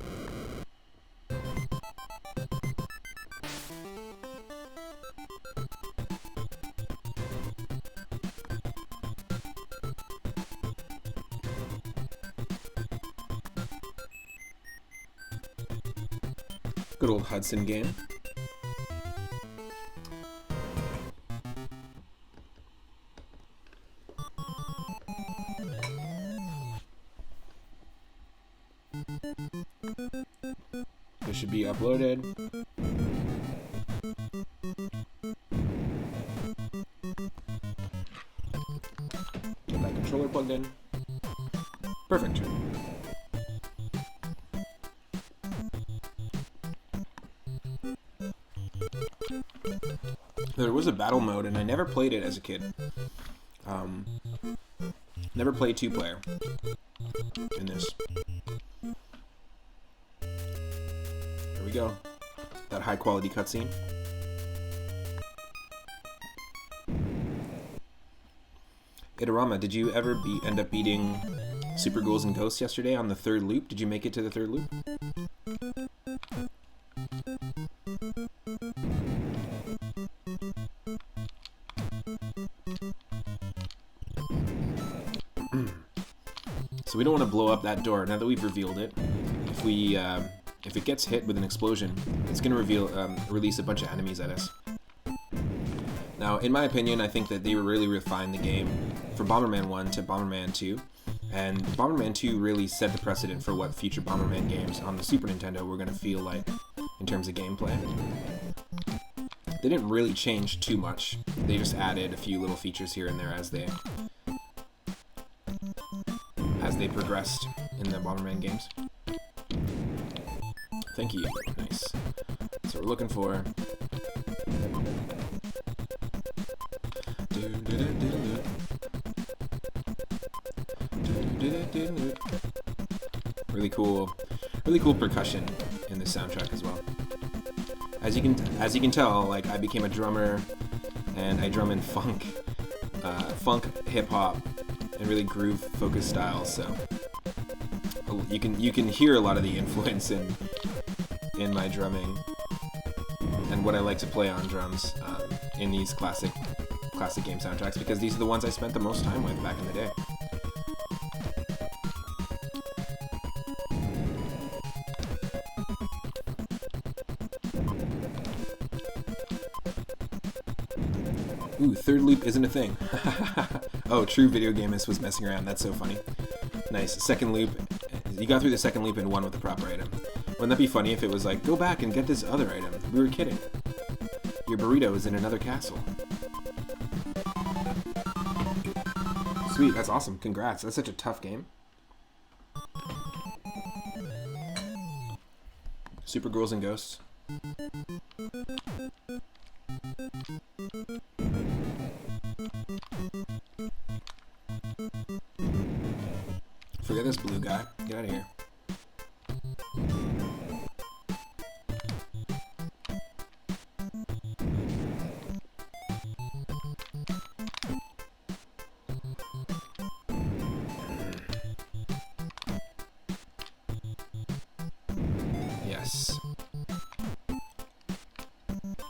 Good old Hudson game. This should be uploaded. in. Perfect. There was a battle mode, and I never played it as a kid. Never played 2-player in this. There we go. That high quality cutscene. Itarama, did you ever end up beating Super Ghouls and Ghosts yesterday on the 3rd loop? Did you make it to the 3rd loop? So we don't want to blow up that door now that we've revealed it. If it gets hit with an explosion, it's going to release a bunch of enemies at us. Now, in my opinion, I think that they really refined the game from Bomberman 1 to Bomberman 2, and Bomberman 2 really set the precedent for what future Bomberman games on the Super Nintendo were going to feel like in terms of gameplay. They didn't really change too much. They just added a few little features here and there as they progressed in the Bomberman games. Thank you. Nice. So we're looking for... Really cool percussion in this soundtrack as well. As you can tell, like, I became a drummer, and I drum in funk, hip hop, and really groove focused styles. So you can hear a lot of the influence in my drumming and what I like to play on drums in these classic game soundtracks, because these are the ones I spent the most time with back in the day. Ooh, 3rd loop isn't a thing. Oh, true video gamist was messing around. That's so funny. Nice. 2nd loop. You got through the 2nd loop and won with the proper item. Wouldn't that be funny if it was like, go back and get this other item? We were kidding. Your burrito is in another castle. Sweet, that's awesome. Congrats. That's such a tough game. Super Ghouls and Ghosts. Forget this blue guy. Get out of here. Yes.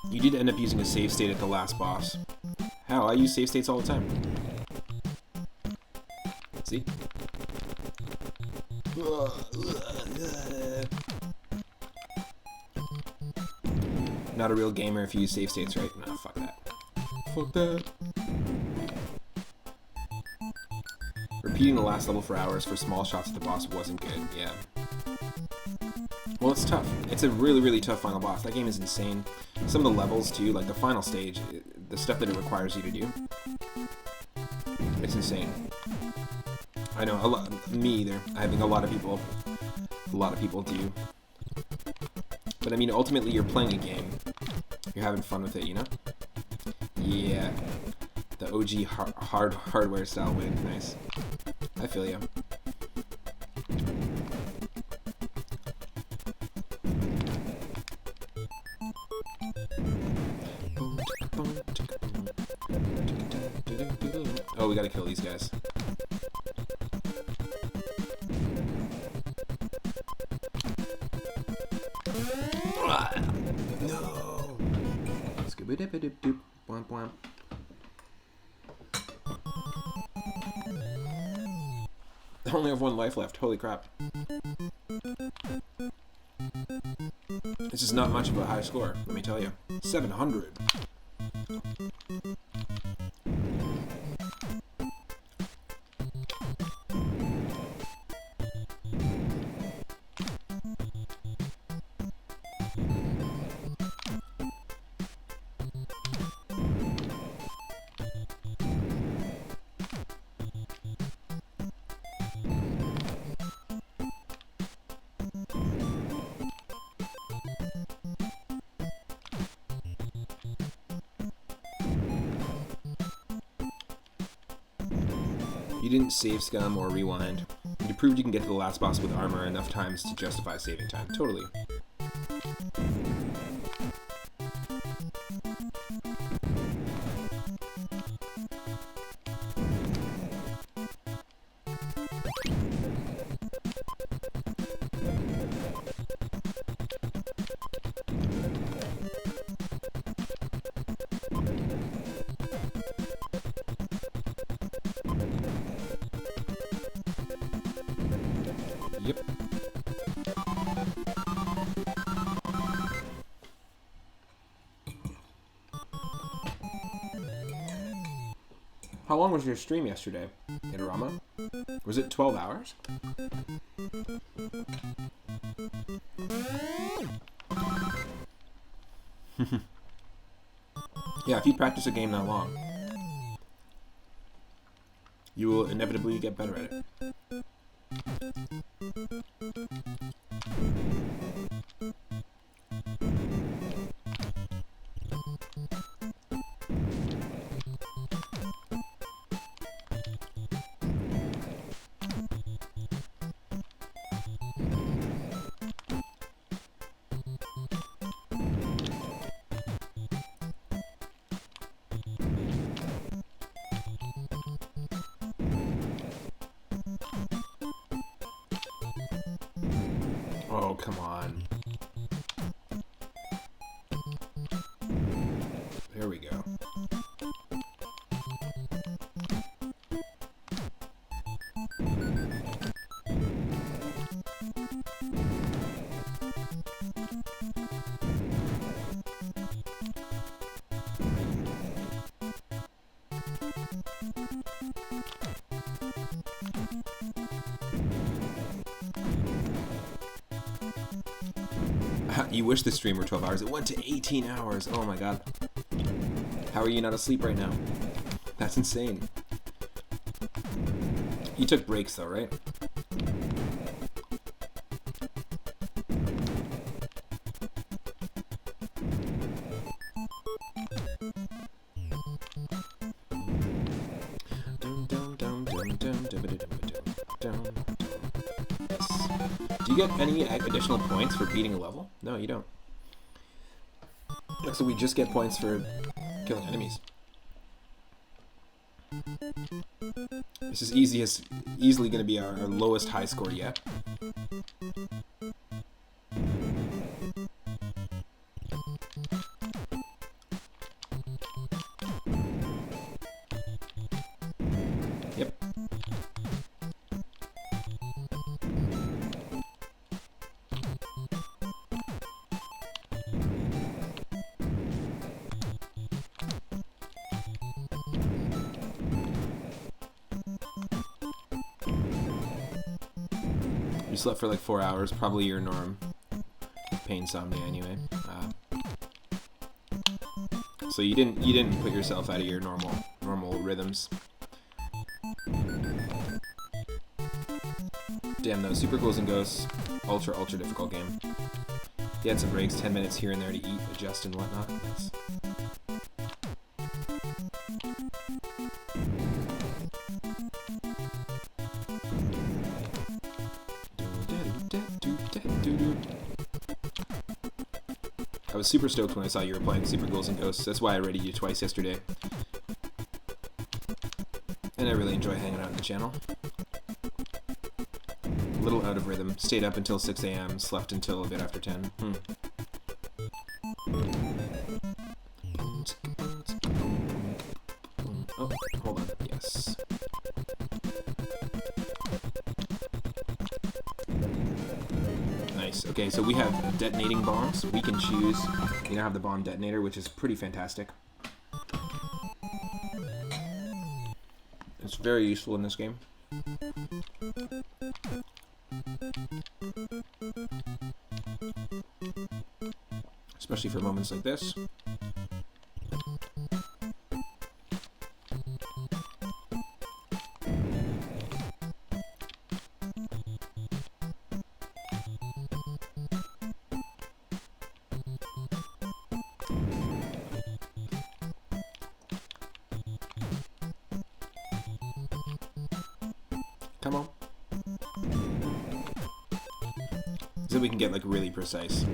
You did end up using a save state at the last boss. How? I use save states all the time. See? Not a real gamer if you use save states, right? No, fuck that. Fuck that. Repeating the last level for hours for small shots at the boss wasn't good, yeah. Well, it's tough. It's a really, really tough final boss. That game is insane. Some of the levels, too, like the final stage, the stuff that it requires you to do, it's insane. I know, me either. I think a lot of people do. But I mean, ultimately, you're playing a game. You're having fun with it, you know? Yeah. The OG hardware style win. Nice. I feel ya. Oh, we gotta kill these guys. No! Scooby-dip-a-dip-doop. Bwomp bwomp. I only have 1 life left. Holy crap. This is not much of a high score, let me tell you. 700. You didn't save scum or rewind. You proved you can get to the last boss with armor enough times to justify saving time. Totally. Yep. How long was your stream yesterday, Itarama? Was it 12 hours? Yeah, if you practice a game that long, you will inevitably get better at it. Oh, come on. There we go. You wish the stream were 12 hours. It went to 18 hours. Oh my god. How are you not asleep right now? That's insane. You took breaks though, right? Do you get any additional points for beating a level? No, you don't. So we just get points for killing enemies. This is easily going to be our lowest high score yet. Yep. You slept for like 4 hours, probably your norm. Pain insomnia anyway. So you didn't put yourself out of your normal rhythms. Damn though, Super Ghouls and Ghosts, ultra difficult game. You had some breaks, 10 minutes here and there to eat, adjust, and whatnot. Nice. I was super stoked when I saw you were playing Super Ghouls and Ghosts. That's why I rated you twice yesterday. And I really enjoy hanging out on the channel. A little out of rhythm. Stayed up until 6 AM, slept until a bit after 10. Oh, hold on. Yes. Nice. Okay, so we have detonating bombs. We can choose. We now have the bomb detonator, which is pretty fantastic. It's very useful in this game. Especially for moments like this. we can get like really precise.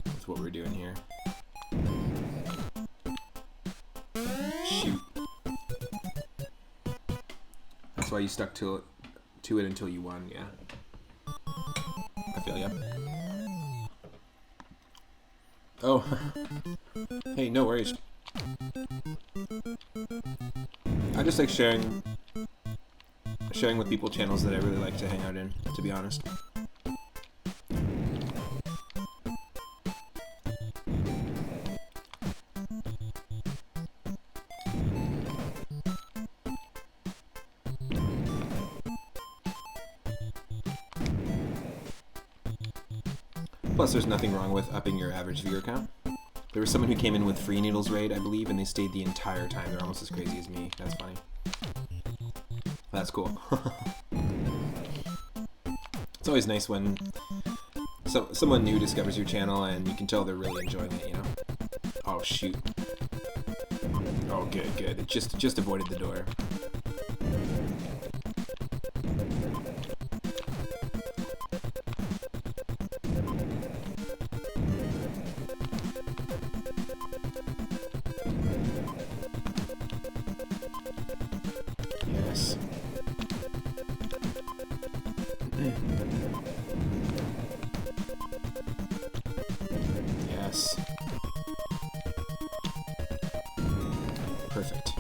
That's what we're doing here. Shoot. That's why you stuck to it until you won, yeah. I feel ya. Oh. Hey, no worries. I just like sharing with people channels that I really like to hang out in, to be honest. Plus, there's nothing wrong with upping your average viewer count. There was someone who came in with Free Needles Raid, I believe, and they stayed the entire time. They're almost as crazy as me. That's funny. That's cool. It's always nice when someone new discovers your channel and you can tell they're really enjoying it, you know? Oh, shoot. Oh, good, good. It just avoided the door. Yes. Yes. Perfect.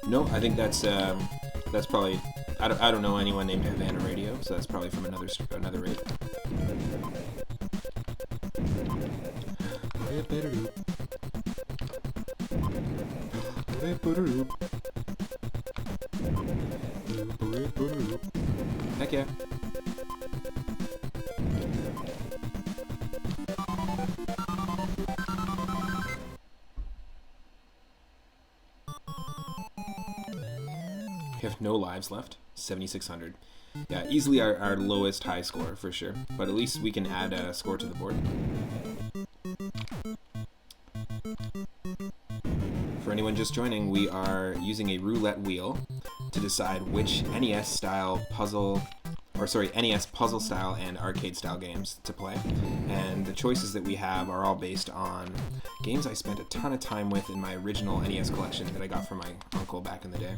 No, I think that's probably I don't know anyone named Havana Radio, so that's probably from another raid. Heck yeah. We have no lives left. 7,600. Yeah, easily our lowest high score for sure. But at least we can add a score to the board. For anyone just joining, we are using a roulette wheel to decide which NES style puzzle, or sorry, NES puzzle style and arcade style games to play. And the choices that we have are all based on games I spent a ton of time with in my original NES collection that I got from my uncle back in the day.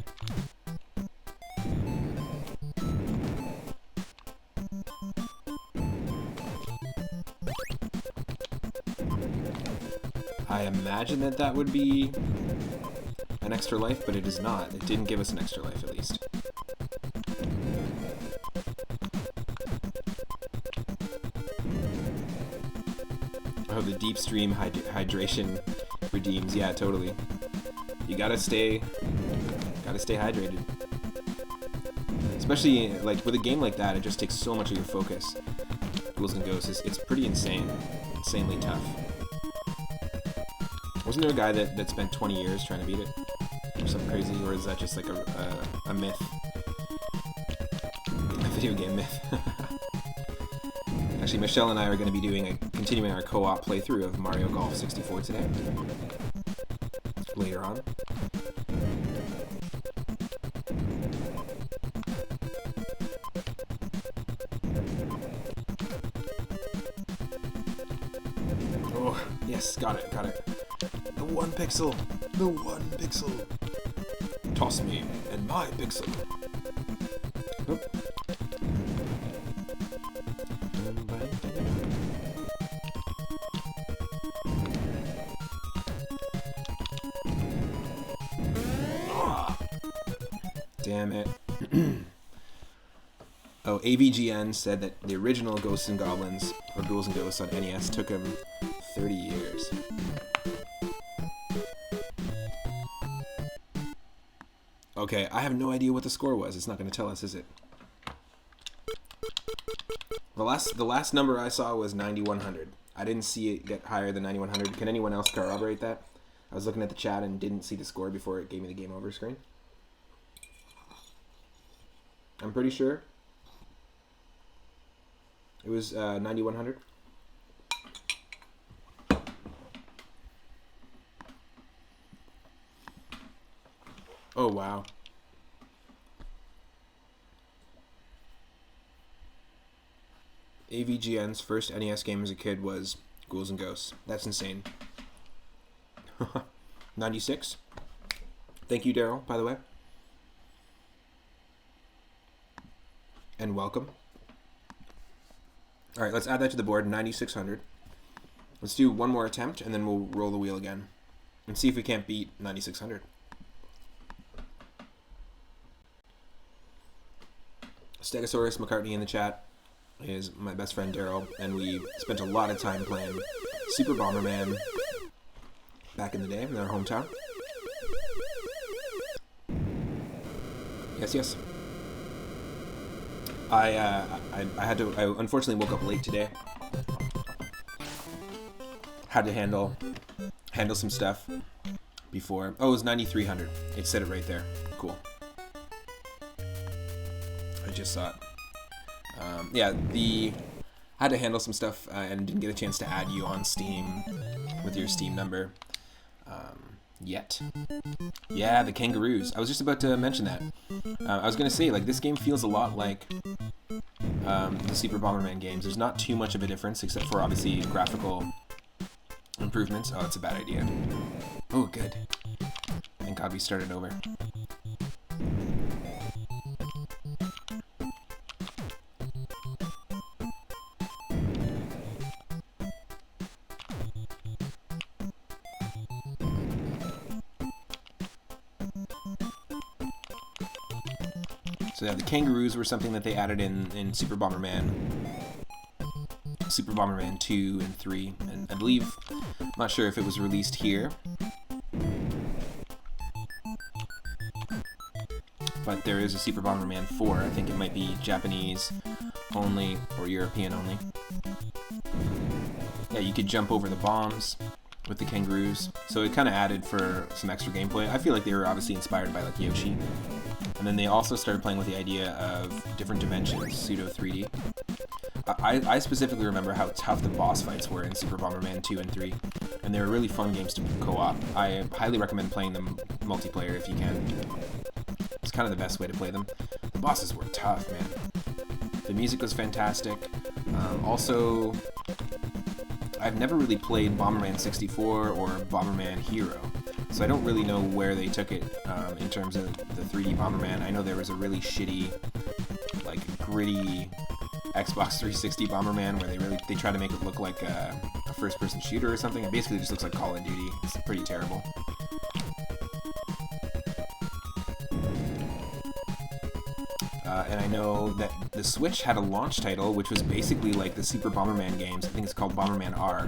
I imagine that would be an extra life, but it is not. It didn't give us an extra life, at least. Oh, the deep stream hydration redeems. Yeah, totally. You gotta stay hydrated. Especially like with a game like that, it just takes so much of your focus. Ghouls and Ghosts, it's pretty insanely tough. Wasn't there a guy that spent 20 years trying to beat it? Or something crazy? Or is that just like a myth? A video game myth. Actually, Michelle and I are going to be continuing our co-op playthrough of Mario Golf 64 today. Later on. Oh, yes, got it. The 1 pixel! The 1 pixel! Toss me and my pixel! Oop. Damn it. Oh, AVGN said that the original Ghosts and Goblins, or Ghouls and Ghosts on NES, took him 30 years. Okay, I have no idea what the score was. It's not going to tell us, is it? The last number I saw was 9,100. I didn't see it get higher than 9,100. Can anyone else corroborate that? I was looking at the chat and didn't see the score before it gave me the game over screen. I'm pretty sure it was 9,100. Oh, wow. AVGN's first NES game as a kid was Ghouls and Ghosts. That's insane. 96. Thank you, Daryl, by the way. And welcome. Alright, let's add that to the board. 9,600. Let's do one more attempt, and then we'll roll the wheel again. And see if we can't beat 9,600. Stegosaurus McCartney in the chat is my best friend Daryl, and we spent a lot of time playing Super Bomberman back in the day in our hometown. Yes. I unfortunately woke up late today. Had to handle some stuff before. Oh, it was 9,300. It said it right there. Cool. I just saw it. I had to handle some stuff and didn't get a chance to add you on Steam with your Steam number yet. Yeah, the kangaroos. I was just about to mention that. I was going to say, like, this game feels a lot like the Super Bomberman games. There's not too much of a difference, except for, obviously, graphical improvements. Oh, it's a bad idea. Oh, good. Thank God we started over. So yeah, the kangaroos were something that they added in Super Bomberman 2 and 3, and I believe, I'm not sure if it was released here, but there is a Super Bomberman 4. I think it might be Japanese only or European only. Yeah, you could jump over the bombs with the kangaroos, so it kind of added for some extra gameplay. I feel like they were obviously inspired by like Yoshi. And then they also started playing with the idea of different dimensions, pseudo 3D. I specifically remember how tough the boss fights were in Super Bomberman 2 and 3, and they were really fun games to co-op. I highly recommend playing them multiplayer if you can. It's kind of the best way to play them. The bosses were tough, man. The music was fantastic. Also, I've never really played Bomberman 64 or Bomberman Hero, so I don't really know where they took it in terms of the 3D Bomberman. I know there was a really shitty, like, gritty Xbox 360 Bomberman where they try to make it look like a first-person shooter or something. It basically just looks like Call of Duty. It's pretty terrible. And I know that the Switch had a launch title, which was basically like the Super Bomberman games. I think it's called Bomberman R.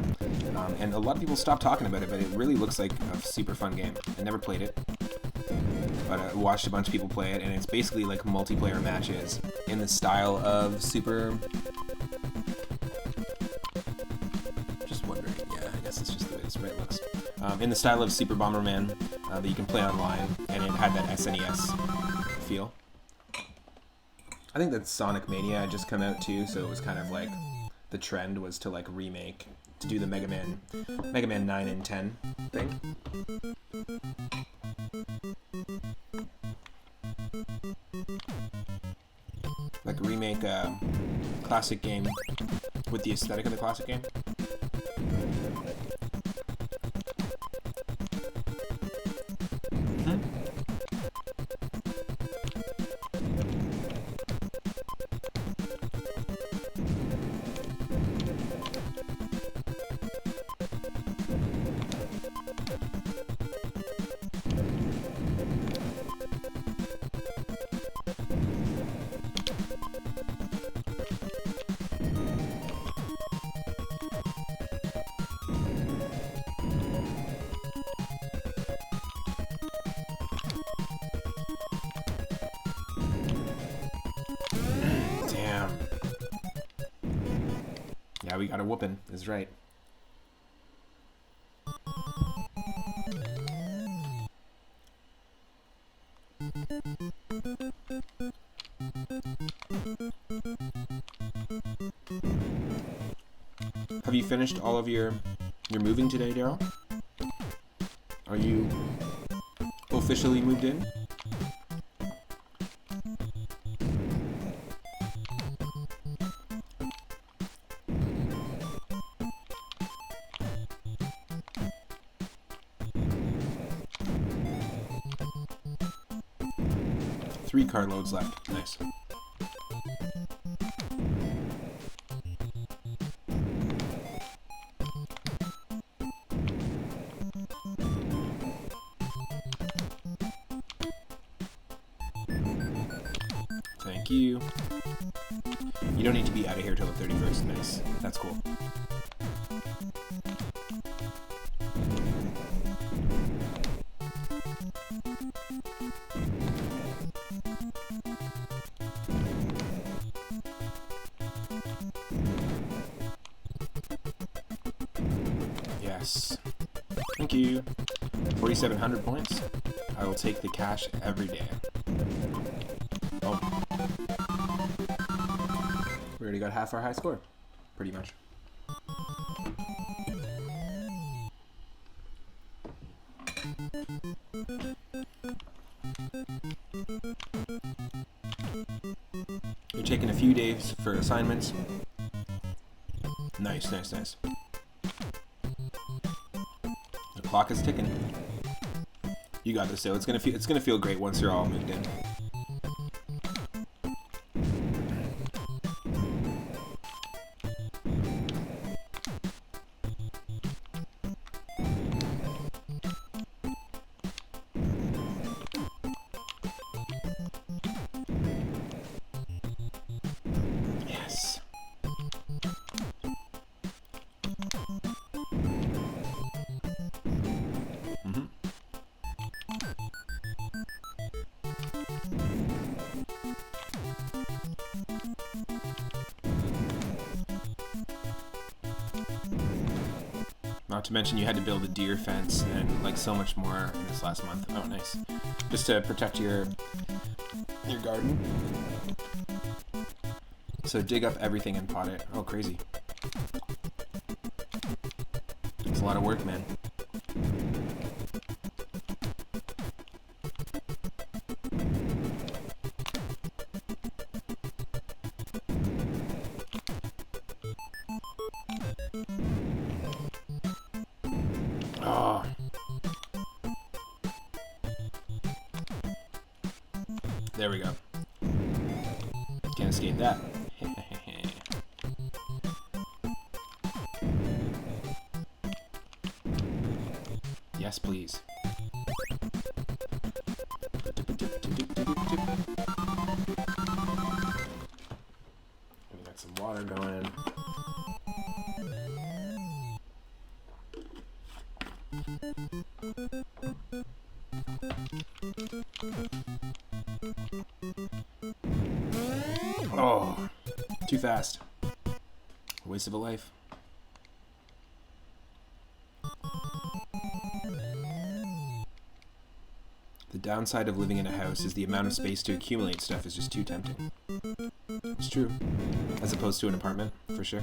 And a lot of people stopped talking about it, but it really looks like a super fun game. I never played it, but I watched a bunch of people play it, and it's basically like multiplayer matches in the style of Super... Just wondering. Yeah, I guess it's just the way this right looks. In the style of Super Bomberman that you can play online, and it had that SNES feel. I think that Sonic Mania had just come out too, so it was kind of like the trend was to like remake, to do the Mega Man 9 and 10 thing. Like remake a classic game with the aesthetic of the classic game. Yeah, we got a whooping, is right. Have you finished all of your moving today, Daryl? Are you officially moved in? 3 card loads left. Nice. Thank you. You don't need to be out of here till the 31st. Nice. That's cool. Yes. Thank you. 4,700 points. I will take the cash every day. Oh. We already got half our high score. Pretty much. You're taking a few days for assignments. Nice, nice, nice. The clock is ticking. You got this, though. It's gonna feel great once you're all moved in. Yes. Not to mention you had to build a deer fence and like so much more in this last month. Oh, nice. Just to protect your garden. So dig up everything and pot it. Oh, crazy. It's a lot of work, man. Oh. There we go. Can't escape that. Yes, please. We got some water going. Oh, too fast. Waste of a life. The downside of living in a house is the amount of space to accumulate stuff is just too tempting. It's true. As opposed to an apartment, for sure.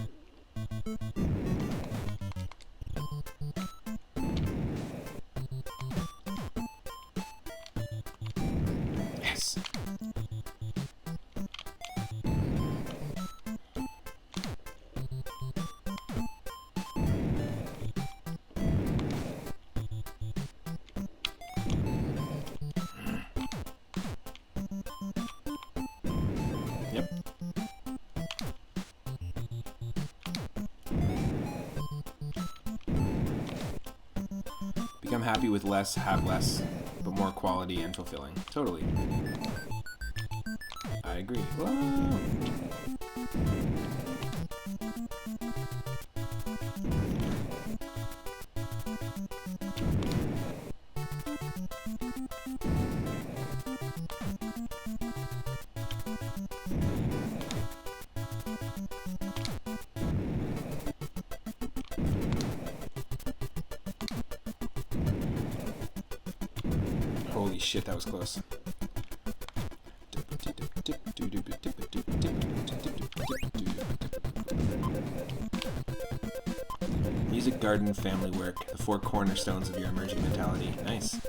Yes. Yep. Become happy with less, have less, but more quality and fulfilling. Totally. I agree. Whoa. Holy shit, that was close. Music, garden, family work, the 4 cornerstones of your emerging mentality. Nice.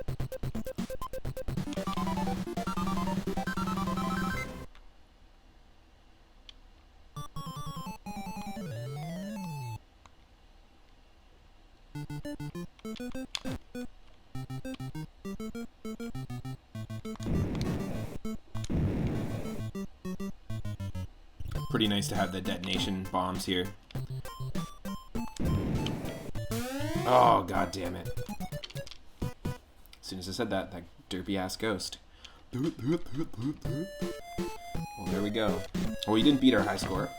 pretty nice to have the detonation bombs here. Oh, god damn it. As soon as I said that, that derpy ass ghost. Well, there we go. Well, we didn't beat our high score,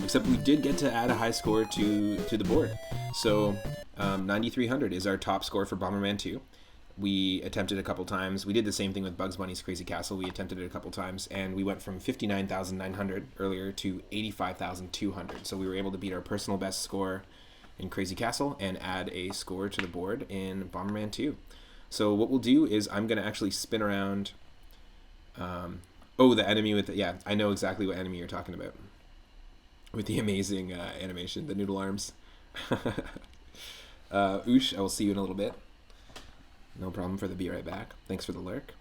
except we did get to add a high score to the board. So 9,300 is our top score for Bomberman 2. We attempted a couple times. We did the same thing with Bugs Bunny's Crazy Castle. We attempted it a couple times, and we went from 59,900 earlier to 85,200. So we were able to beat our personal best score in Crazy Castle and add a score to the board in Bomberman 2. So what we'll do is I'm going to actually spin around. Oh, the enemy with the, yeah, I know exactly what enemy you're talking about. With the amazing animation, the noodle arms. Oosh, I will see you in a little bit. No problem for the be right back. Thanks for the lurk.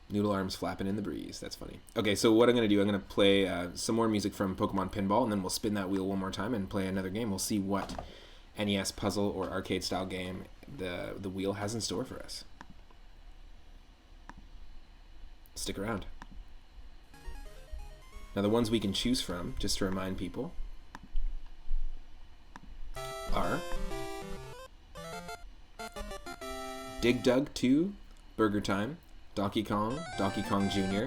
Noodle arms flapping in the breeze. That's funny. Okay, so what I'm going to do, I'm going to play some more music from Pokemon Pinball, and then we'll spin that wheel one more time and play another game. We'll see what NES puzzle or arcade-style game the wheel has in store for us. Stick around. Now, the ones we can choose from, just to remind people, are Dig Dug 2, Burger Time, Donkey Kong Jr.,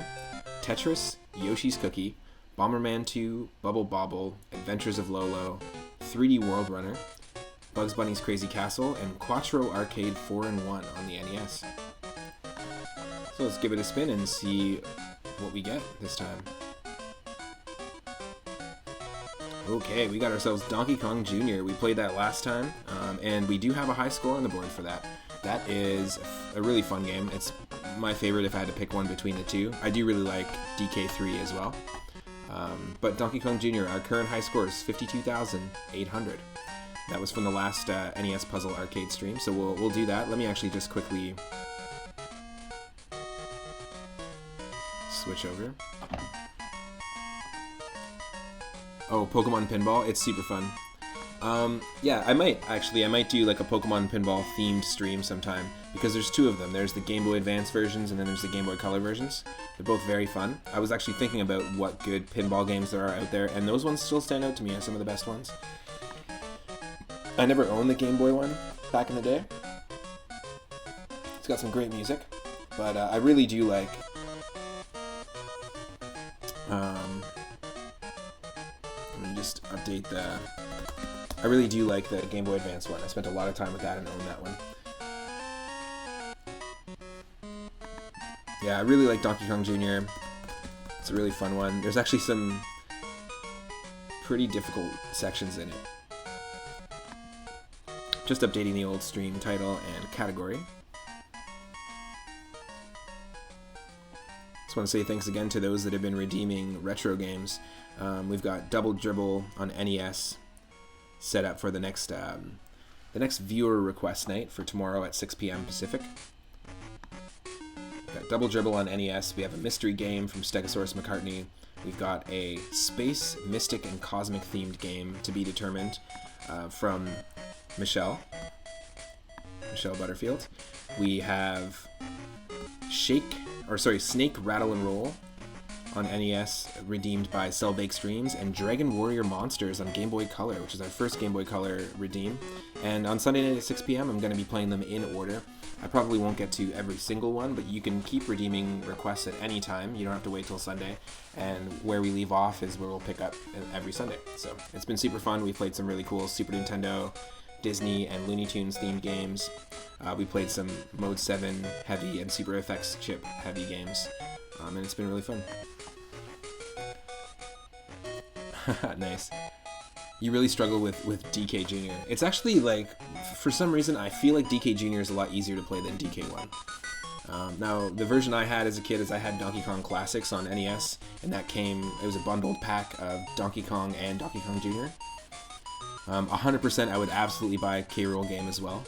Tetris, Yoshi's Cookie, Bomberman 2, Bubble Bobble, Adventures of Lolo, 3D World Runner, Bugs Bunny's Crazy Castle, and Quattro Arcade 4-in-1 on the NES. So let's give it a spin and see what we get this time. Okay, we got ourselves Donkey Kong Jr. We played that last time, and we do have a high score on the board for that. That is a really fun game. It's my favorite if I had to pick one between the two. I do really like DK3 as well. But Donkey Kong Jr., our current high score is 52,800. That was from the last NES Puzzle Arcade stream, so we'll do that. Let me actually just quickly switch over. Oh, Pokemon Pinball, it's super fun. Yeah, I might do like a Pokemon Pinball themed stream sometime, because there's two of them. There's the Game Boy Advance versions, and then there's the Game Boy Color versions. They're both very fun. I was actually thinking about what good pinball games there are out there, and those ones still stand out to me as some of the best ones. I never owned the Game Boy one back in the day. It's got some great music, but I really do like let me just update the... I really do like the Game Boy Advance one. I spent a lot of time with that and own that one. Yeah, I really like Donkey Kong Jr. It's a really fun one. There's actually some pretty difficult sections in it. Just updating the old stream title and category. Just want to say thanks again to those that have been redeeming retro games. We've got Double Dribble on NES set up for the next viewer request night for tomorrow at 6 p.m. Pacific. We've got Double Dribble on NES. We have a mystery game from Stegosaurus McCartney. We've got a space, mystic, and cosmic themed game to be determined from Michelle Butterfield. We have Snake, Rattle, and Roll on NES, redeemed by Cell Bake Streams, and Dragon Warrior Monsters on Game Boy Color, which is our first Game Boy Color redeem. And on Sunday night at 6 p.m., I'm going to be playing them in order. I probably won't get to every single one, but you can keep redeeming requests at any time. You don't have to wait till Sunday. And where we leave off is where we'll pick up every Sunday. So it's been super fun. We played some really cool Super Nintendo, Disney, and Looney Tunes themed games. We played some Mode 7 heavy and Super FX chip heavy games. And it's been really fun. Nice. You really struggle with DK Jr. It's actually like, for some reason, I feel like DK Jr. is a lot easier to play than DK1. Now, the version I had as a kid is I had Donkey Kong Classics on NES, and it was a bundled pack of Donkey Kong and Donkey Kong Jr. 100% I would absolutely buy K. Rool game as well.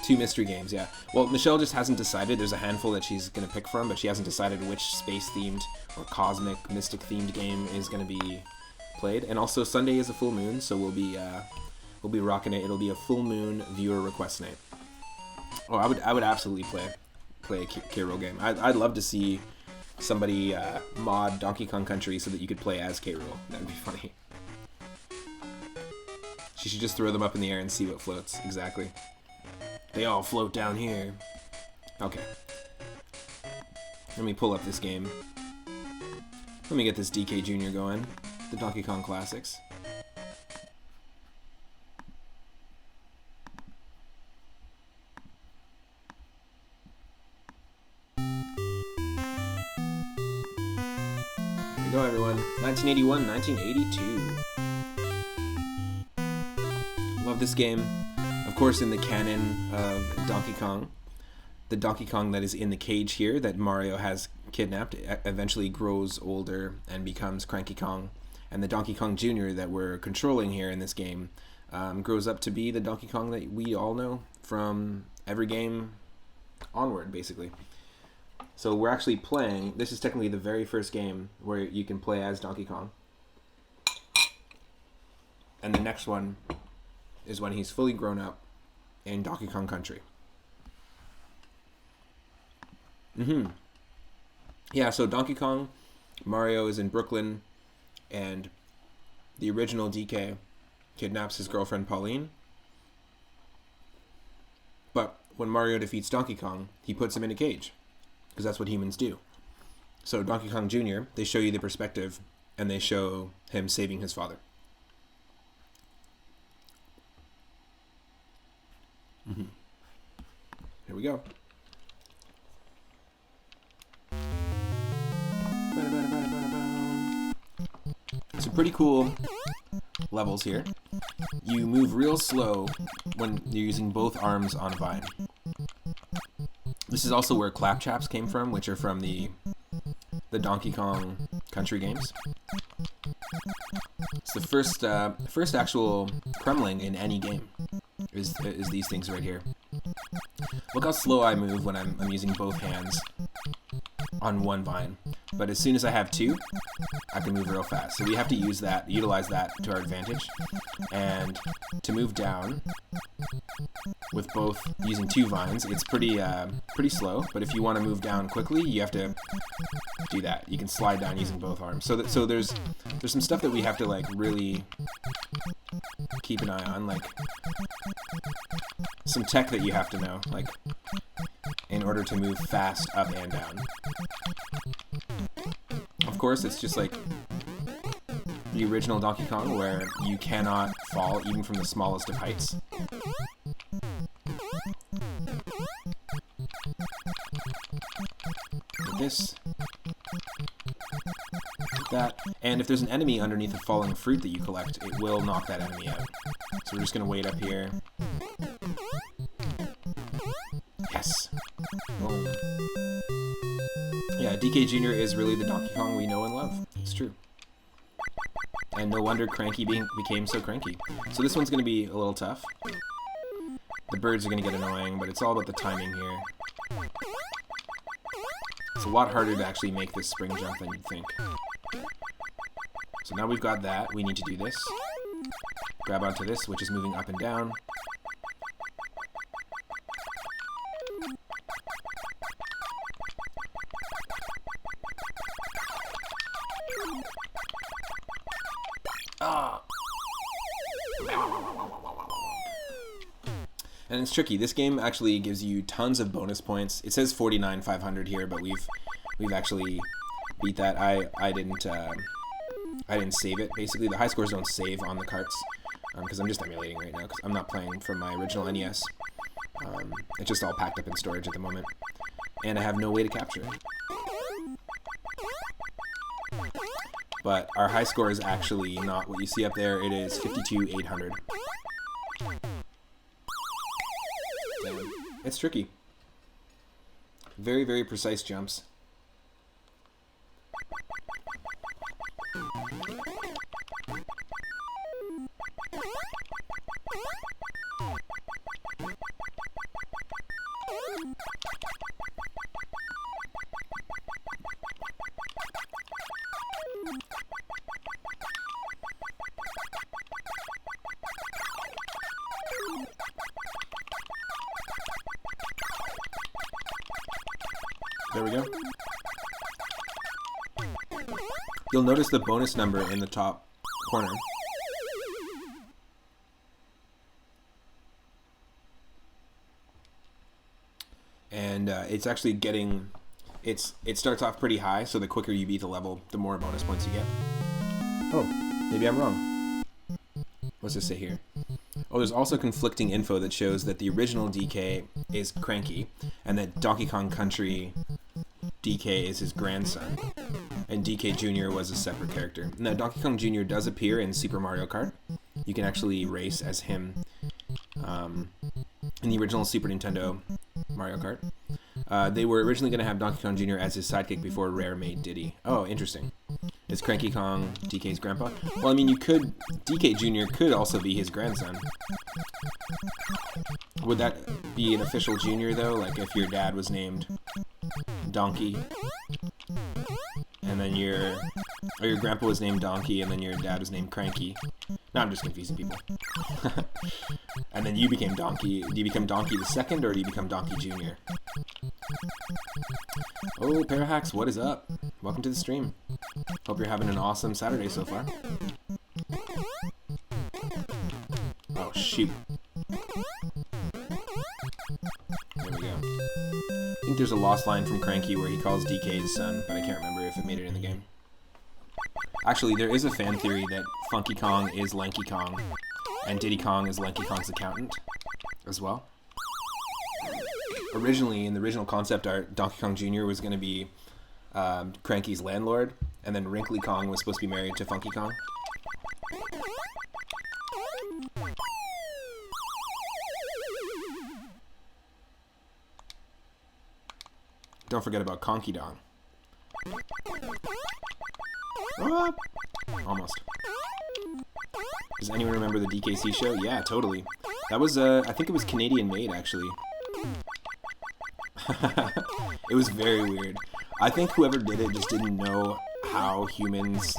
2 mystery games, yeah. Well, Michelle just hasn't decided. There's a handful that she's going to pick from, but she hasn't decided which space-themed or cosmic, mystic-themed game is going to be played. And also, Sunday is a full moon, so we'll be rocking it. It'll be a full moon viewer request night. Oh, I would absolutely play a K. Rool game. I'd love to see somebody mod Donkey Kong Country so that you could play as K. Rool. That would be funny. She should just throw them up in the air and see what floats. Exactly. They all float down here. Okay. Let me pull up this game. Let me get this DK Jr. going. The Donkey Kong Classics. Here we go, everyone. 1981, 1982. Love this game. Of course, in the canon of Donkey Kong, the Donkey Kong that is in the cage here that Mario has kidnapped eventually grows older and becomes Cranky Kong. And the Donkey Kong Jr. that we're controlling here in this game grows up to be the Donkey Kong that we all know from every game onward, basically. So we're actually playing, this is technically the very first game where you can play as Donkey Kong. And the next one is when he's fully grown up in Donkey Kong Country. Yeah, so Donkey Kong, Mario is in Brooklyn, and the original DK kidnaps his girlfriend Pauline. But when Mario defeats Donkey Kong, he puts him in a cage, because that's what humans do. So Donkey Kong Jr., they show you the perspective, and they show him saving his father. Here we go. Some pretty cool levels here. You move real slow when you're using both arms on a vine. This is also where clapchaps came from, which are from the Donkey Kong Country games. It's the first actual Kremling in any game is these things right here. Look how slow I move when I'm using both hands on one vine. But as soon as I have two, I can move real fast. So we have to utilize that to our advantage. And to move down with both using two vines, it's pretty slow. But if you want to move down quickly, you have to do that. You can slide down using both arms. So there's some stuff that we have to like really keep an eye on, like some tech that you have to know, like in order to move fast up and down. Of course, it's just like the original Donkey Kong, where you cannot fall even from the smallest of heights. Like this. Like that. And if there's an enemy underneath a falling fruit that you collect, it will knock that enemy out. So we're just going to wait up here. Yes. Boom. Yeah, DK Jr. is really the Donkey Kong we know and love. It's true. And no wonder Cranky became so cranky. So this one's going to be a little tough. The birds are going to get annoying, but it's all about the timing here. It's a lot harder to actually make this spring jump than you'd think. So now we've got that. We need to do this. Grab onto this, which is moving up and down. And it's tricky. This game actually gives you tons of bonus points. It says 49,500 here, but we've actually beat that. I didn't save it. Basically, the high scores don't save on the carts because I'm just emulating right now because I'm not playing from my original NES. It's just all packed up in storage at the moment, and I have no way to capture it. But our high score is actually not what you see up there. It is 52,800. It's tricky. Very, very precise jumps. There we go. you'll notice the bonus number in the top corner. And it's actually getting, it starts off pretty high, so the quicker you beat the level, the more bonus points you get. Oh, maybe I'm wrong. What's this say here? Oh, there's also conflicting info that shows that the original DK is Cranky, and that Donkey Kong Country DK is his grandson, and DK Jr. was a separate character. Now, Donkey Kong Jr. does appear in Super Mario Kart. You can actually race as him in the original Super Nintendo Mario Kart. They were originally going to have Donkey Kong Jr. as his sidekick before Rare made Diddy. Oh, interesting. Is Cranky Kong DK's grandpa? Well, I mean, DK Jr. could also be his grandson. Would that be an official junior, though? Like, if your dad was named Donkey, and then your grandpa was named Donkey, and then your dad was named Cranky. No, I'm just confusing people. And then you became Donkey. Do you become Donkey the second, or do you become Donkey Jr.? Oh, Parahacks, what is up? Welcome to the stream. Hope you're having an awesome Saturday so far. Oh, shoot. There we go. I think there's a lost line from Cranky where he calls DK his son, but I can't remember if it made it in the game. Actually, there is a fan theory that Funky Kong is Lanky Kong, and Diddy Kong is Lanky Kong's accountant as well. Originally, in the original concept art, Donkey Kong Jr. was going to be Cranky's landlord, and then Wrinkly Kong was supposed to be married to Funky Kong. Don't forget about Conky Dong. Oh, almost. Does anyone remember the DKC show? Yeah, totally. That was, I think it was Canadian made, actually. It was very weird. I think whoever did it just didn't know how humans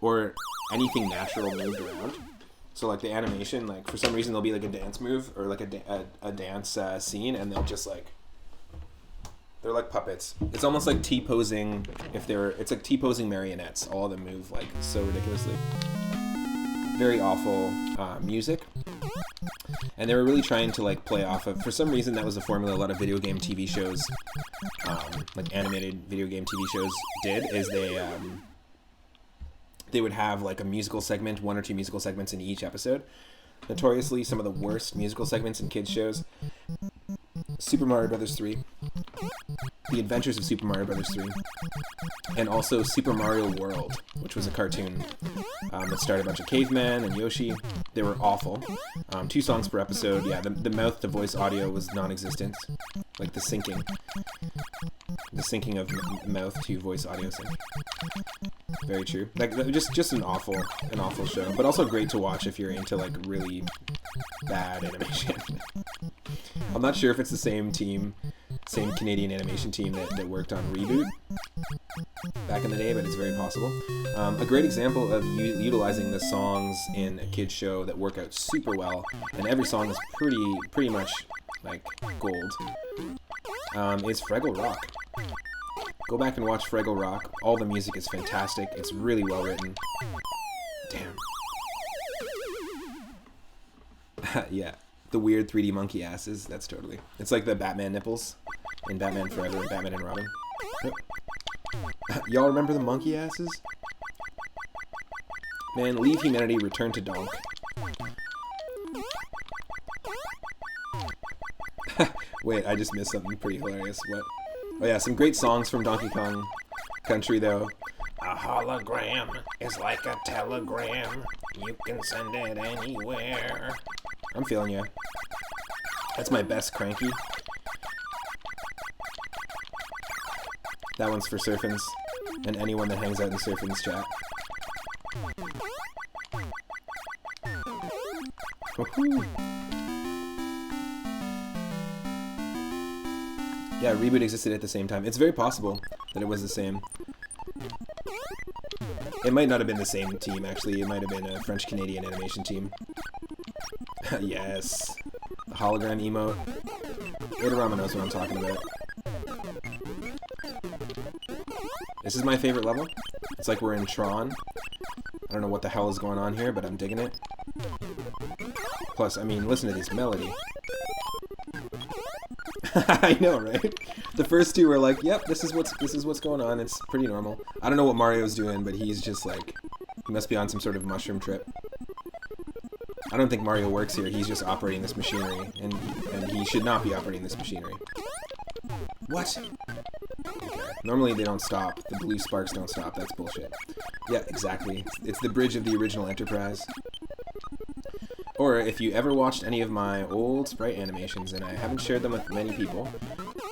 or anything natural moved around. So, like, the animation, like, for some reason there'll be, like, a dance move or, like, a dance scene, and they'll just, like, they're like puppets. It's almost like T-posing it's like T-posing marionettes. All of them move, like, so ridiculously. Very awful music. And they were really trying to, like, play off of, for some reason that was a formula a lot of video game TV shows, like animated video game TV shows did, is they would have, like, a musical segment, 1 or 2 musical segments in each episode. Notoriously, some of the worst musical segments in kids shows. Super Mario Bros. 3, The Adventures of Super Mario Bros. 3, and also Super Mario World, which was a cartoon that starred a bunch of cavemen and Yoshi. They were awful. 2 songs per episode. Yeah, the mouth-to-voice audio was non-existent. Like the syncing of mouth to voice audio sync. Very true. Like, just an awful show, but also great to watch if you're into, like, really bad animation. I'm not sure if it's the same Canadian animation team that worked on Reboot back in the day, but it's very possible. A great example of utilizing the songs in a kid's show that work out super well, and every song is pretty much like gold, is Fraggle Rock. Go back and watch Fraggle Rock. All the music is fantastic. It's really well written. Damn. Yeah. The weird 3D monkey asses. That's totally. It's like the Batman nipples in Batman Forever and Batman and Robin. Y'all remember the monkey asses? Man, leave humanity, return to Donk. Wait, I just missed something pretty hilarious. What? Oh yeah, some great songs from Donkey Kong Country, though. A hologram is like a telegram. You can send it anywhere. I'm feeling ya. That's my best Cranky. That one's for Surfins, and anyone that hangs out in Surfins chat. Woohoo! Yeah, Reboot existed at the same time. It's very possible that it was the same. It might not have been the same team, actually. It might have been a French-Canadian animation team. Yes. The hologram emote. Adorama knows what I'm talking about. This is my favorite level. It's like we're in Tron. I don't know what the hell is going on here, but I'm digging it. Plus, I mean, listen to this melody. I know, right? The first two were like, yep, this is what's going on. It's pretty normal. I don't know what Mario's doing, but he's just like, he must be on some sort of mushroom trip. I don't think Mario works here. He's just operating this machinery, and he should not be operating this machinery. What? Okay. Normally they don't stop. The blue sparks don't stop. That's bullshit. Yeah, exactly. It's the bridge of the original Enterprise. Or if you ever watched any of my old sprite animations, and I haven't shared them with many people,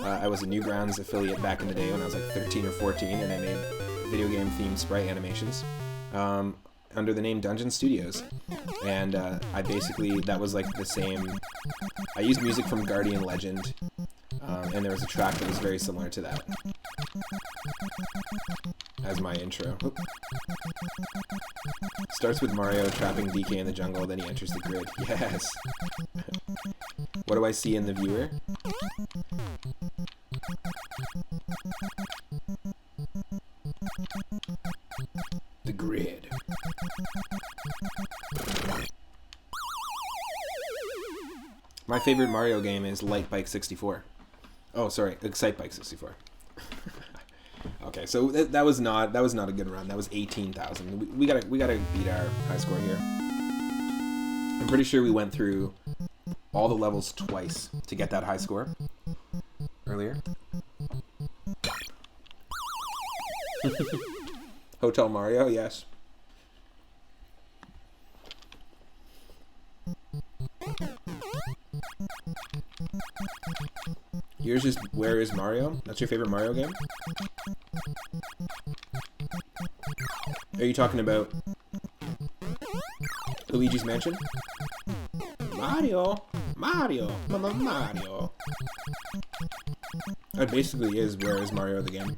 I was a Newgrounds affiliate back in the day when I was like 13 or 14, and I made video game themed sprite animations under the name Dungeon Studios. And I basically, that was like the same, I used music from Guardian Legend, and there was a track that was very similar to that as my intro. Oop. Starts with Mario trapping DK in the jungle, then he enters the grid. Yes! What do I see in the viewer? The grid. My favorite Mario game is Light Bike 64. Oh, sorry, Excite Bike 64. Okay, so that was not a good run. That was 18,000. We gotta beat our high score here. I'm pretty sure we went through all the levels twice to get that high score earlier. Hotel Mario, yes. Yours is Where is Mario? That's your favorite Mario game? Are you talking about Luigi's Mansion? Mario! Mario! Mama Mario! That basically is Where is Mario the game.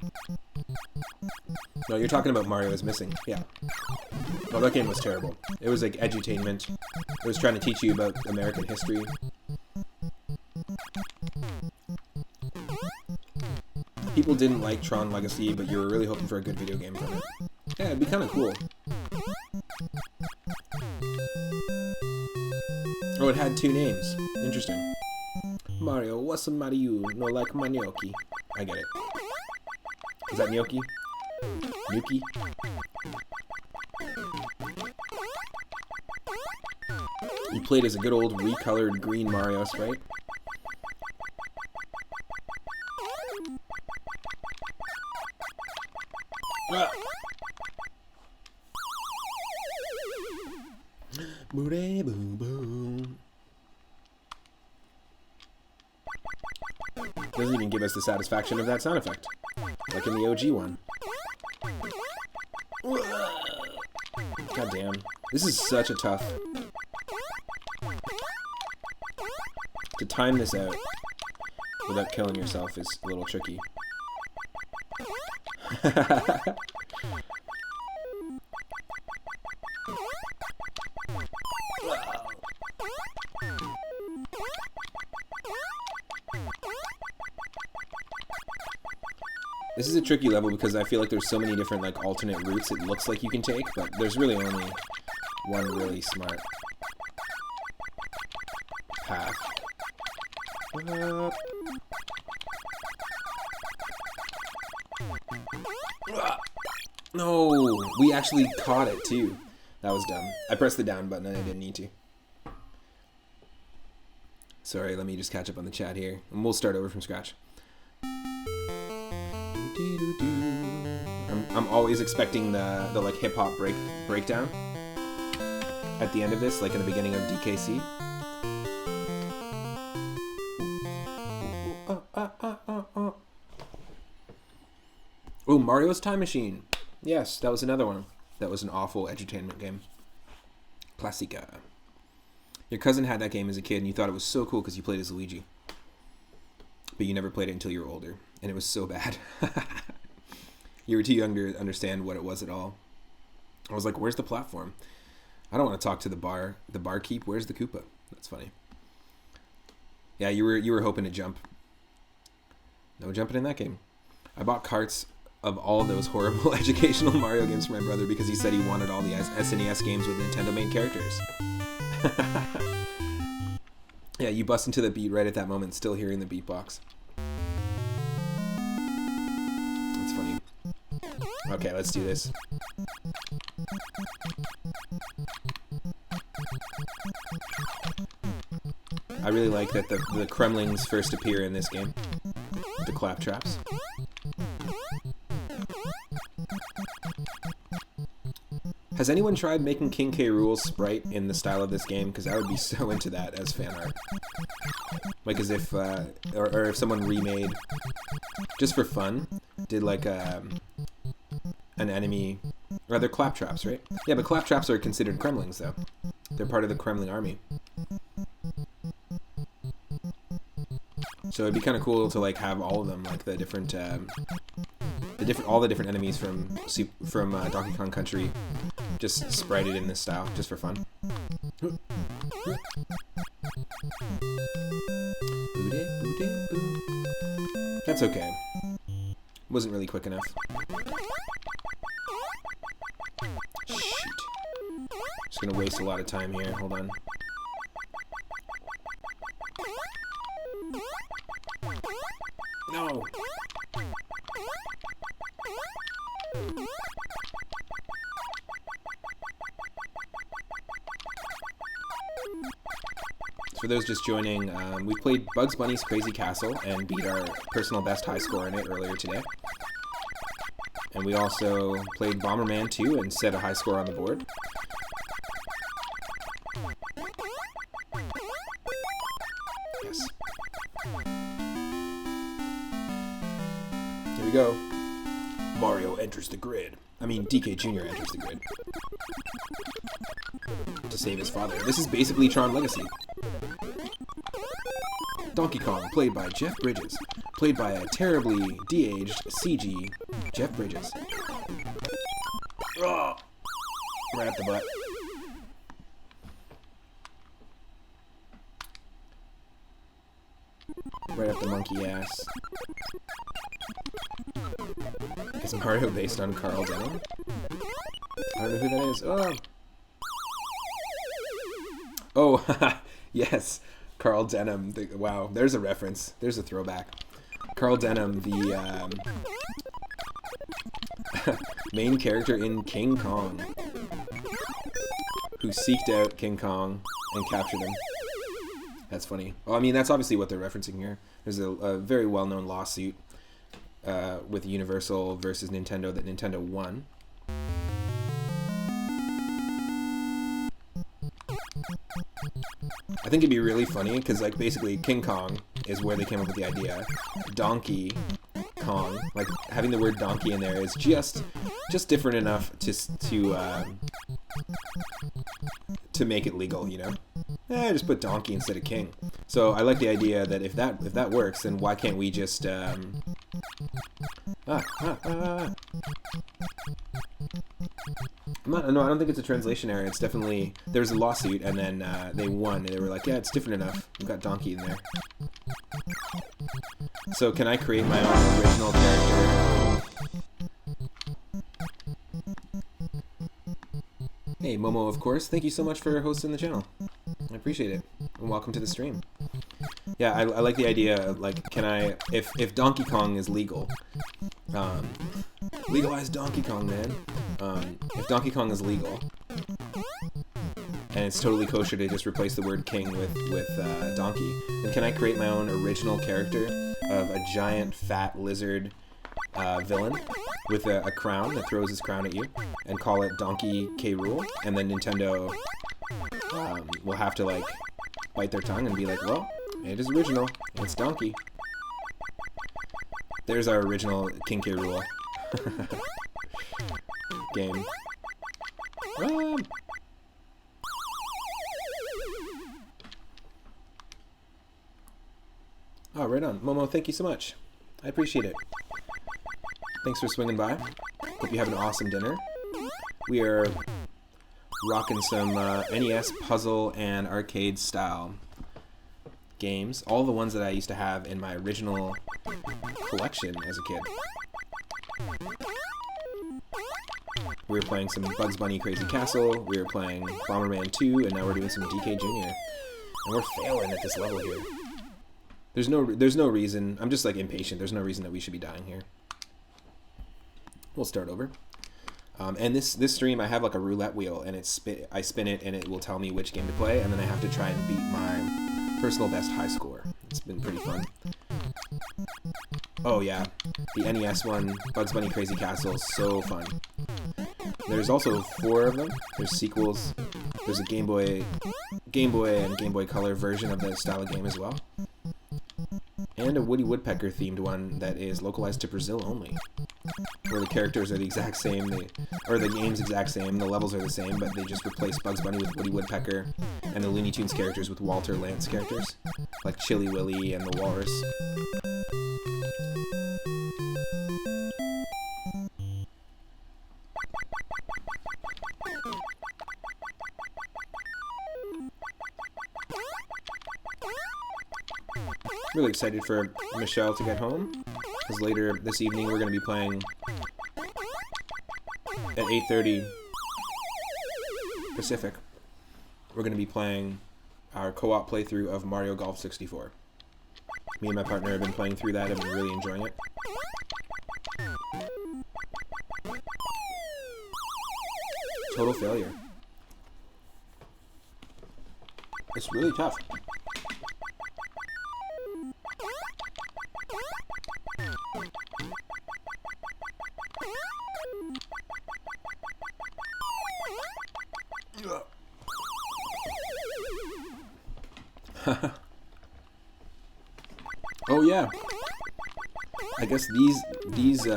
No, you're talking about Mario is Missing. Yeah. Well, that game was terrible. It was like edutainment. It was trying to teach you about American history. People didn't like Tron Legacy, but you were really hoping for a good video game from it. Yeah, it'd be kind of cool. Oh, it had two names. Interesting. Mario, what's the matter you? No like my gnocchi. I get it. Is that gnocchi? Gnocchi? You played as a good old recolored green Mario sprite. Doesn't even give us the satisfaction of that sound effect, like in the OG one. God damn. This is such a tough... To time this out without killing yourself is a little tricky. This is a tricky level because I feel like there's so many different like alternate routes it looks like you can take, but there's really only one really smart path. No, we actually caught it too. That was dumb. I pressed the down button and I didn't need to. Sorry, let me just catch up on the chat here, and we'll start over from scratch. I'm always expecting the like hip hop breakdown at the end of this, like in the beginning of DKC. Oh, Mario's Time Machine. Yes, that was another one. That was an awful edutainment game. Classica. Your cousin had that game as a kid, and you thought it was so cool because you played as Luigi. But you never played it until you were older, and it was so bad. You were too young to understand what it was at all. I was like, where's the platform? I don't want to talk to the barkeep. Where's the Koopa? That's funny. Yeah, you were hoping to jump. No jumping in that game. I bought carts of all those horrible educational Mario games for my brother because he said he wanted all the SNES games with Nintendo main characters. Yeah, you bust into the beat right at that moment, still hearing the beatbox. That's funny. Okay, let's do this. I really like that the Kremlings first appear in this game. The claptraps. Has anyone tried making King K. Rool sprite in the style of this game? Because I would be so into that as fan art. Like as if, or if someone remade, just for fun, did like an enemy, or they're claptraps, right? Yeah, but claptraps are considered Kremlings though. They're part of the Kremling army. So it'd be kind of cool to like have all of them, like the different, all the different enemies from Donkey Kong Country, just sprited in this style, just for fun. That's okay. Wasn't really quick enough. Shoot. Just gonna waste a lot of time here. Hold on. No. For those just joining, we played Bugs Bunny's Crazy Castle and beat our personal best high score in it earlier today. And we also played Bomberman II and set a high score on the board. Yes. Here we go. Mario enters the grid. I mean, DK Jr. enters the grid. To save his father. This is basically Tron Legacy. Donkey Kong, played by Jeff Bridges. Played by a terribly de-aged CG Jeff Bridges. Oh, right up the butt. Right up the monkey ass. Is Mario based on Carl Denham? I don't know who that is. Oh! Oh, yes. Carl Denham. Wow, there's a reference. There's a throwback. Carl Denham, the main character in King Kong, who seeked out King Kong and captured him. That's funny. Well, I mean, that's obviously what they're referencing here. There's a very well-known lawsuit with Universal versus Nintendo that Nintendo won. I think it'd be really funny because, like, basically King Kong is where they came up with the idea. Donkey Kong, like having the word donkey in there is just different enough to make it legal, you know. Just put donkey instead of king. So I like the idea that if that works, then why can't we just No, I don't think it's a translation error. It's definitely, there was a lawsuit and then they won. And they were like, yeah, it's different enough. We've got donkey in there. So can I create my own original character? Hey, Momo, of course. Thank you so much for hosting the channel. I appreciate it. And welcome to the stream. Yeah, I like the idea of, like, can I, if Donkey Kong is legal, legalize Donkey Kong, man. If Donkey Kong is legal, and it's totally kosher to just replace the word king with donkey, then can I create my own original character of a giant fat lizard villain with a crown that throws his crown at you, and call it Donkey K. Rool, and then Nintendo will have to, like, bite their tongue and be like, well, it is original. It's Donkey. There's our original King K. Rool game. Oh, right on. Momo, thank you so much. I appreciate it. Thanks for swinging by. Hope you have an awesome dinner. We are rocking some NES puzzle and arcade style games. All the ones that I used to have in my original collection as a kid. We were playing some Bugs Bunny Crazy Castle, we were playing Bomberman II, and now we're doing some DK Jr. And we're failing at this level here. There's no reason, I'm just like impatient, there's no reason that we should be dying here. We'll start over. And this stream, I have like a roulette wheel, and I spin it, and it will tell me which game to play, and then I have to try and beat my personal best high score. It's been pretty fun. Oh yeah, the NES one, Bugs Bunny Crazy Castle, so fun. There's also 4 of them. There's sequels. There's a Game Boy and Game Boy Color version of the style of game as well. And a Woody Woodpecker themed one that is localized to Brazil only. Where the characters are the exact same, or the game's exact same, the levels are the same, but they just replace Bugs Bunny with Woody Woodpecker, and the Looney Tunes characters with Walter Lantz characters, like Chili Willy and the Walrus. Really excited for Michelle to get home, because later this evening we're going to be playing at 8:30 Pacific. We're going to be playing our co-op playthrough of Mario Golf 64. Me and my partner have been playing through that and been really enjoying it. Total failure. It's really tough. Oh yeah, I guess these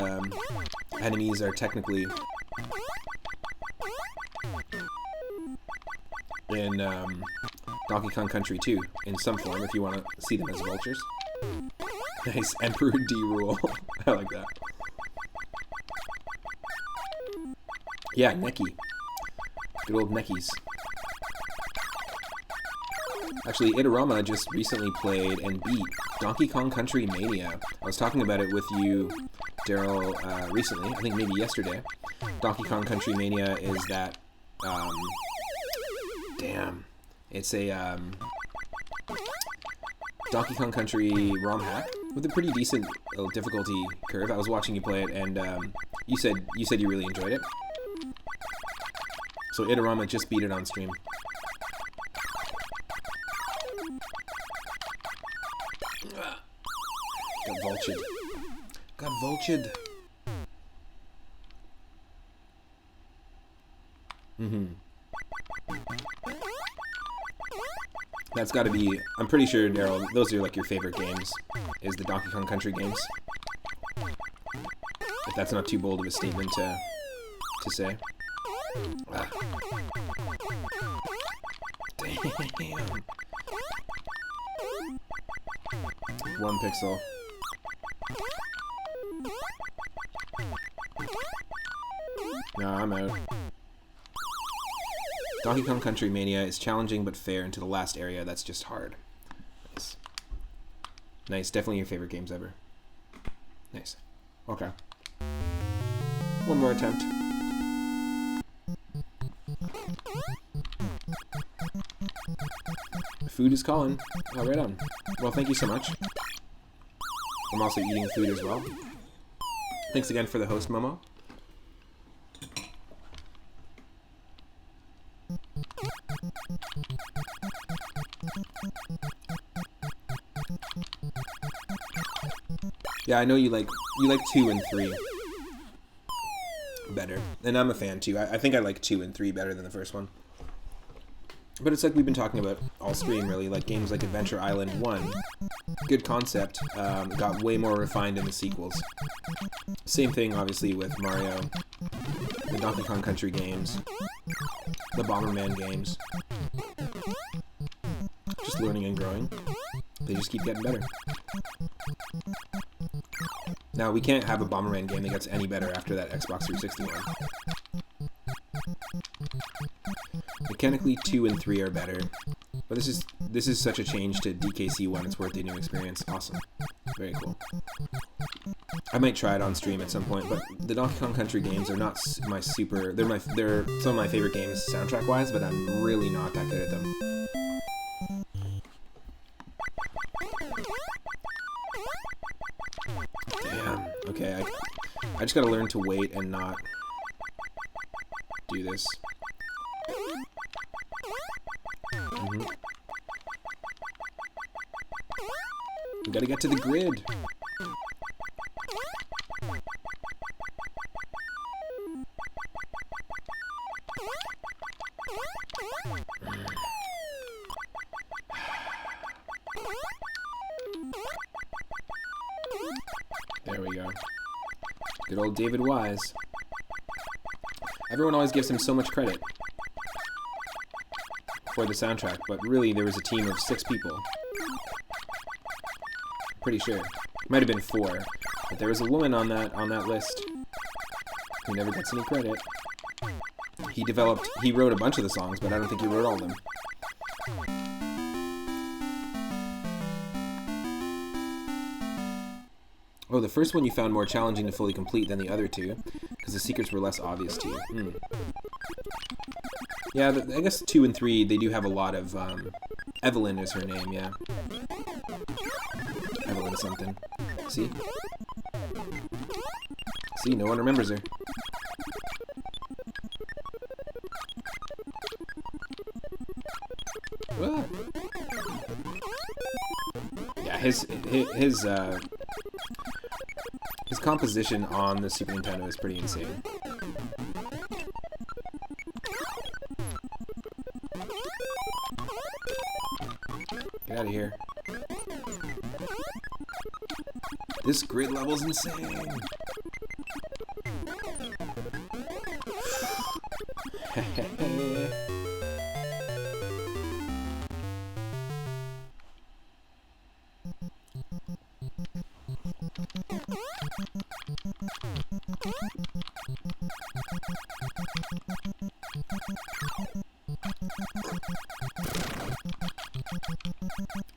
enemies are technically in Donkey Kong Country 2 in some form, if you want to see them as vultures. Nice, Emperor D rule. I like that. Yeah, Necky. Good old Neckies. Actually, Itarama just recently played and beat Donkey Kong Country Mania. I was talking about it with you, Daryl, recently. I think maybe yesterday. Donkey Kong Country Mania is that, damn. It's a, Donkey Kong Country ROM hack with a pretty decent difficulty curve. I was watching you play it, and you said you really enjoyed it. So Itarama just beat it on stream. Got vultured. Got vultured. That's gotta be, I'm pretty sure, Daryl, those are like your favorite games, is the Donkey Kong Country games. If that's not too bold of a statement to say. Ah. Damn. 1 pixel. No, I'm out. Donkey Kong Country Mania is challenging but fair into the last area. That's just hard. Nice. Nice. Definitely your favorite games ever. Nice. Okay. One more attempt. Food is calling. Oh, right on. Well, thank you so much. I'm also eating food as well. Thanks again for the host, Momo. Yeah, I know you like 2 and 3 better, and I'm a fan too. I think I like 2 and 3 better than the first one. But it's like we've been talking about all stream, really. Like games like Adventure Island 1, good concept, got way more refined in the sequels. Same thing, obviously, with Mario, the Donkey Kong Country games, the Bomberman games. Just learning and growing. They just keep getting better. Now, we can't have a Bomberman game that gets any better after that Xbox 360 one. Mechanically, 2 and 3 are better, but this is such a change to DKC 1. It's worth the new experience. Awesome, very cool. I might try it on stream at some point, but the Donkey Kong Country games are not my super... They're some of my favorite games soundtrack-wise, but I'm really not that good at them. Damn. Okay, I just gotta learn to wait and not do this. We gotta get to the grid. There we go. Good old David Wise. Everyone always gives him so much credit for the soundtrack, but really there was a team of 6 people. Pretty sure. Might have been 4. But there was a woman on that list who never gets any credit. He wrote a bunch of the songs, but I don't think he wrote all of them. Oh, the first one you found more challenging to fully complete than the other 2, because the secrets were less obvious to you. Yeah, I guess 2 and 3, they do have a lot of, Evelyn is her name, yeah. Evelyn something. See? See, no one remembers her. Ah. Yeah, his composition on the Super Nintendo is pretty insane. Get out of here. This grid level's insane.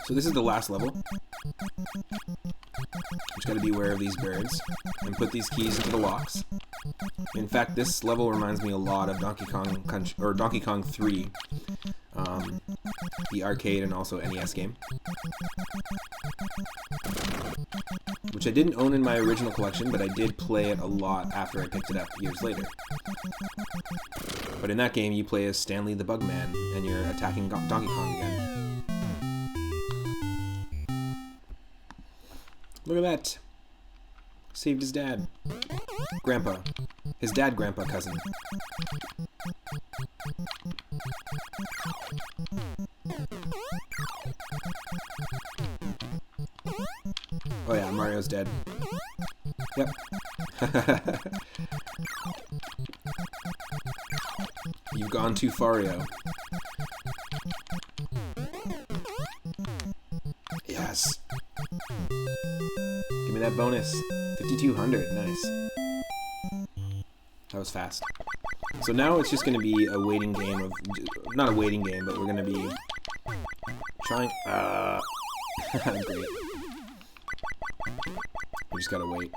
So this is the last level. Just gotta be aware of these birds and put these keys into the locks. In fact, this level reminds me a lot of Donkey Kong or Donkey Kong 3, the arcade and also NES game, which I didn't own in my original collection, but I did play it a lot after I picked it up years later. But in that game, you play as Stanley the Bugman, and you're attacking Donkey Kong again. Look at that. Saved his dad. Grandpa. His dad, grandpa, cousin. Oh yeah, Mario's dead. Yep. You've gone too far, yo. Yes. Give me that bonus. 5,200. Nice. That was fast. So now it's just going to be a waiting game of... Not a waiting game, but we're going to be trying... Great. We just gotta wait.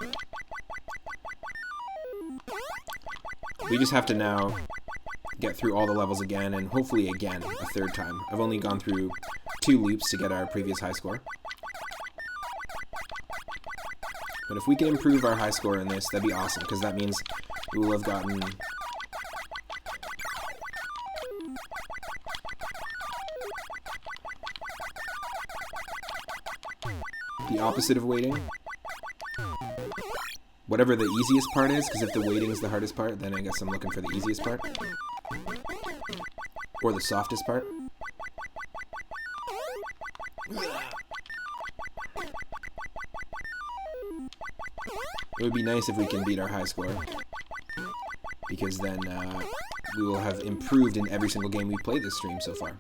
We just have to now get through all the levels again, and hopefully again, a third time. I've only gone through 2 loops to get our previous high score. But if we can improve our high score in this, that'd be awesome, because that means we will have gotten... the opposite of waiting. Whatever the easiest part is, because if the waiting is the hardest part, then I guess I'm looking for the easiest part. Or the softest part. It would be nice if we can beat our high score, because then we will have improved in every single game we've played this stream so far.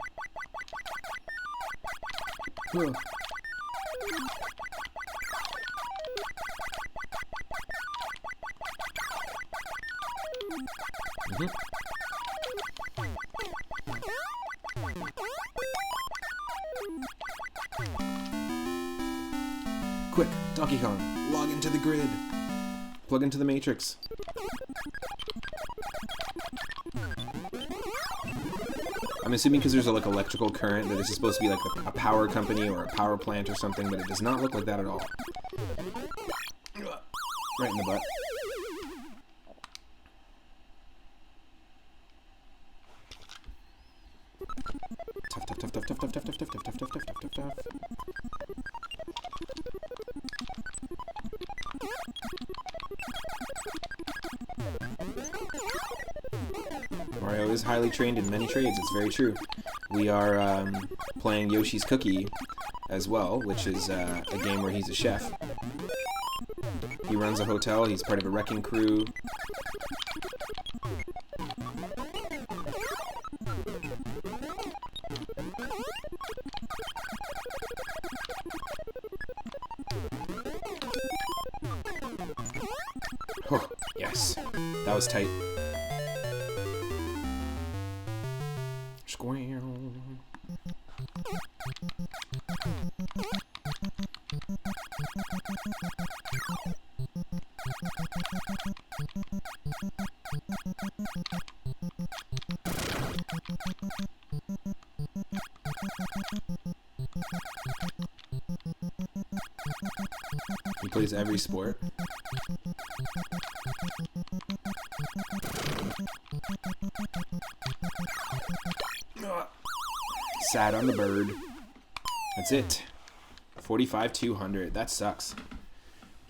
Quick, Donkey Kong, log into the grid. Plug into the Matrix. I'm assuming because there's like electrical current that this is supposed to be like a power company or a power plant or something, but it does not look like that at all. Right in the butt. Tough, tough, tough, tough, tough, tough, tough, tough, tough, tough, tough, tough, tough, tough. Mario is highly trained in many trades, it's very true. We are playing Yoshi's Cookie as well, which is a game where he's a chef. He runs a hotel, he's part of a wrecking crew. Oh, yes. That was tight. Square. He plays every sport. Sad on the bird. That's it. 45-200. That sucks.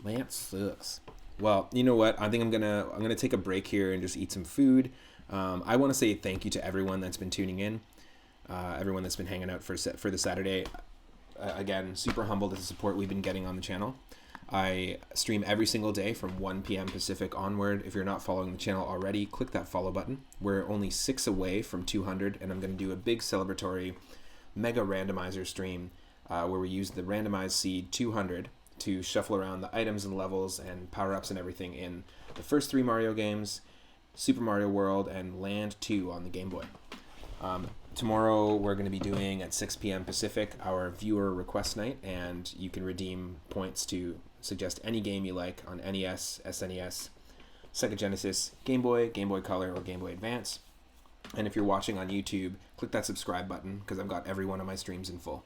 That sucks. Well, you know what? I think I'm gonna take a break here and just eat some food. I want to say thank you to everyone that's been tuning in, everyone that's been hanging out for the Saturday. Again, super humbled at the support we've been getting on the channel. I stream every single day from 1 p.m. Pacific onward. If you're not following the channel already, click that follow button. We're only 6 away from 200, and I'm going to do a big celebratory mega randomizer stream where we use the randomized seed 200 to shuffle around the items and levels and power-ups and everything in the first 3 Mario games, Super Mario World, and Land 2 on the Game Boy. Tomorrow we're going to be doing at 6 p.m. Pacific our viewer request night, and you can redeem points to suggest any game you like on NES, SNES, Sega Genesis, Game Boy, Game Boy Color, or Game Boy Advance. And if you're watching on YouTube, click that subscribe button because I've got every one of my streams in full.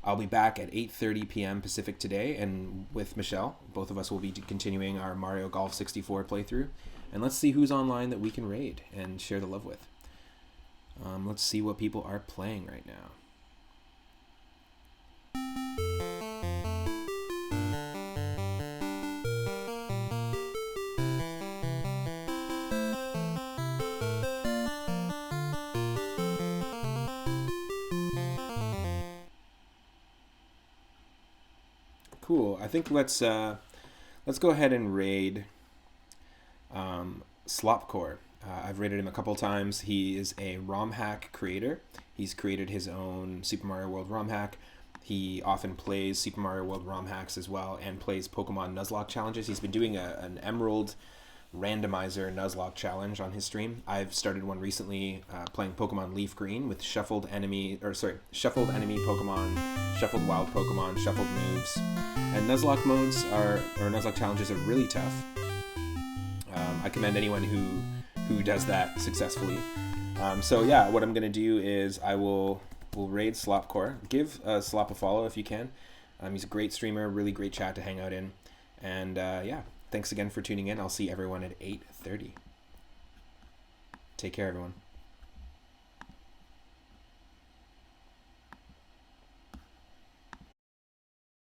I'll be back at 8:30 p.m. Pacific today, and with Michelle, both of us will be continuing our Mario Golf 64 playthrough. And let's see who's online that we can raid and share the love with. Let's see what people are playing right now. Cool. I think let's go ahead and raid Slopcore. I've rated him a couple times. He is a ROM hack creator. He's created his own Super Mario World ROM hack. He often plays Super Mario World ROM hacks as well and plays Pokemon Nuzlocke challenges. He's been doing an Emerald randomizer Nuzlocke challenge on his stream. I've started one recently playing Pokemon Leaf Green with shuffled enemy Pokemon, shuffled wild Pokemon, shuffled moves. And Nuzlocke modes or Nuzlocke challenges are really tough. I commend anyone who does that successfully. So yeah, what I'm gonna do is we'll raid Slopcore. Give Slop a follow if you can. He's a great streamer, really great chat to hang out in. And yeah, thanks again for tuning in. I'll see everyone at 8:30. Take care, everyone.